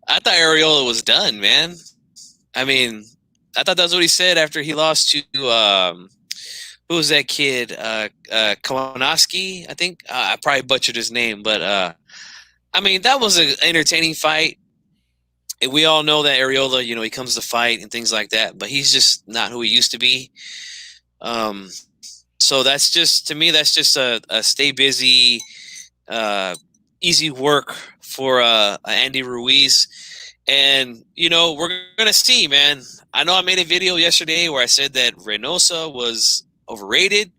I thought Arreola was done, man. I mean, I thought that's what he said after he lost to who was that kid? Kowalski, I think. I probably butchered his name, but I mean, that was an entertaining fight. And we all know that Arreola, he comes to fight and things like that, but he's just not who he used to be. So that's just, to me, that's just a stay busy, easy work for Andy Ruiz. And, we're going to see, man. I know I made a video yesterday where I said that Reynosa was overrated.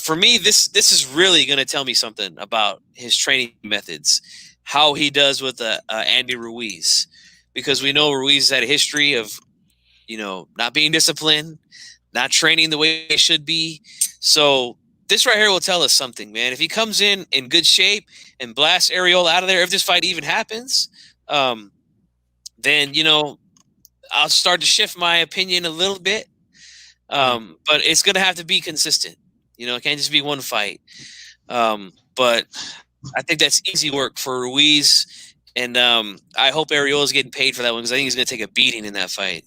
For me, this is really going to tell me something about his training methods, how he does with Andy Ruiz, because we know Ruiz had a history of, not being disciplined, not training the way he should be. So this right here will tell us something, man. If he comes in good shape and blasts Arreola out of there, if this fight even happens, then, I'll start to shift my opinion a little bit. But it's going to have to be consistent. It can't just be one fight. But I think that's easy work for Ruiz. And I hope Arreola's getting paid for that one, because I think he's going to take a beating in that fight.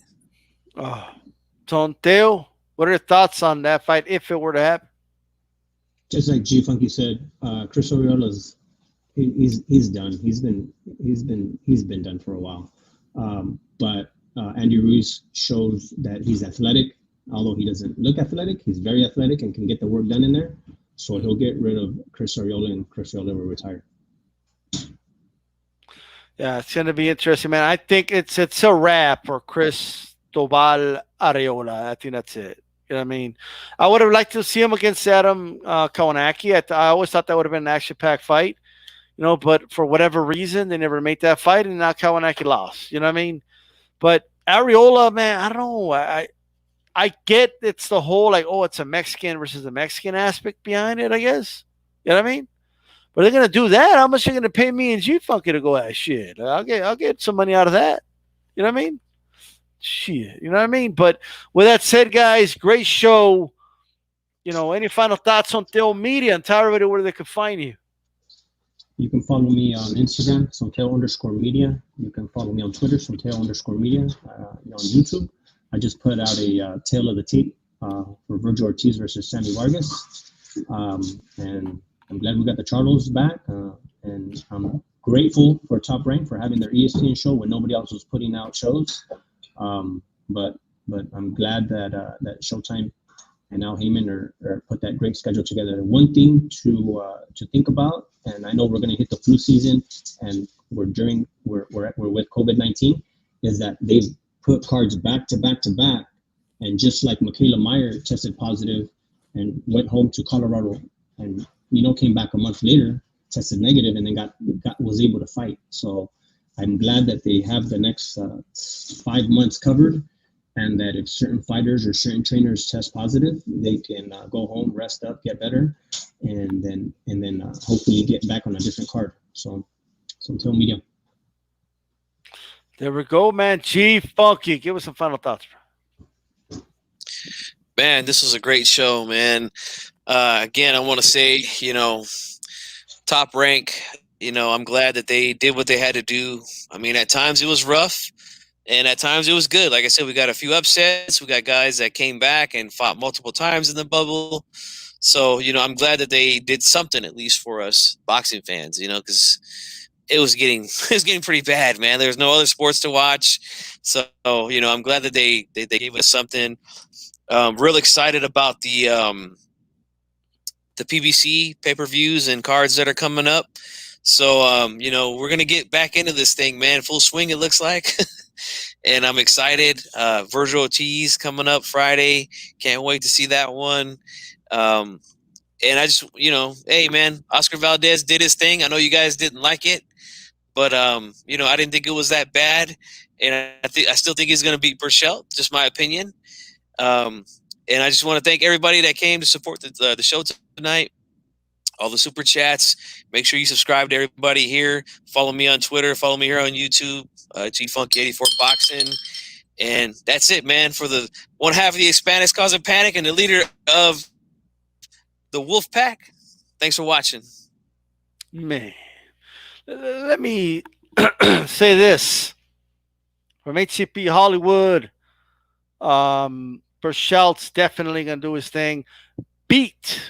Tonteo, what are your thoughts on that fight if it were to happen? Just like G Funky said, Chris Arreola's he's done. He's been done for a while. But Andy Ruiz shows that he's athletic. Although he doesn't look athletic, he's very athletic and can get the work done in there. So he'll get rid of Chris Arreola, and Chris Arreola will retire. Yeah, it's going to be interesting, man. I think it's a wrap for Cristobal Arreola. I think that's it. You know what I mean? I would have liked to see him against Adam Kowalski. I always thought that would have been an action-packed fight, but for whatever reason, they never made that fight, and now Kowalski lost. You know what I mean? But Arreola, man, I don't know. I get it's the whole, like, it's a Mexican versus a Mexican aspect behind it, I guess. You know what I mean? But they're going to do that. How much are they going to pay me and G-Funky to go at shit? I'll get some money out of that. You know what I mean? Shit. You know what I mean? But with that said, guys, great show. Any final thoughts on Theo Media and tell everybody where they can find you? You can follow me on Instagram, Sonteo_media. You can follow me on Twitter, Sonteo_media. On YouTube, I just put out a Tale of the Tape for Vergil Ortiz versus Samuel Vargas. And I'm glad we got the Charlos back. And I'm grateful for Top Rank for having their ESPN show when nobody else was putting out shows. But I'm glad that Showtime and Al Heyman are put that great schedule together. One thing to think about, and I know we're going to hit the flu season, and we're with COVID-19, is that they've put cards back to back to back, and just like Michaela Meyer tested positive and went home to Colorado, and came back a month later, tested negative, and then was able to fight. So I'm glad that they have the next 5 months covered, and that if certain fighters or certain trainers test positive, they can go home, rest up, get better, and then hopefully get back on a different card. So until medium. There we go, man. G-Funky, give us some final thoughts, bro. Man, this was a great show, man. Again, I want to say, Top Rank, I'm glad that they did what they had to do. I mean, at times it was rough, and at times it was good. Like I said, we got a few upsets. We got guys that came back and fought multiple times in the bubble. So, I'm glad that they did something at least for us boxing fans, because it was getting pretty bad, man. There's no other sports to watch. So, I'm glad that they gave us something. Real excited about the PBC pay-per-views and cards that are coming up. So, we're going to get back into this thing, man. Full swing, it looks like. And I'm excited. Vergil Ortiz coming up Friday. Can't wait to see that one. And I just, hey, man, Oscar Valdez did his thing. I know you guys didn't like it, but, I didn't think it was that bad. And I still think he's going to beat Berchelt, just my opinion. And I just want to thank everybody that came to support the show tonight. All the super chats. Make sure you subscribe to everybody here. Follow me on Twitter. Follow me here on YouTube. GFunky84 Boxing. And that's it, man. For the one half of the Hispanics causing panic and the leader of the Wolf Pack. Thanks for watching. Man, let me say this. From HCP Hollywood, Berchelt's definitely going to do his thing. Beat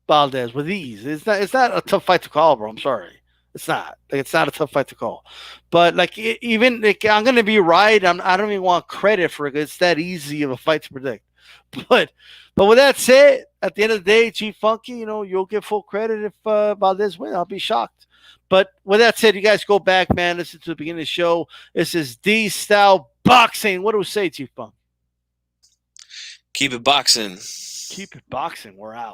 Valdez with ease. It's not a tough fight to call, bro. I'm sorry. It's not. It's not a tough fight to call. But I'm going to be right. I don't even want credit for it. It's that easy of a fight to predict. But with that said, at the end of the day, G-Funky, you'll get full credit if Valdez wins. I'll be shocked. But with that said, you guys go back, man. Listen to the beginning of the show. This is D-Style Boxing. What do we say, G-Funk? Keep it boxing. Keep it boxing. We're out.